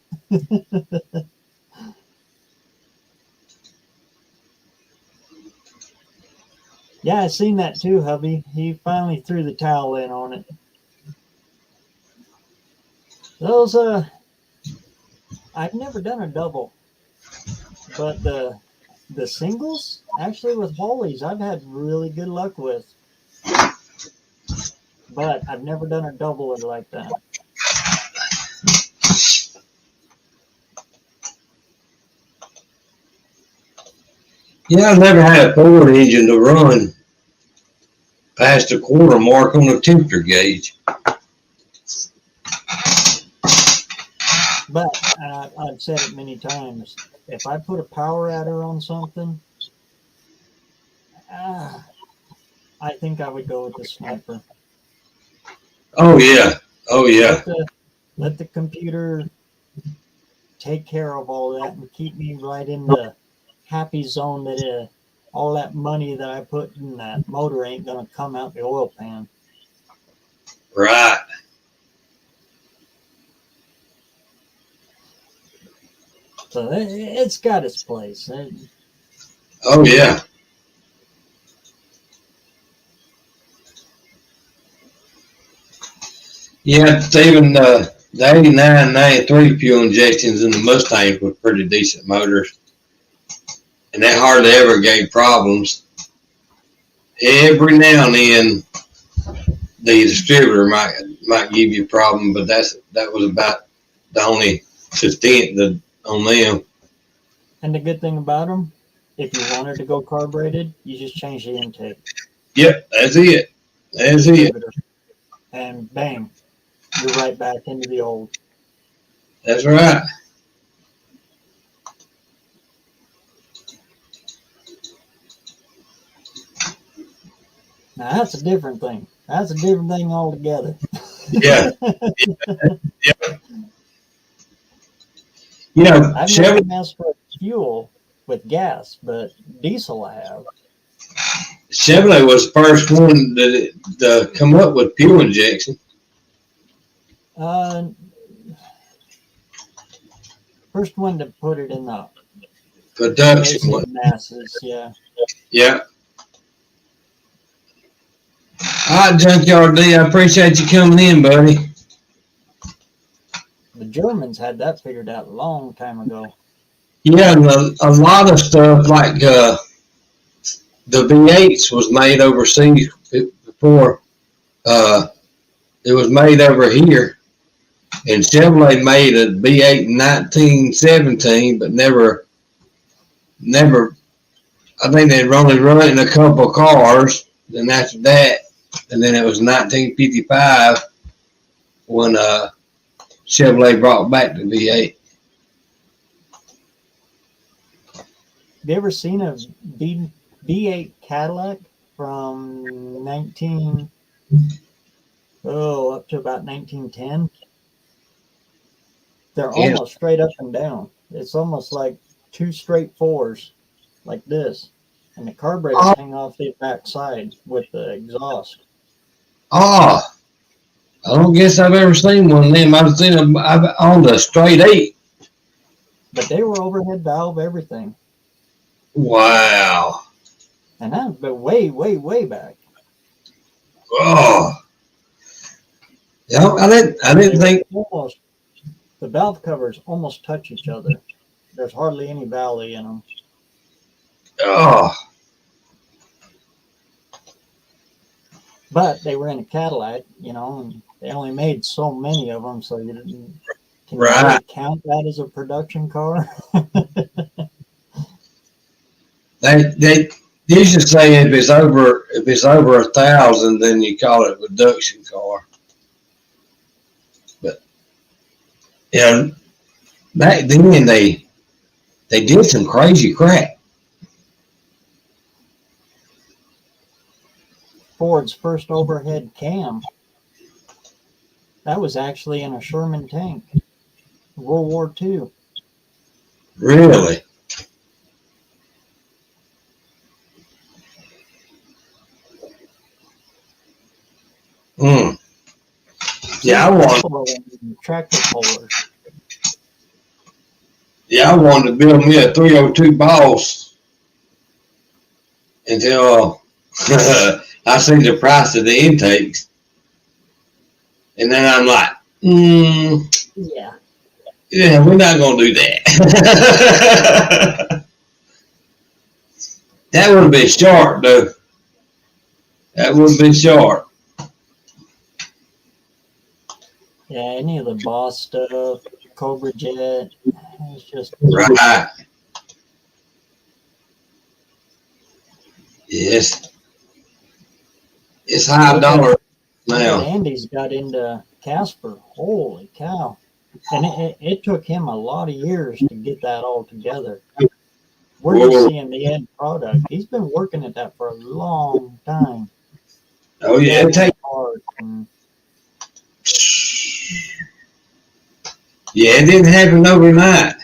Yeah, I seen that too, hubby. He finally threw the towel in on it. Those, I've never done a double, but the singles, actually with Hollies, I've had really good luck with. But I've never done a double like that. Yeah, I've never had a Ford engine to run past the quarter mark on the temperature gauge. But I've said it many times. If I put a power adder on something, I think I would go with the Sniper. Oh yeah. Let the computer take care of all that and keep me right in the happy zone that all that money that I put in that motor ain't gonna come out the oil pan. Right. So it's got its place. Oh yeah. Yeah, even the 89, 93 fuel injections in the Mustangs were pretty decent motors. And that hardly ever gave problems. Every now and then, the distributor might give you a problem, but that was about the only extent on them. And the good thing about them, if you wanted to go carbureted, you just change the intake. Yep, that's it. That's it. And bang, you're right back into the old. That's right. Now that's a different thing. That's a different thing altogether. Yeah. Yeah. You know, I've Chevy, never messed with fuel with gas, but diesel I have. Chevrolet was the first one to come up with fuel injection. First one to put it in the Production basic one. masses, yeah. Yeah. All right, Junkyard D, I appreciate you coming in, buddy. The Germans had that figured out a long time ago. Yeah, and a lot of stuff like the V8s was made overseas before it was made over here. And Chevrolet made a V8 in 1917, but never. I think they'd only run it in a couple of cars. Then after that, and then it was 1955 when Chevrolet brought back the V8. Have you ever seen a V8 Cadillac from up to about 1910? They're Yeah. almost straight up and down. It's almost like two straight fours, like this. And the carburetors hang off the back side with the exhaust. Oh, I don't guess I've ever seen one of them. I've seen them on the straight 8. But they were overhead valve, everything. Wow. And that's but way, way, way back. Oh. Yeah, I didn't think. Almost, the valve covers almost touch each other. There's hardly any valley in them. Oh. But they were in a Cadillac, and they only made so many of them, so you didn't can you Right. really count that as a production car. They used to say if it's over 1,000, then you call it a production car. But back then they did some crazy crap. Ford's first overhead cam, that was actually in a Sherman tank, World War II. Really? Hmm. Yeah, I wanted to build me a 302 Boss until I seen the price of the intakes, and then I'm like, Yeah. yeah, we're not gonna do that. That would have been sharp, though. That would have been sharp. Yeah, any of the Boss stuff, Cobra Jet, it's just Right. Yes. It's high dollar now. Andy's got into Casper. Holy cow. And it took him a lot of years to get that all together. We're just seeing the end product. He's been working at that for a long time. Oh yeah, it takes. Yeah, it didn't happen overnight.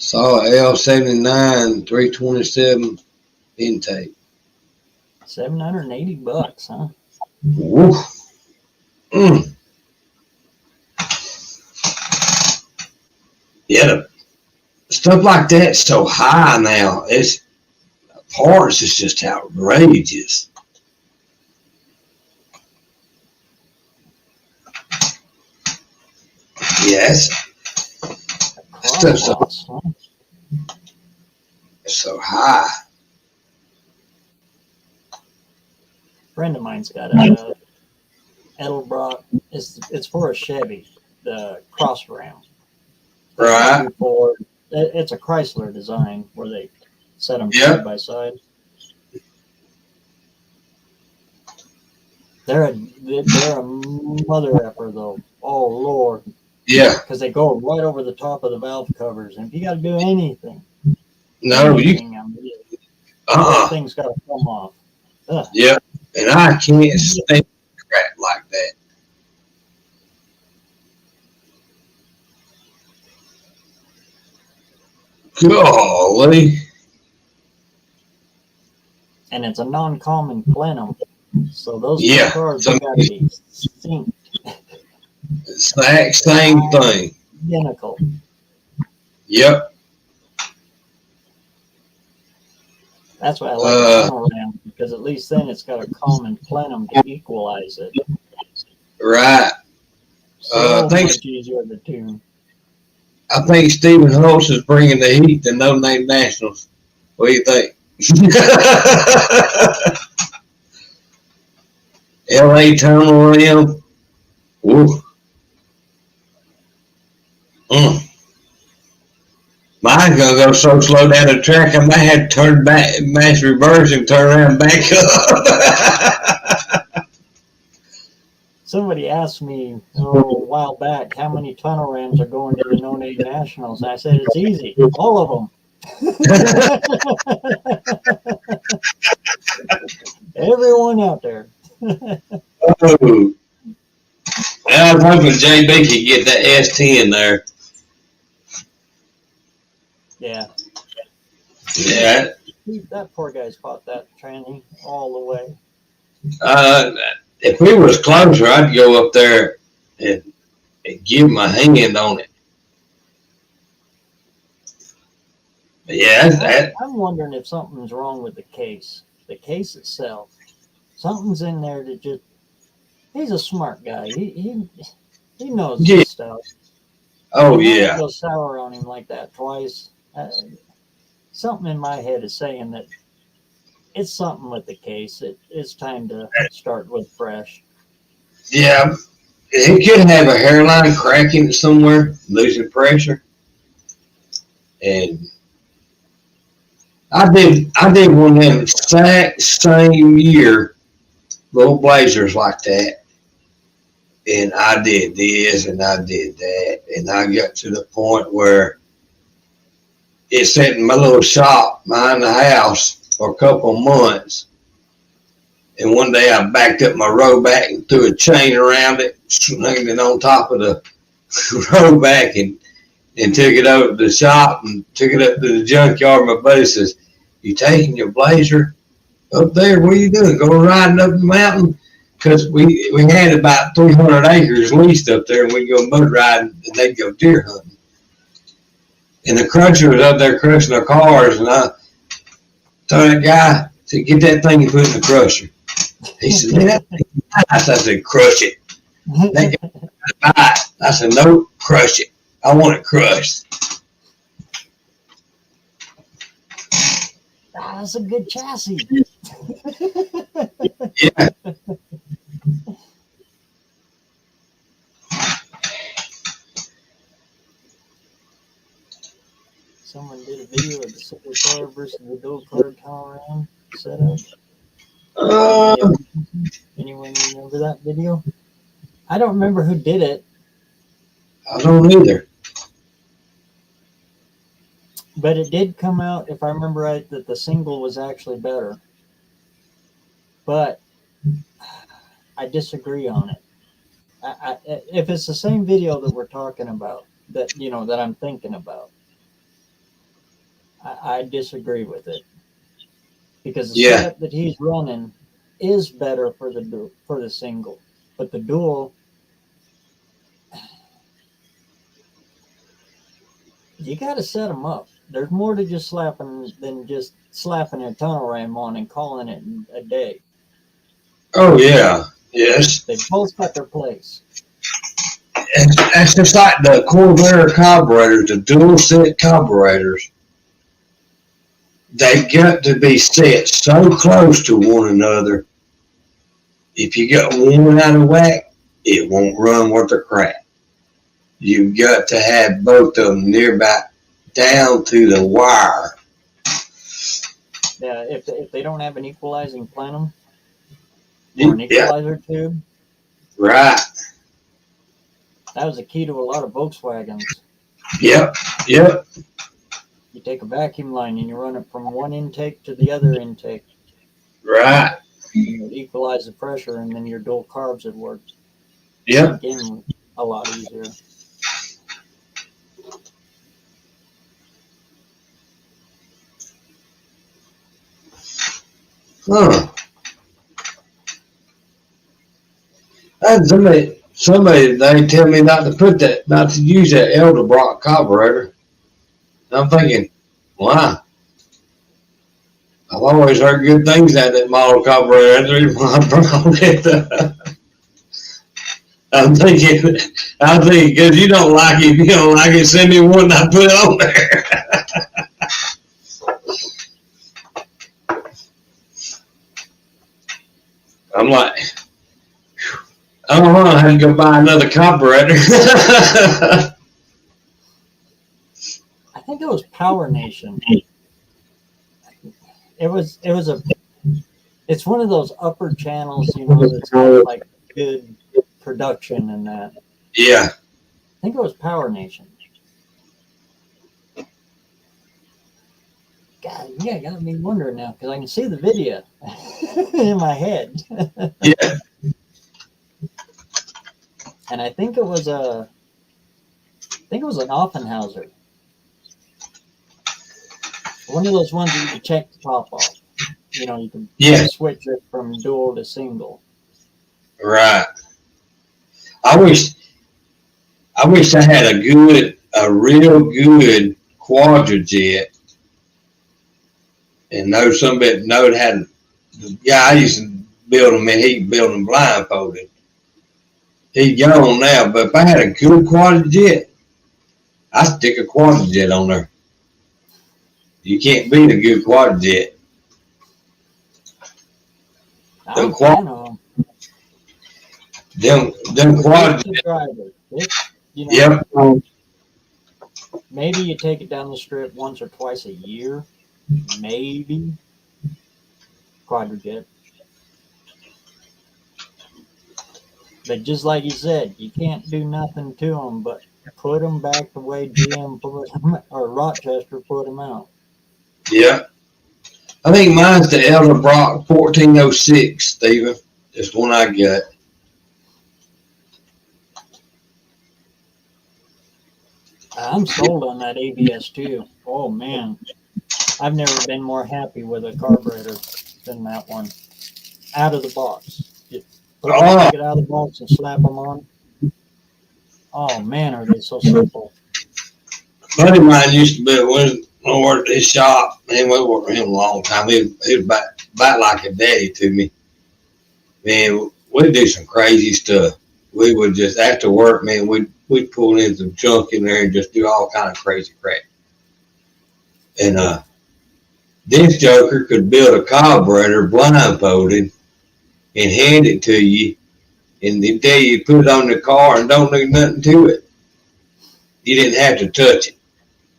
Saw L79 327 intake. $780, huh? Woo. Mm. Yeah, the stuff like that's so high now. It's parts is just outrageous. Yes, stuff's so, Crossbox, huh? so high. Friend of mine's got a Edelbrock. It's for a Chevy, the Cross Ram. Right. It's a Chrysler design where they set them Yep. side by side. They're a mother effer though. Oh Lord, Yeah. because they go right over the top of the valve covers, and if you got to do anything, No, you. things got to come off. Ugh. Yeah. And I can't stand crap like that. Golly. And it's a non-common plenum, so those Yeah, cars so- got to be synced, Exact same thing. identical. Yep. That's why I like the tunnel ram, because at least then it's got a common plenum to equalize it. Right. So I think- much easier to tune. I think Stephen Hulse is bringing the heat to No Name Nationals. What do you think? LA Tunnel Rim. Woo. Mine's gonna go so slow down the track I might have to turn back, mash reverse, and turn around and back up. Somebody asked me a while back how many tunnel rams are going to the No Name Nationals. And I said it's easy, all of them. Everyone out there. Oh. I was hoping JB could get that S10 there. Yeah. Yeah. That poor guy's fought that tranny all the way. If we was closer, I'd go up there and give him a hand on it. But yeah, I'm wondering if something's wrong with the case itself. Something's in there that just. He's a smart guy. He knows his stuff. Oh You yeah. can't go sour on him like that twice. Something in my head is saying that it's something with the case. It's time to start with fresh. Yeah. He could have a hairline cracking somewhere, losing pressure. And I did one of them exact same year little blazers like that. And I did this and I did that. And I got to the point where it sat in my little shop behind the house for a couple of months. And one day I backed up my row back and threw a chain around it, slung it on top of the row back and took it over to the shop and took it up to the junkyard. My buddy says, "You taking your blazer up there? What are you doing? Going riding up the mountain?" Because we had about 300 acres leased up there, and we'd go mud riding and they'd go deer hunting. And the crusher was up there crushing our cars, and I told that guy, I said, "Get that thing and put it in the crusher." He said, "Man, that thing's nice." I said, "Crush it." That guy buy it. I said, "No, crush it. I want it crushed." That's a good chassis. Yeah. Someone did a video of the super car versus the gold card tunnel ram setup. Anyone remember that video? I don't remember who did it, I don't either. but it did come out, if I remember right, that the single was actually better. But I disagree on it. If it's the same video that we're talking about, that I'm thinking about, I disagree with it because the Yeah. setup that he's running is better for the single, but the dual, you got to set them up. There's more to just slapping than just slapping a tunnel ram on and calling it a day. Oh yeah. Yes. They both got their place. It's just like the Corvair carburetors, the dual set carburetors. They've got to be set so close to one another. If you got one out of whack, it won't run worth a crap. You've got to have both of them nearby, down to the wire. Yeah, if they don't have an equalizing plenum or an Yeah, equalizer tube, right. that was the key to a lot of Volkswagens. Yep. You take a vacuum line and you run it from one intake to the other intake. Right. You would equalize the pressure, and then your dual carbs would work. Yep. Again, a lot easier. Huh. And somebody they tell me not to use that Edelbrock carburetor. I'm thinking, why? I've always heard good things out of that model carburetor. That's the reason why I brought it. I'm thinking, because you don't like it. If you don't like it, send me one and I put it on there. I'm like, I don't know how to go buy another carburetor. I think it was Power Nation. It's one of those upper channels, that's got like good production and that. Yeah. I think it was Power Nation. God, yeah, got me wondering now because I can see the video in my head. Yeah. And I think it was an Offenhauser. One of those ones that you can check the top off. You can switch it from dual to single. Right. I wish I had a real good quadrajet and know somebody knowed how to. The guy I used to build them, and he built them blindfolded. He's gone now, but if I had a good quadrajet, I'd stick a quadrajet on there. You can't beat a good quadrajet. Them quadrajet. Yep. Maybe you take it down the strip once or twice a year. Maybe. Quadrajet. But just like you said, you can't do nothing to them but put them back the way GM put them, or Rochester put them out. Yeah. I think mine's the Edelbrock 1406, Stephen. That's one I got. I'm sold on that ABS too. Oh man, I've never been more happy with a carburetor than that one. Out of the box. Just take it out of the box and slap them on. Oh man, are they so simple. A buddy of mine used to work at his shop. Man, we worked with him a long time. He was about like a daddy to me. Man, we'd do some crazy stuff. We would just, after work, man, we'd pull in some junk in there and just do all kind of crazy crap. And this joker could build a carburetor blindfolded and hand it to you, and they tell you put it on the car and don't do nothing to it. You didn't have to touch it.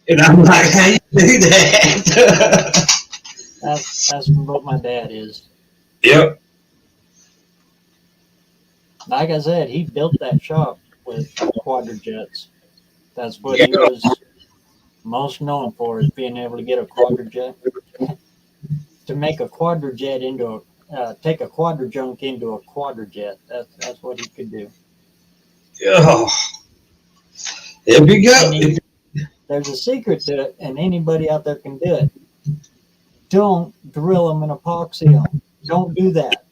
And I'm like, how you do that? That's what my dad is. Yep. Like I said, he built that shop with quadrajets. That's what he was most known for, is being able to get a quadrajet. To make a quadrajet into take a quadrajunk into a quadrajet. That's what he could do. Oh. If you go, there's a secret to it, and anybody out there can do it. Don't drill them and epoxy them. Don't do that.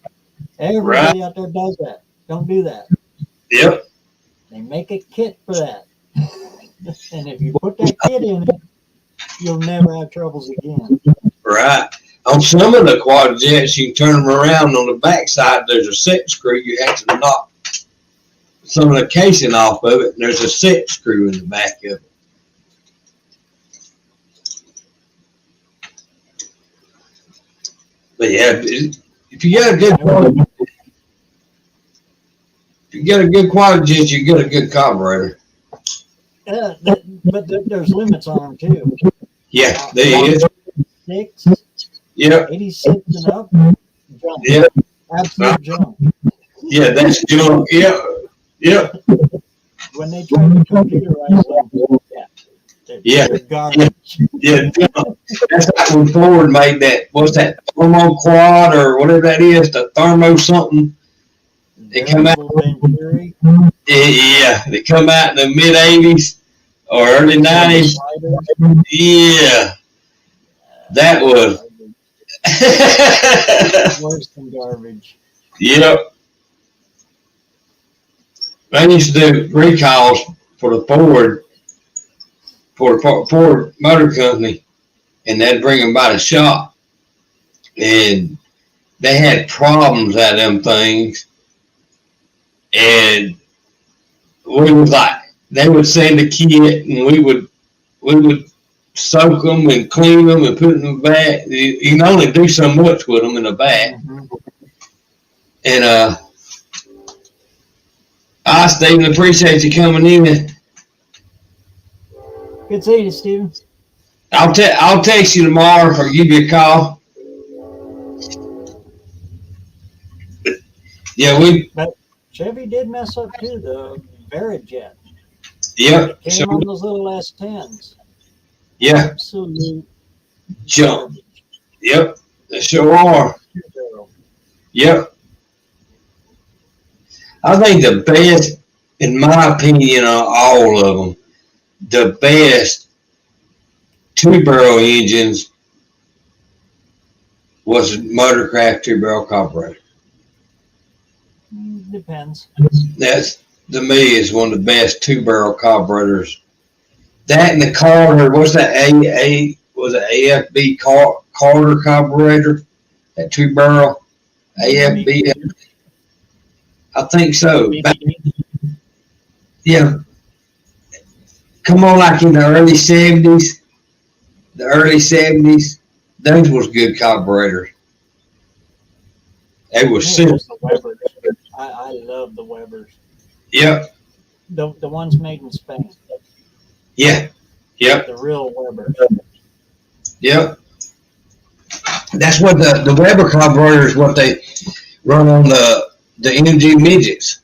Everybody out there does that. Don't do that. Yep. They make a kit for that. And if you put that kit in it, you'll never have troubles again. Right. On some of the quad jets, you can turn them around on the backside. There's a set screw. You have to knock some of the casing off of it, and there's a set screw in the back of it. But yeah, if you got a good quad, if you got a good quad jet, you got a good carburetor. But there's limits on them too. Yeah, there is. 6, Yep. 86 and up, junk. Yep. Absolute junk. Yeah, that's junk. Yep. Yep. When they try to computerize them, they're garbage. Yeah, junk. That's like when Ford made that. What's that? Thermo Quad or whatever that is. The Thermo something. They come out. Yeah, they come out in the mid '80s or early '90s. Yeah, that was worse than garbage. Yep. I used to do recalls for the Ford Motor Company, and they'd bring them by the shop, and they had problems at them things, and we was like, they would send a kit, and we would soak them and clean them and put them back. You can only do so much with them in the back. Mm-hmm. And I, Stephen, appreciate you coming in. Good seeing you, Stephen. I'll text you tomorrow or give you a call. Yeah, But Chevy did mess up too, the Verijet. Yep. It came on those little S10s. Yeah. Absolute junk. Yep. They sure are. Yep. I think the best, in my opinion, on all of them, the best two-barrel engines was Motorcraft two-barrel carburetor. Depends. That's, to me, is one of the best two-barrel carburetors. That and the Carter, what's that? Was it AFB Carter carburetor? That two-barrel AFB. I think so. Yeah. Come on, like in the early 70s. The early 70s, those was good carburetors. They were simple. I love the Webers. Yep. The ones made in Spain. Yeah. Yep. The real Weber. Yep. That's what the Weber carburetor is what they run on the MG midgets.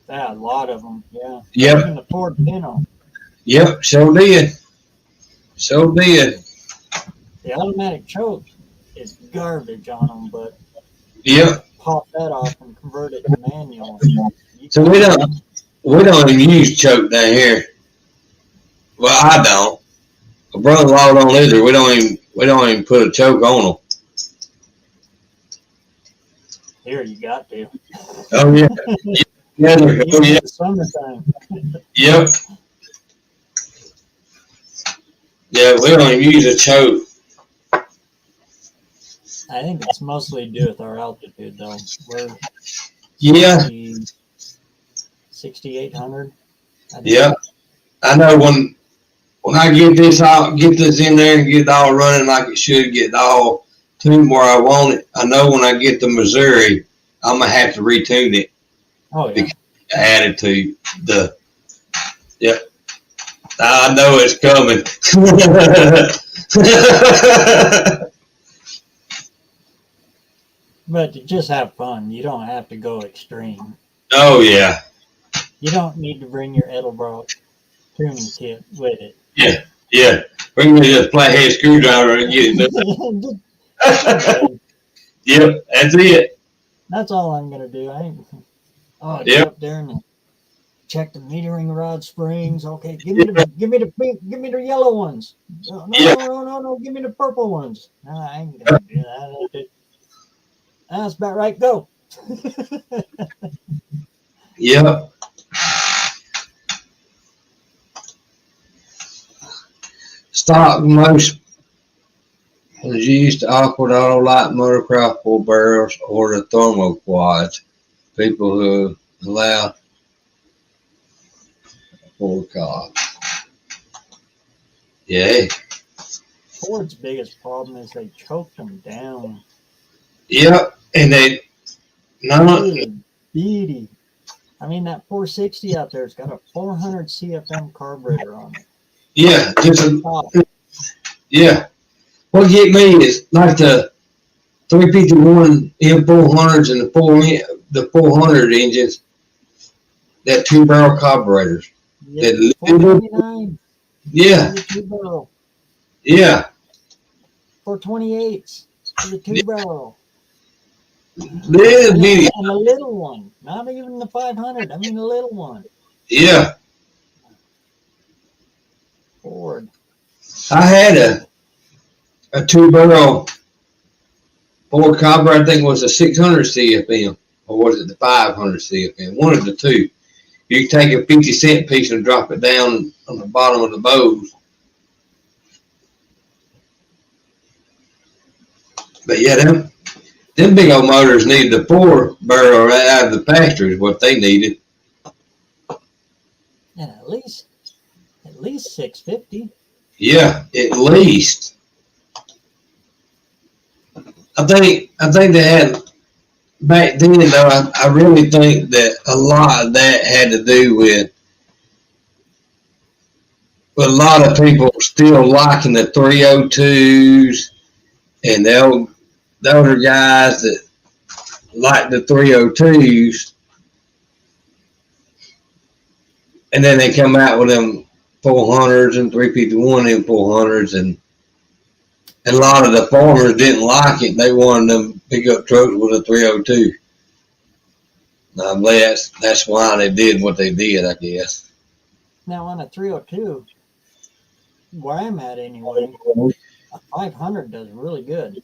Yeah, a lot of them. Yeah. Yep. Even the Ford Pinto. Yep. So did. So did. The automatic choke is garbage on them, but yep. Pop that off and convert it to manual. So we don't even use choke down here. Well, I don't. My brother-in-law don't either. We don't even put a choke on them. Here, you got to. Oh yeah. Yeah. Oh yeah. Summertime. Yep. Yeah, we don't even use a choke. I think it's mostly to do with our altitude, though. We're 6,800. Yeah. I know when I get this in there and get it all running like it should, get it all tuned where I want it. I know when I get to Missouri, I'm gonna have to retune it. Oh yeah. Add it to the. Yep. I know it's coming. But to just have fun, you don't have to go extreme. Oh yeah. You don't need to bring your Edelbrock tuning kit with it. Yeah, yeah. Bring me this flathead screwdriver and get it. Yep, that's it. That's all I'm gonna do. I ain't. Oh, yep. Up there and check the metering rod springs. Okay, give me the pink, give me the yellow ones. No, Yeah. no, give me the purple ones. No, I ain't gonna do that. That's about right. Go. Yep. Stock most was used to awkward auto light motocross full barrels or the thermoquads. People who allow full car. Yeah. Ford's biggest problem is they choked them down. Yep. And they Good beauty. I mean, that 460 out there's got a 400 CFM carburetor on it. yeah, just Top. yeah. What get me is like the 351 M400s and the 400 engines, that 2-barrel carburetors. Yep, That little, 499. yeah, 2-barrel. yeah. 428s for the 2-barrel. Little bitty, And the little one, not even the 500. I mean the little one. yeah. Ford. I had a 2-barrel Ford carburetor. I think it was a 600 CFM, or was it the 500 CFM? One of the two. You take a 50-cent piece and drop it down on the bottom of the bows. But yeah, them big old motors needed the 4-barrel right out of the pasture is what they needed. And at least 650. Yeah, at least. I think they had back then though. I really think that a lot of that had to do with a lot of people still liking the 302s and the older guys that like the 302s, and then they come out with them 400s and 351 M400s, and a lot of the farmers didn't like it. They wanted them pickup trucks with a 302. I believe that's why they did what they did, I guess. Now on a 302, where I'm at anyway, a 500 does really good.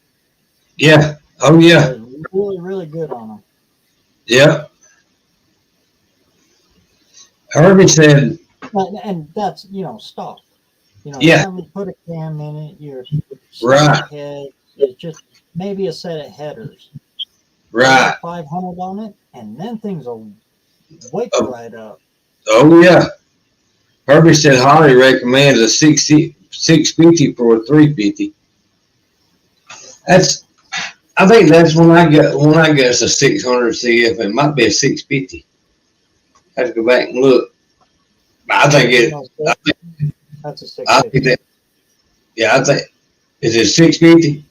Yeah. Oh yeah. Does really, really good on them. Yeah. Herbie said, And that's, stock. Yeah. You haven't put a cam in it. Your Right. head is just maybe a set of headers. right. 500 on it, and then things will wake Oh. right up. Oh yeah. Herbie said Holly recommends a 650 for a 350. I think that's when I get it's a 600 CF. It might be a 650. I have to go back and look. But I think That's a I 650. think that. Yeah, I think is it 650?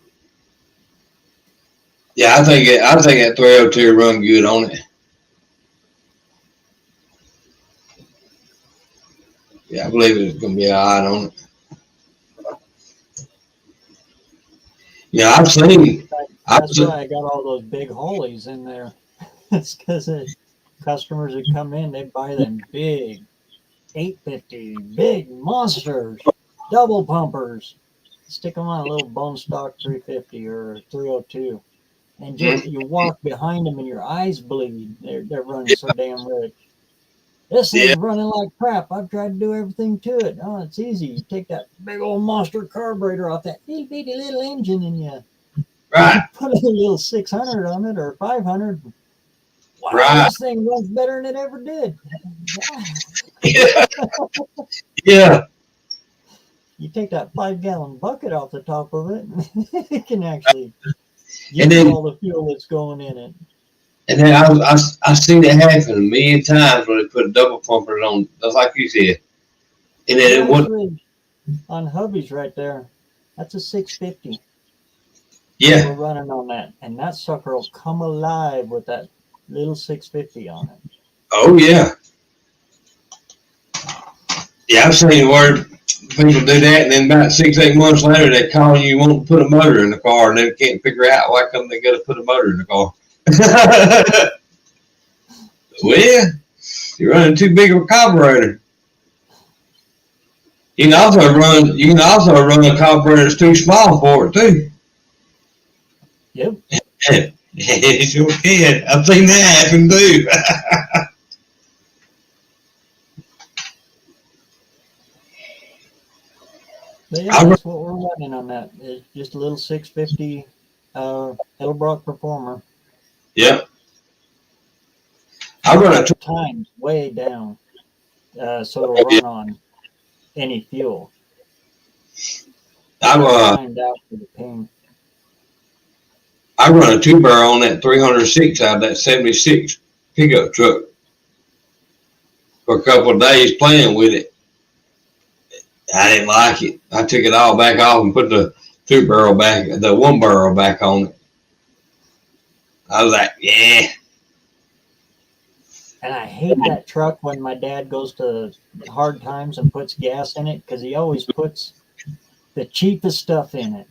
Yeah, I think that 302 run good on it. Yeah, I believe it's gonna be all right on it. Yeah, That's why seen. I got all those big haulies in there. It's because customers that come in, they buy them big 850, big monsters, double pumpers. Stick them on a little bone stock 350 or 302. And just you walk behind them and your eyes bleed. They're running so damn rich. This thing's running like crap. I've tried to do everything to it. Oh, it's easy. You take that big old monster carburetor off that itty bitty little engine and you Right. put a little 600 on it or 500. Wow, Right. this thing runs better than it ever did. Yeah. Yeah. You take that 5-gallon bucket off the top of it, it can actually And get then- all the fuel that's going in it. And then I seen it happen a million times when they put a double pumper on, just like you said. And then it would, Actually, on hubby's right there, that's a 650. yeah, We're running on that, and that sucker will come alive with that little 650 on it. oh yeah. Yeah, I've seen where people do that, and then about 6-8 months later, they call you want to put a motor in the car, and they can't figure out why come they got to put a motor in the car. Well, You're running too big of a carburetor. You can also run a carburetor that's too small for it too. Yep. It sure can. I've seen that happen too. But yeah, that's what we're running on that. It's just a little 650 Edelbrock Performer. Yep. I run a times way down, so it'll run on any fuel. I Find out for the ping. I run a 2-barrel on that 306 out of that 76 pickup truck for a couple of days playing with it. I didn't like it. I took it all back off and put the 2-barrel back, the 1-barrel back on it. I was like, yeah. And I hate that truck when my dad goes to hard times and puts gas in it because he always puts the cheapest stuff in it.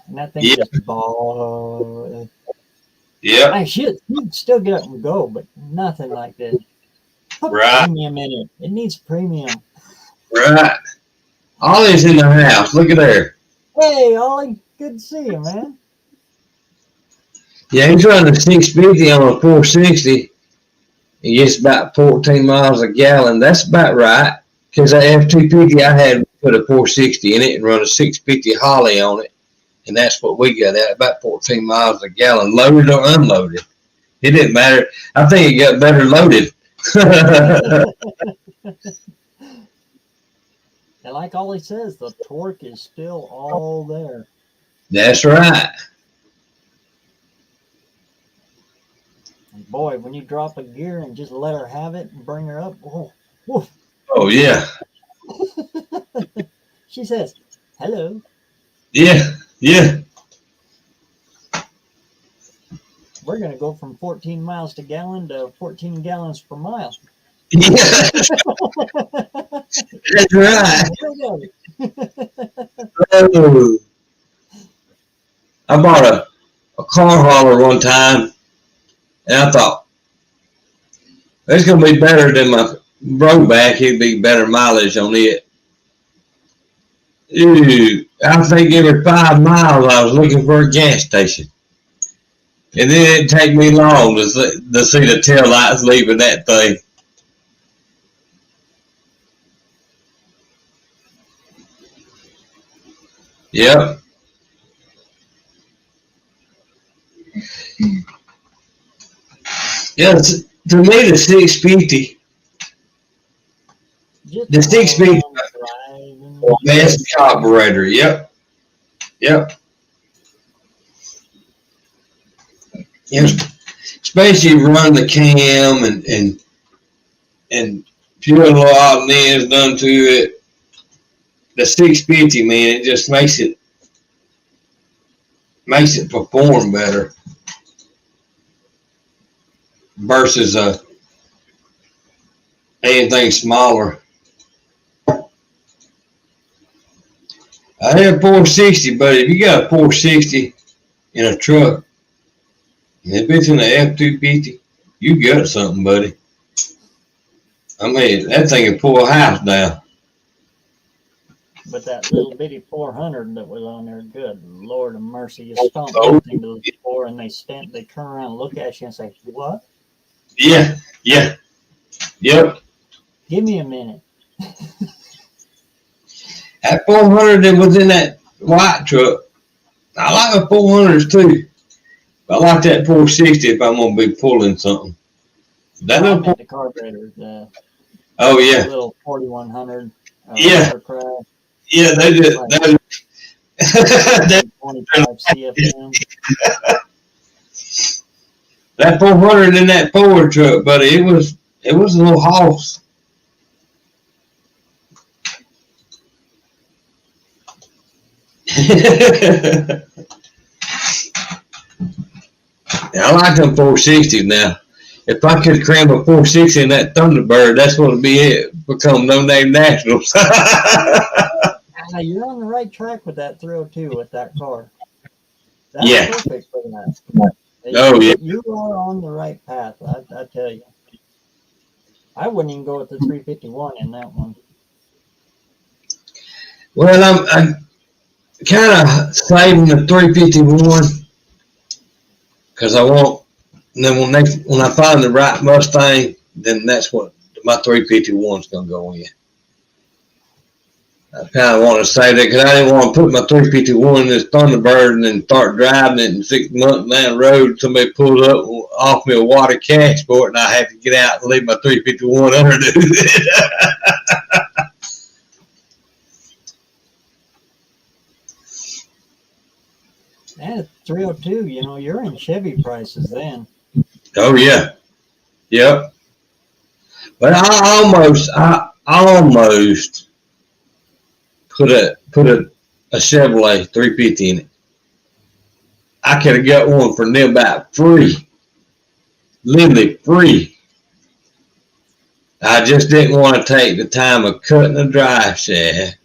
And that thing just ball. Yeah. I should. You'd still get up and go, but nothing like this. Put premium in it. It needs premium. Right. Ollie's in the house. Look at there. Hey, Ollie. Good to see you, man. Yeah, he's running a 650 on a 460. He gets about 14 miles a gallon. That's about right. Because that F250 I had put a 460 in it and run a 650 Holly on it. And that's what we got at, about 14 miles a gallon, loaded or unloaded. It didn't matter. I think it got better loaded. And like Ollie says, the torque is still all there. That's right. And boy, when you drop a gear and just let her have it and bring her up, whoa, whoa. Oh, yeah. She says, hello. Yeah, yeah. We're going to go from 14 miles to gallon to 14 gallons per mile. Yeah. That's right. Oh. I bought a car hauler one time, and I thought, it's going to be better than my Broback. It'd be better mileage on it. Ooh, I think every 5 miles I was looking for a gas station. And then it didn't take me long to see the tail lights leaving that thing. Yep. Yeah, to me the 650. The 650 best carburetor. Yep. Yep. Especially run the cam and fuel a lot of things done to it. The 650, man, it just makes it perform better versus anything smaller. I have 460, but if you got a 460 in a truck, and if it's in the F250, you got something, buddy. I mean, that thing can pull a house down. But that little bitty 400 that was on there, good Lord of mercy, you stomp that thing to the floor and they turn around and look at you and say, what? Yeah, yeah, yep. Give me a minute. That 400 that was in that white truck, I like the 400s too. I like that 460 if I'm going to be pulling something. That I meant the carburetor. Oh, yeah. The little 4100. Yeah. Yeah, they did. Like 25 CFM. That 400 in that Ford truck, buddy, it was a little hoss. I like them 460s now. If I could cram a 460 in that Thunderbird, that's what it'd be it. Become No Name Nationals. You're on the right track with that 302 with that car. That's perfect for that. Oh, yeah. You are on the right path, I tell you. I wouldn't even go with the 351 in that one. Well, I'm kind of saving the 351 because I want. And then when I find the right Mustang, then that's what my 351's gonna go in. I kind of want to say that because I didn't want to put my 351 in this Thunderbird and then start driving it in 6 months down the road. Somebody pulls up, off me a water cash for it, and I have to get out and leave my 351 underneath it. And 302, you know, you're in Chevy prices then. Oh yeah, yep. But I almost put a Chevrolet 350 in it. I could have got one for near about free, literally free. I just didn't want to take the time of cutting the drive shaft,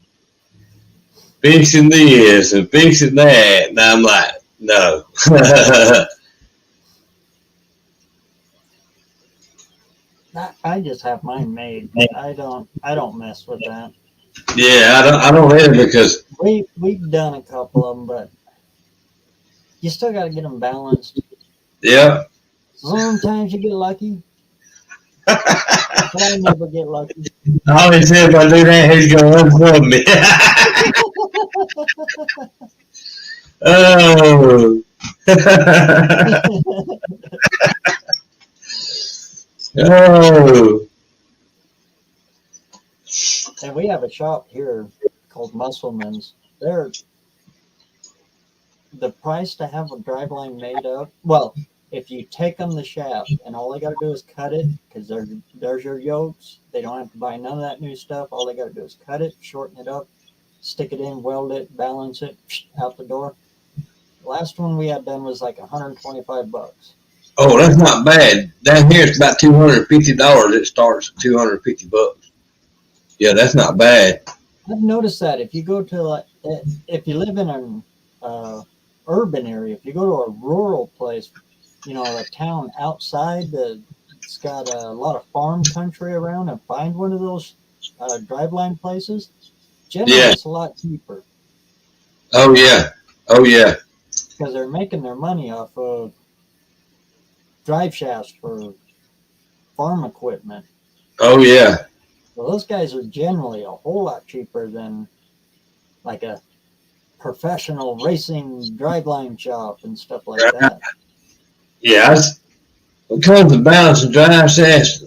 fixing this and fixing that, and I'm like, no. I just have mine made. I don't mess with that. Yeah, I don't either because We've done a couple of them, but you still got to get them balanced. yeah. Sometimes you get lucky, but I never get lucky. I always said if I do that, he's gonna unplug me. Oh. Oh. And we have a shop here called Musselman's. They're the price to have a driveline made up. Well, if you take them the shaft and all they got to do is cut it, because there's your yokes. They don't have to buy none of that new stuff. All they got to do is cut it, shorten it up, stick it in, weld it, balance it, out the door. The last one we had done was like $125. Oh, that's not bad. Down here it's about $250. It starts at $250. Yeah, that's not bad. I've noticed that if you go to like, if you live in an urban area, if you go to a rural place, you know, a town outside that's got a lot of farm country around, and find one of those driveline places, generally Yeah. it's a lot cheaper Oh yeah. Oh yeah. because they're making their money off of drive shafts for farm equipment. Oh yeah. Well, those guys are generally a whole lot cheaper than like a professional racing driveline shop and stuff like that. Yeah. When it comes to balance and drive shafts,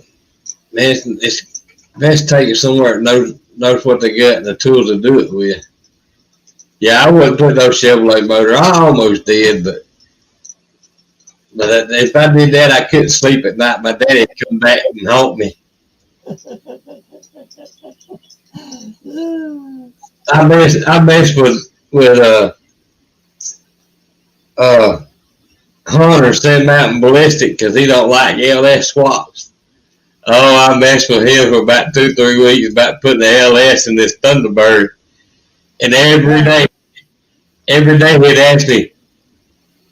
man, it's best to take it somewhere that knows what they got and the tools to do it with. Yeah, I wouldn't put no Chevrolet motor. I almost did, but if I did that, I couldn't sleep at night. My daddy would come back and haunt me. I mess with Hunter, Sand Mountain Ballistic, because he don't like LS swaps. Oh, I messed with him for about 2-3 weeks about putting the LS in this Thunderbird, and every day he'd ask me,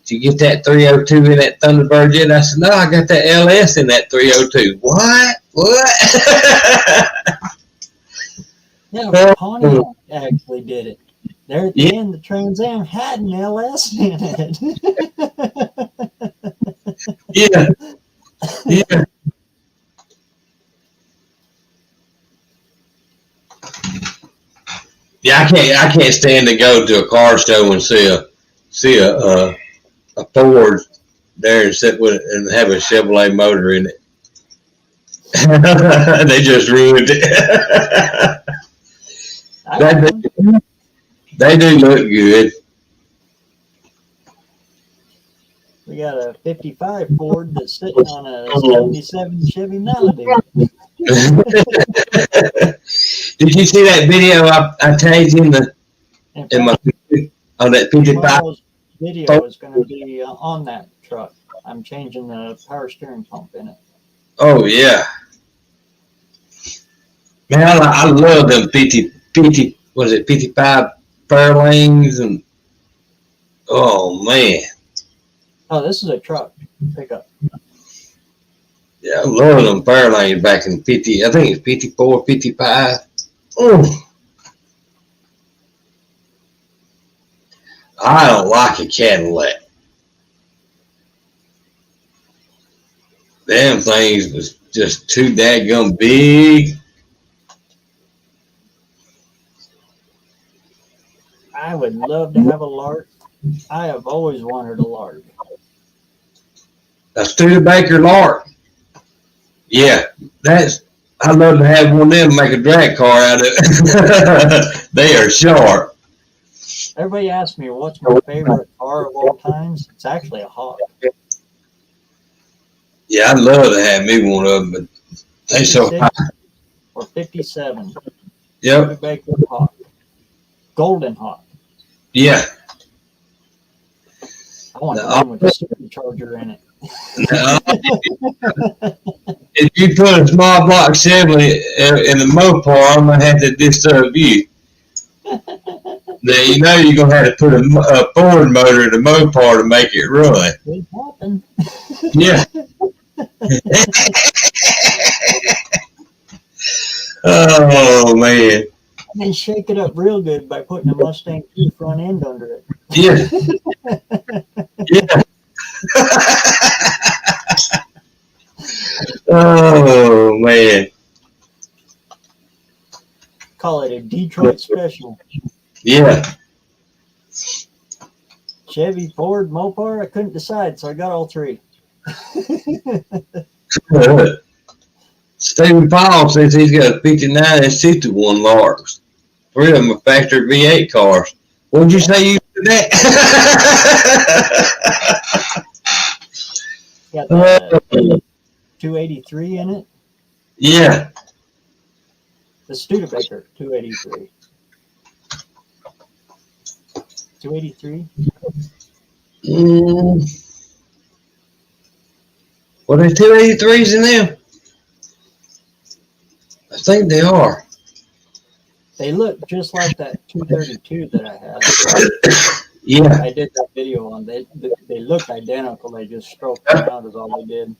"Did you get that 302 in that Thunderbird yet?" I said, "No, I got that LS in that 302. What? Yeah, Pontiac actually did it. There at the end, the Trans Am had an LS in it. Yeah. Yeah. Yeah, I can't stand to go to a car show and see a Ford there and sit with it and have a Chevrolet motor in it. They just ruined it. They do look good. We got a 55 Ford that's sitting on a 77 Chevy Melody. Did you see that video I tagged in my on that 55? Tomorrow's video is going to be on that truck. I'm changing the power steering pump in it. Oh yeah, man, I love them 50. Was it 55 Fairlanes and oh man. Oh, this is a truck pickup. Yeah, I love them Fairlanes back in 50, I think it's 54, 55. Oh, I don't like a Cadillac. Them things was just too dadgum big. I would love to have a Lark. I have always wanted a Lark. A Studebaker Lark. Yeah, I'd love to have one of them make a drag car out of it. They are sharp. Everybody asks me what's my favorite car of all times. It's actually a Hawk. Yeah, I'd love to have me one of them, but they so 56 high. or 57. Yep, Studebaker Hawk. Golden Hawk. yeah. I want the one with the supercharger in it. If you put a small block Chevrolet in the Mopar, I'm gonna have to disturb you. Now you know you're gonna have to put a Ford motor in the Mopar to make it run. It happened. Yeah. Oh man. And then shake it up real good by putting a Mustang 2 front end under it. Yeah. Yeah. Oh man. Call it a Detroit special. Yeah. Chevy, Ford, Mopar. I couldn't decide, so I got all three. Stephen Paul says he's got a 59 and 61 Larks. 3 of them are factory V8 cars. What'd you say you did that? Got the 283 in it. Yeah. The Studebaker 283. 283. What are 283s in them? I think they are. They look just like that 232 that I had. Yeah. I did that video on. They look identical. They just stroked them out is all they did.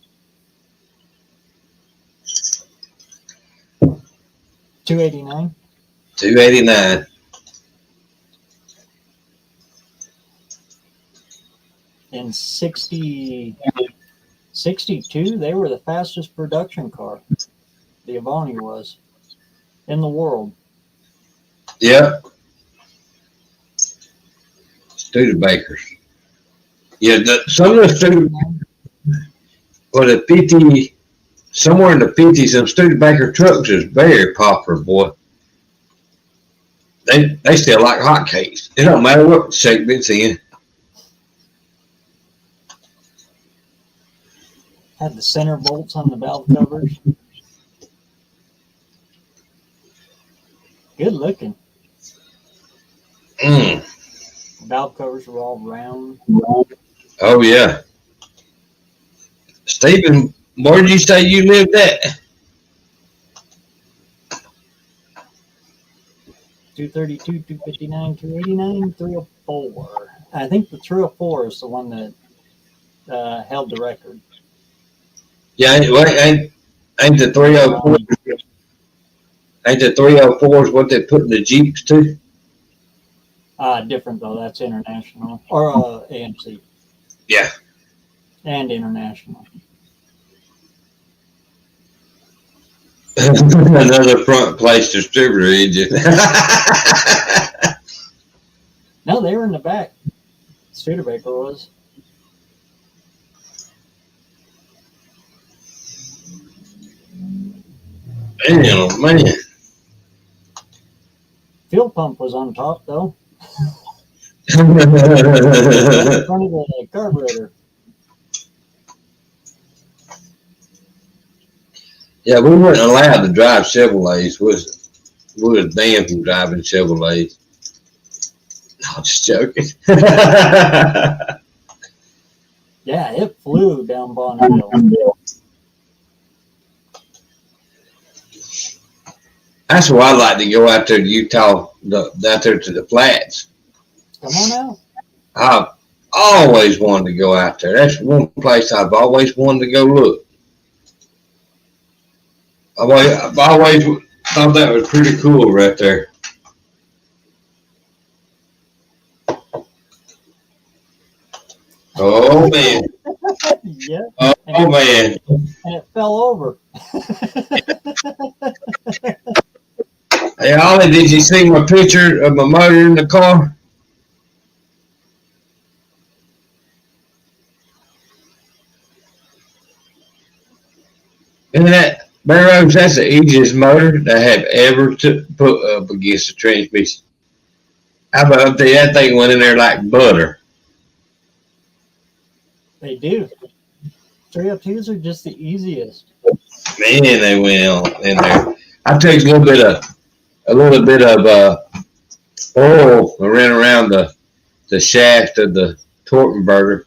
289. 289. In 62, they were the fastest production car. The Avani was in the world. Yep. Studebakers. Yeah, some of the Studebaker, well, the 50, somewhere in the 50s, some Studebaker trucks is very popular, boy. They sell like hotcakes. It don't matter what shape it's in. Had the center bolts on the valve covers. Good looking. Mm. Valve covers were all round. Oh, yeah. Stephen, where did you say you lived at? 232, 259, 289, 304. I think the 304 is the one that held the record. Yeah, ain't the 304? Ain't the 304s what they put in the Jeeps too? Different though. That's international or AMC. Yeah. And international. Another front place distributor engine. No, they were in the back. Studebaker was. Damn, man. Fuel pump was on top though. In front of the carburetor. Yeah, we weren't allowed to drive Chevrolets. We was banned from driving Chevrolets. No, I'm just joking. Yeah, it flew down Bonneville. That's why I like to go out there to Utah, out there to the flats. Come on out. I've always wanted to go out there. That's one place I've always wanted to go look. I've always thought that was pretty cool right there. Oh man. Yeah, Oh man. and it fell over. Hey Ollie, did you see my picture of my motor in the car? Isn't that Barrows? That's the easiest motor that I have ever put up against the transmission. How about that thing went in there like butter? They do. 302s are just the easiest. Man, they went on in there. I took a little bit of oil and ran around the shaft of the torque converter.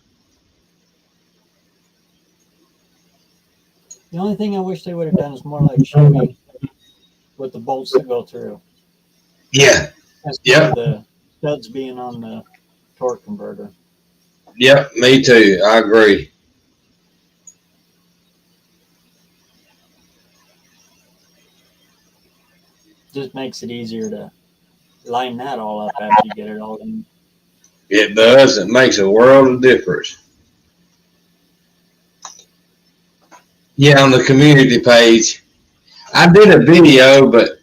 The only thing I wish they would have done is more like Chevy with the bolts that go through. Yeah. Instead of the studs being on the torque converter. Yep, me too. I agree. Just makes it easier to line that all up after you get it all in. It does. It makes a world of difference. Yeah, on the community page. I did a video, but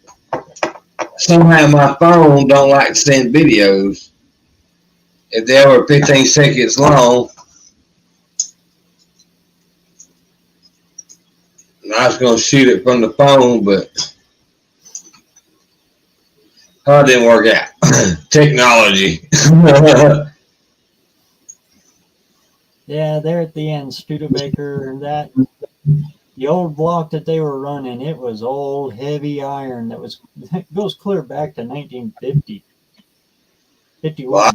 somehow my phone don't like to send videos. If they were 15 seconds long, and I was going to shoot it from the phone, but it didn't work out. Technology. Yeah, there at the end, Studebaker, that the old block that they were running, it was old heavy iron that goes clear back to 1950, 51. Wow.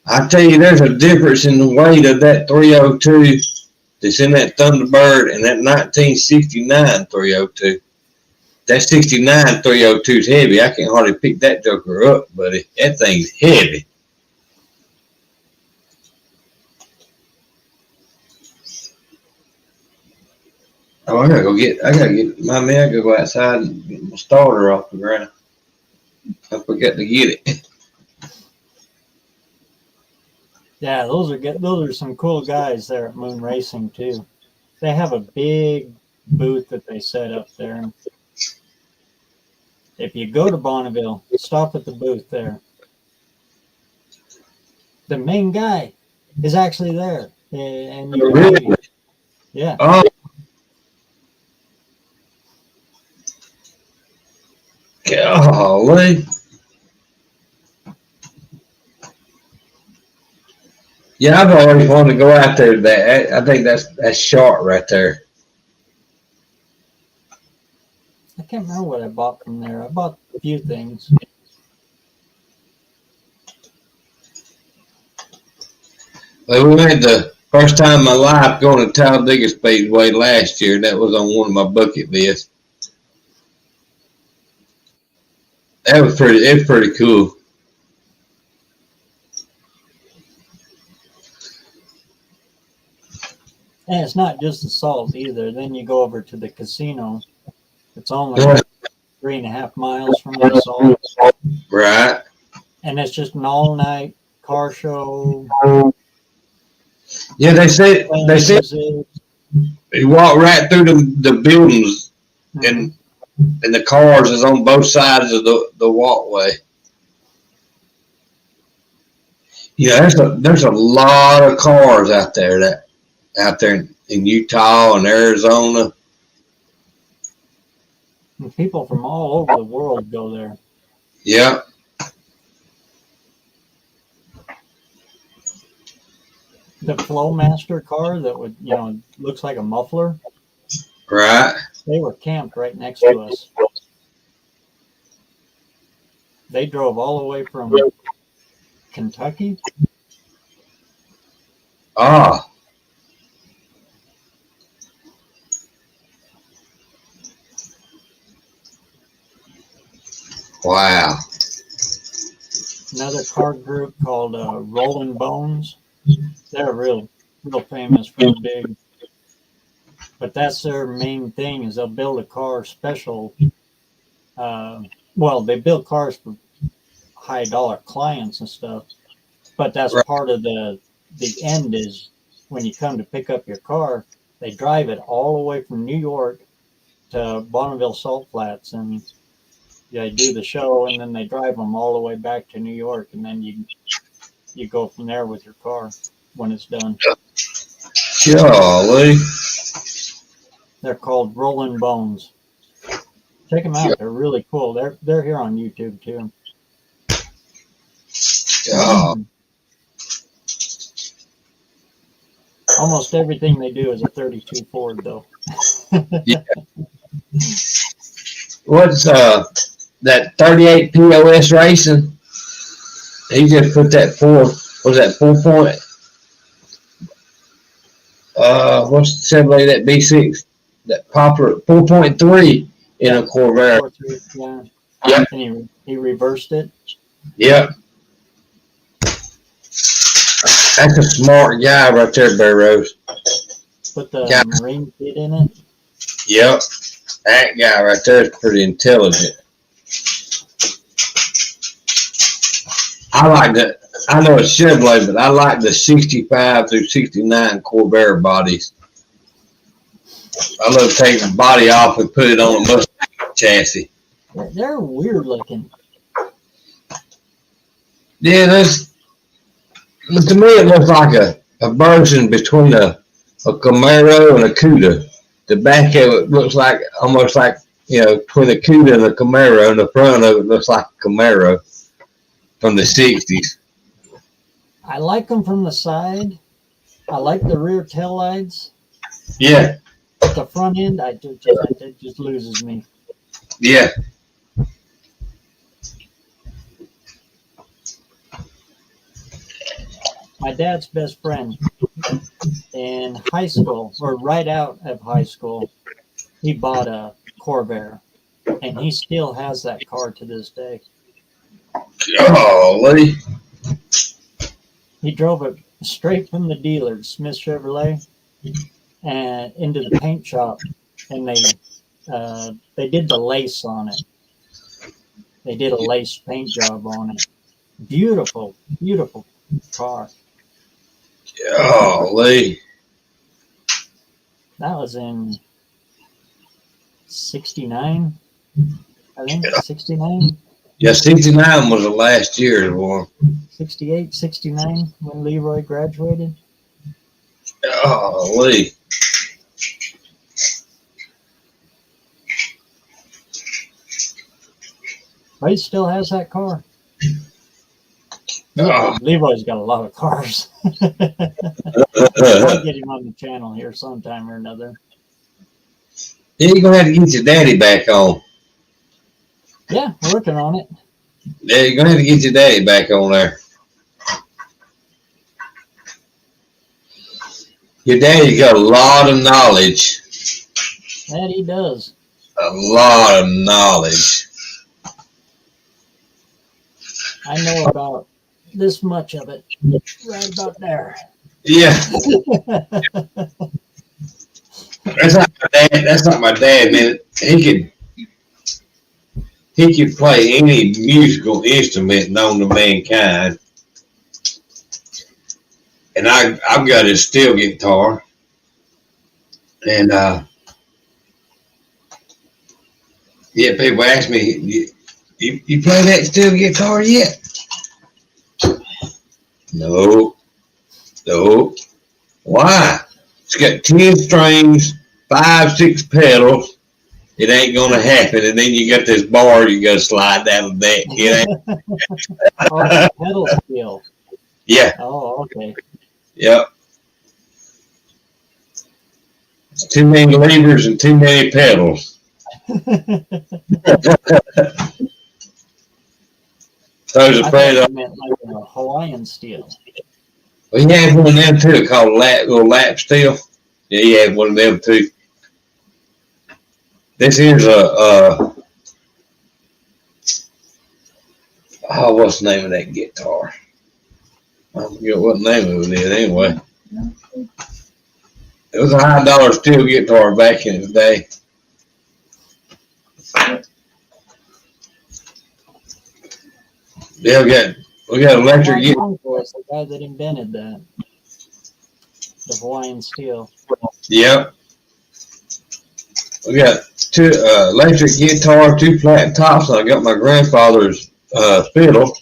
I tell you, there's a difference in the weight of that 302 that's in that Thunderbird and that 1969 302. That 69 302 is heavy. I can hardly pick that joker up, buddy. That thing's heavy. Oh, I gotta go outside and get my starter off the ground. I forgot to get it. Yeah, those are some cool guys there at Moon Racing too. They have a big booth that they set up there. If you go to Bonneville, stop at the booth there. The main guy is actually there, and you Really? yeah. Oh. Golly. Yeah, I've always wanted to go out there today. I think that's short right there. I can't remember what I bought from there. I bought a few things. Well, we went the first time in my life going to Talladega Speedway last year. That was on one of my bucket lists. It was pretty cool. And it's not just the salt either. Then you go over to the casino. It's only 3.5 miles from the salt. Right. And it's just an all-night car show. Yeah, they said you walk right through the buildings, and the cars is on both sides of the walkway. Yeah, there's a lot of cars out there in Utah and Arizona. And people from all over the world go there. Yeah. The Flowmaster car that would, looks like a muffler. Right. They were camped right next to us. They drove all the way from Kentucky. Ah. Wow. Another car group called Rolling Bones. They're real famous for the big But that's their main thing is they'll build a car special. Well, they build cars for high dollar clients and stuff, but that's Right. part of the end is when you come to pick up your car, they drive it all the way from New York to Bonneville Salt Flats, and they do the show, and then they drive them all the way back to New York, and then you go from there with your car when it's done. Golly. They're called Rolling Bones. Check them out. They're really cool. They're here on YouTube too. Oh, Almost everything they do is a 32 Ford, though. what's that 38 POS racing? He just put that 4 point? What's the Chevrolet, that B6? That popular 4.3 in a Corvair. Yeah. Yep. And he reversed it. Yep. That's a smart guy right there, Barrows. Put the Yeah. Marine kit in it. Yep. That guy right there is pretty intelligent. I like that. I know it's Chevrolet, but I like the 65 through 69 Corvair bodies. I love taking the body off and put it on a Mustang chassis. They're weird looking. Yeah, but to me it looks like a version between a Camaro and a Cuda. The back of it looks like almost like, between a Cuda and a Camaro, and the front of it looks like a Camaro from the 60s. I like them from the side. I like the rear tail lights. Yeah, But the front end, it just loses me. yeah. My dad's best friend in high school, or right out of high school, he bought a Corvair, and he still has that car to this day. Golly. He drove it straight from the dealer, Smith Chevrolet, and into the paint shop, and they did the lace on it. They did a lace paint job on it. Beautiful, beautiful car. Golly. That was in 69, I think, 69, Yeah, 69 was the last year one. 68, 69 when Leroy graduated. Golly. But he still has that car. Oh. Leroy's got a lot of cars. I'll get him on the channel here sometime or another. Yeah, you're gonna have to get your daddy back on. Yeah, working on it. Yeah, you're gonna have to get your daddy back on there. Your daddy's got a lot of knowledge. That he does. A lot of knowledge. I know about this much of it. Right about there. Yeah, that's not my dad. That's not my dad, man. He could play any musical instrument known to mankind. And I've got his steel guitar. And yeah, people ask me, you play that steel guitar yet? No. Why? It's got 10 strings, 5, 6 pedals. It ain't gonna happen. And then you got this bar you gotta slide down the deck. It ain't. Oh, pedal steel. Yeah. Oh, okay. Yep. It's too many levers and too many pedals. Those I are thought you pedals. meant like a Hawaiian steel. Well, he had one of them too called little lap steel. Yeah, he had one of them too. This here's what's the name of that guitar? I forget what the name of it is anyway. It was a high dollar steel guitar back in the day. Yeah, we got electric guitar. Mark Longo was the guy that invented that. The Hawaiian steel. Yep. We got two electric guitar, two flat tops. And I got my grandfather's fiddle.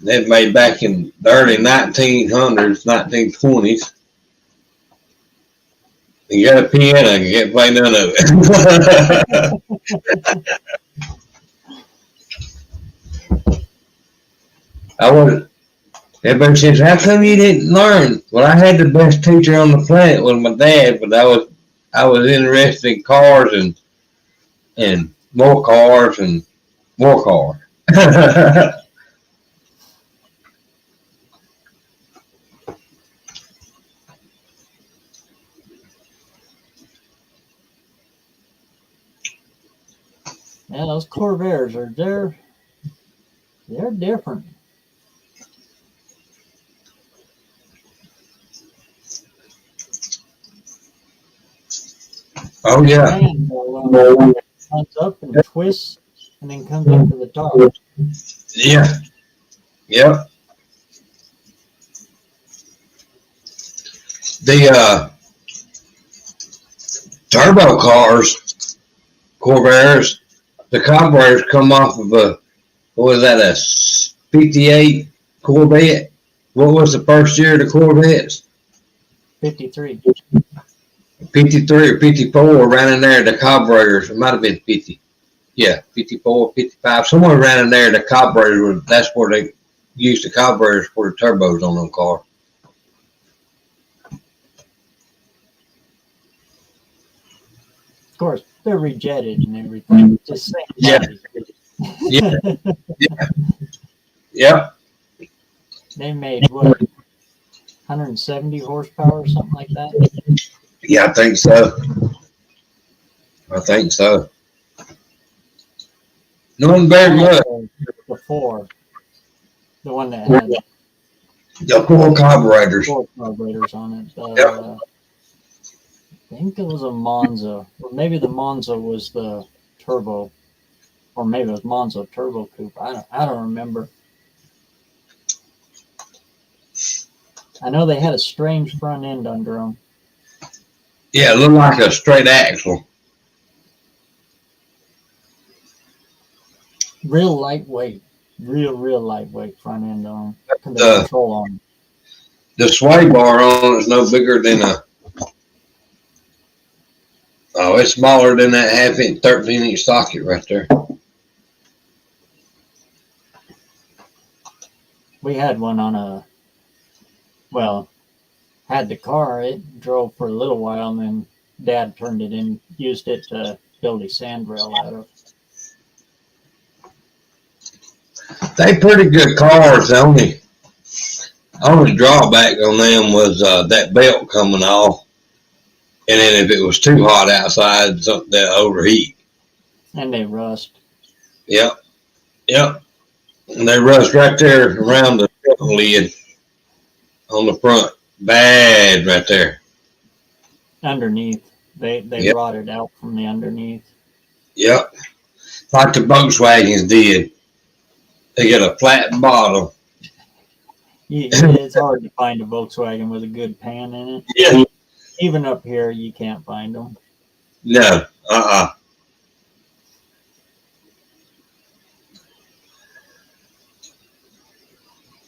They made back in the early 1900s, 1920s. You got a piano, you can't play none of it. Everybody says, how come you didn't learn? Well, I had the best teacher on the planet was my dad, but I was interested in cars and more cars and more cars. Yeah, those Corvairs they're different. Oh yeah. Comes up and twists and then comes up to the top. Yeah. Yep. The turbo cars, Corvairs, the carburetors come off of a 58 Corvette? What was the first year of the Corvettes? 53. 53 or 54, around in there, the carburetors, it might have been 50. Yeah, 54, 55, somewhere around in there, the carburetors, that's where they used the carburetors for the turbos on them cars. Of course, they're rejetted and everything. Just same Yeah. body. Yeah. Yeah. Yep. They made what, 170 horsepower or something like that? Yeah, I think so. No very much. Before, the one that had The 4 carburetors. 4 carburetors on it. Yep. I think it was a Monza, or maybe the Monza was the turbo, or maybe it was Monza Turbo Coupe. I don't remember. I know they had a strange front end under them. Yeah, it looked like a straight axle. Real lightweight, real lightweight front end on them. The control on them. The sway bar on it is no bigger than it's smaller than that 1/2 inch, 13-inch socket right there. We had one on had the car. It drove for a little while, and then Dad turned it in, used it to build a sandrail out of. They pretty good cars. The only drawback on them was that belt coming off, and then if it was too hot outside, that overheat. And they rust. Yep. And they rust right there around the lid on the front. Bad right there. Underneath, they Yep. rotted out from the underneath. Yep. Like the Volkswagens did. They got a flat bottom. It's hard to find a Volkswagen with a good pan in it. Yeah. Even up here, you can't find them. No.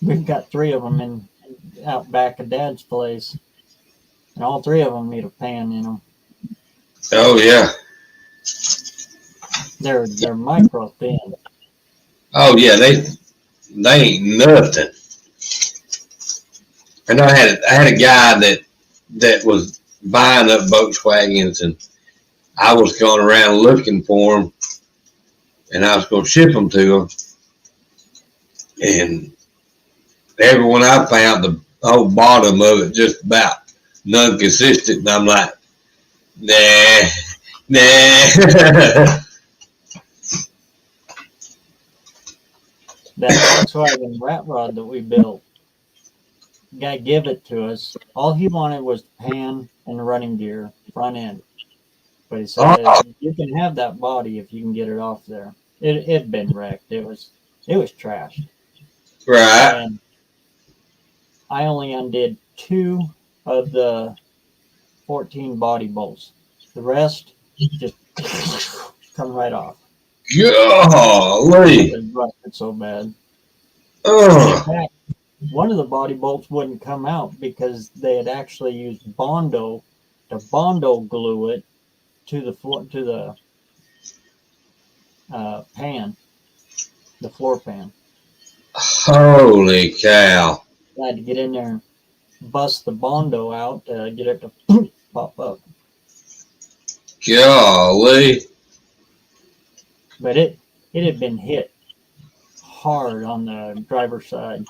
We've got 3 of them out back of Dad's place, and all 3 of them need a pan in them. Oh yeah. They're micro thin. Oh yeah. They ain't nothing. And I had a guy that was buying up Volkswagens, and I was going around looking for them, and I was going to ship them to him. And everyone I found, the whole bottom of it just about non-consistent, and I'm like, nah. That Volkswagen rat rod that we built, guy give it to us. All he wanted was the pan and the running gear front end. But he said, Oh. you can have that body if you can get it off there. It had been wrecked. It was trashed. Right. And I only undid 2 of the 14 body bolts. The rest just come right off. Golly. It was rusted so bad. In Oh. fact, one of the body bolts wouldn't come out because they had actually used Bondo to Bondo glue it to the floor, to the pan, the floor pan. Holy cow. I had to get in there and bust the Bondo out to get it to pop up. Golly. But it had been hit hard on the driver's side.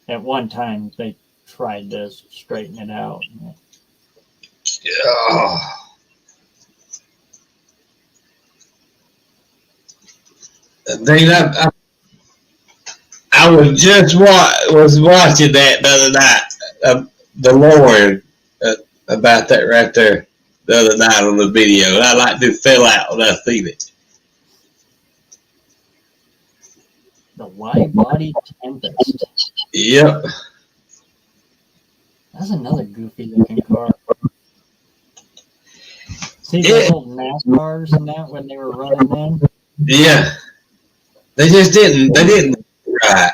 At one time, they tried to straighten it out. Oh. Dean, I was just watching that the other night, the Lauren, about that right there the other night on the video. And I like to fell out when I seen it. The wide body Tempest. Yep. That's another goofy looking car. See Yeah. those old NASCARs and that when they were running them? Yeah. They didn't right.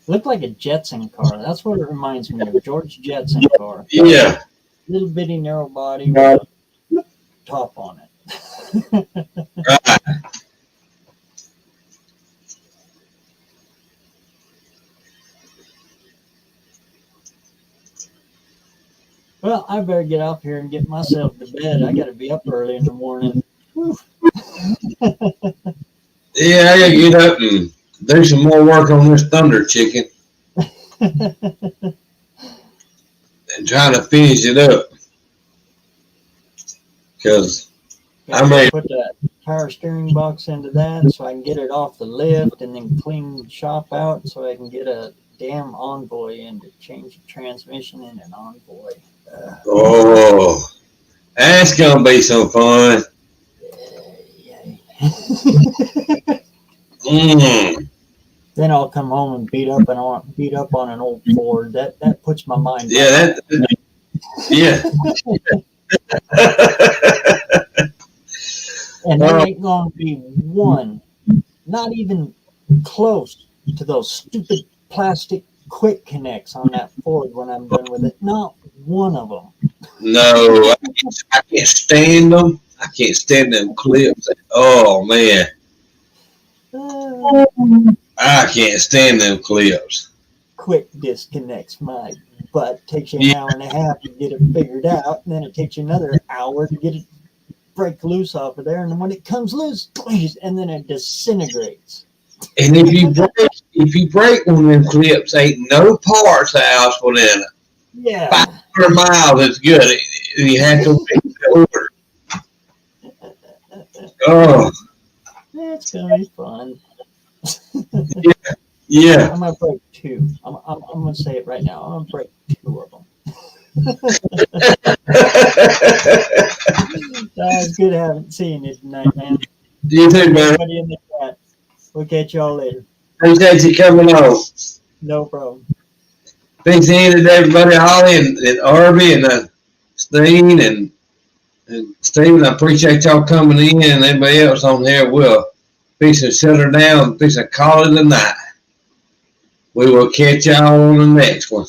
Looked like a Jetson car. That's what it reminds me of. George Jetson car. Yeah. Little bitty narrow body with a top on it. Right. Well, I better get up here and get myself to bed. I got to be up early in the morning. Whew. Yeah, I gotta get up and do some more work on this thunder chicken and try to finish it up. Because I'm ready. Put that power steering box into that so I can get it off the lift and then clean the shop out so I can get a damn Envoy and to change the transmission in an Envoy. Oh, that's gonna be some fun. Yay. Then I'll come home and beat up on an old Ford. That puts my mind. Yeah, yeah. And there ain't gonna be one, not even close to those stupid plastic quick connects on that Ford when I'm done with it. Not one of them. No, I can't stand them. I can't stand them clips. Oh man, I can't stand them clips. Quick disconnects my butt. Takes you an hour and a half to get it figured out, and then it takes you another hour to get it break loose off of there. And then when it comes loose, and then it disintegrates. And if you break one of them clips, ain't no parts house within it. Yeah. 500 miles is good. You have to make the order. Oh, It's gonna be fun. yeah. I'm gonna break 2. I'm gonna say it right now. I'm gonna break 2 of them. It's good having seen you tonight, man. You too, man. Everybody in the chat. We'll catch y'all later. Appreciate you coming on. No problem. Thanks to everybody, Holly and Arby and Steen and Steven. I appreciate y'all coming in, and everybody else on here. We'll fix and shut her down, fix and call it a night. We will catch y'all on the next one.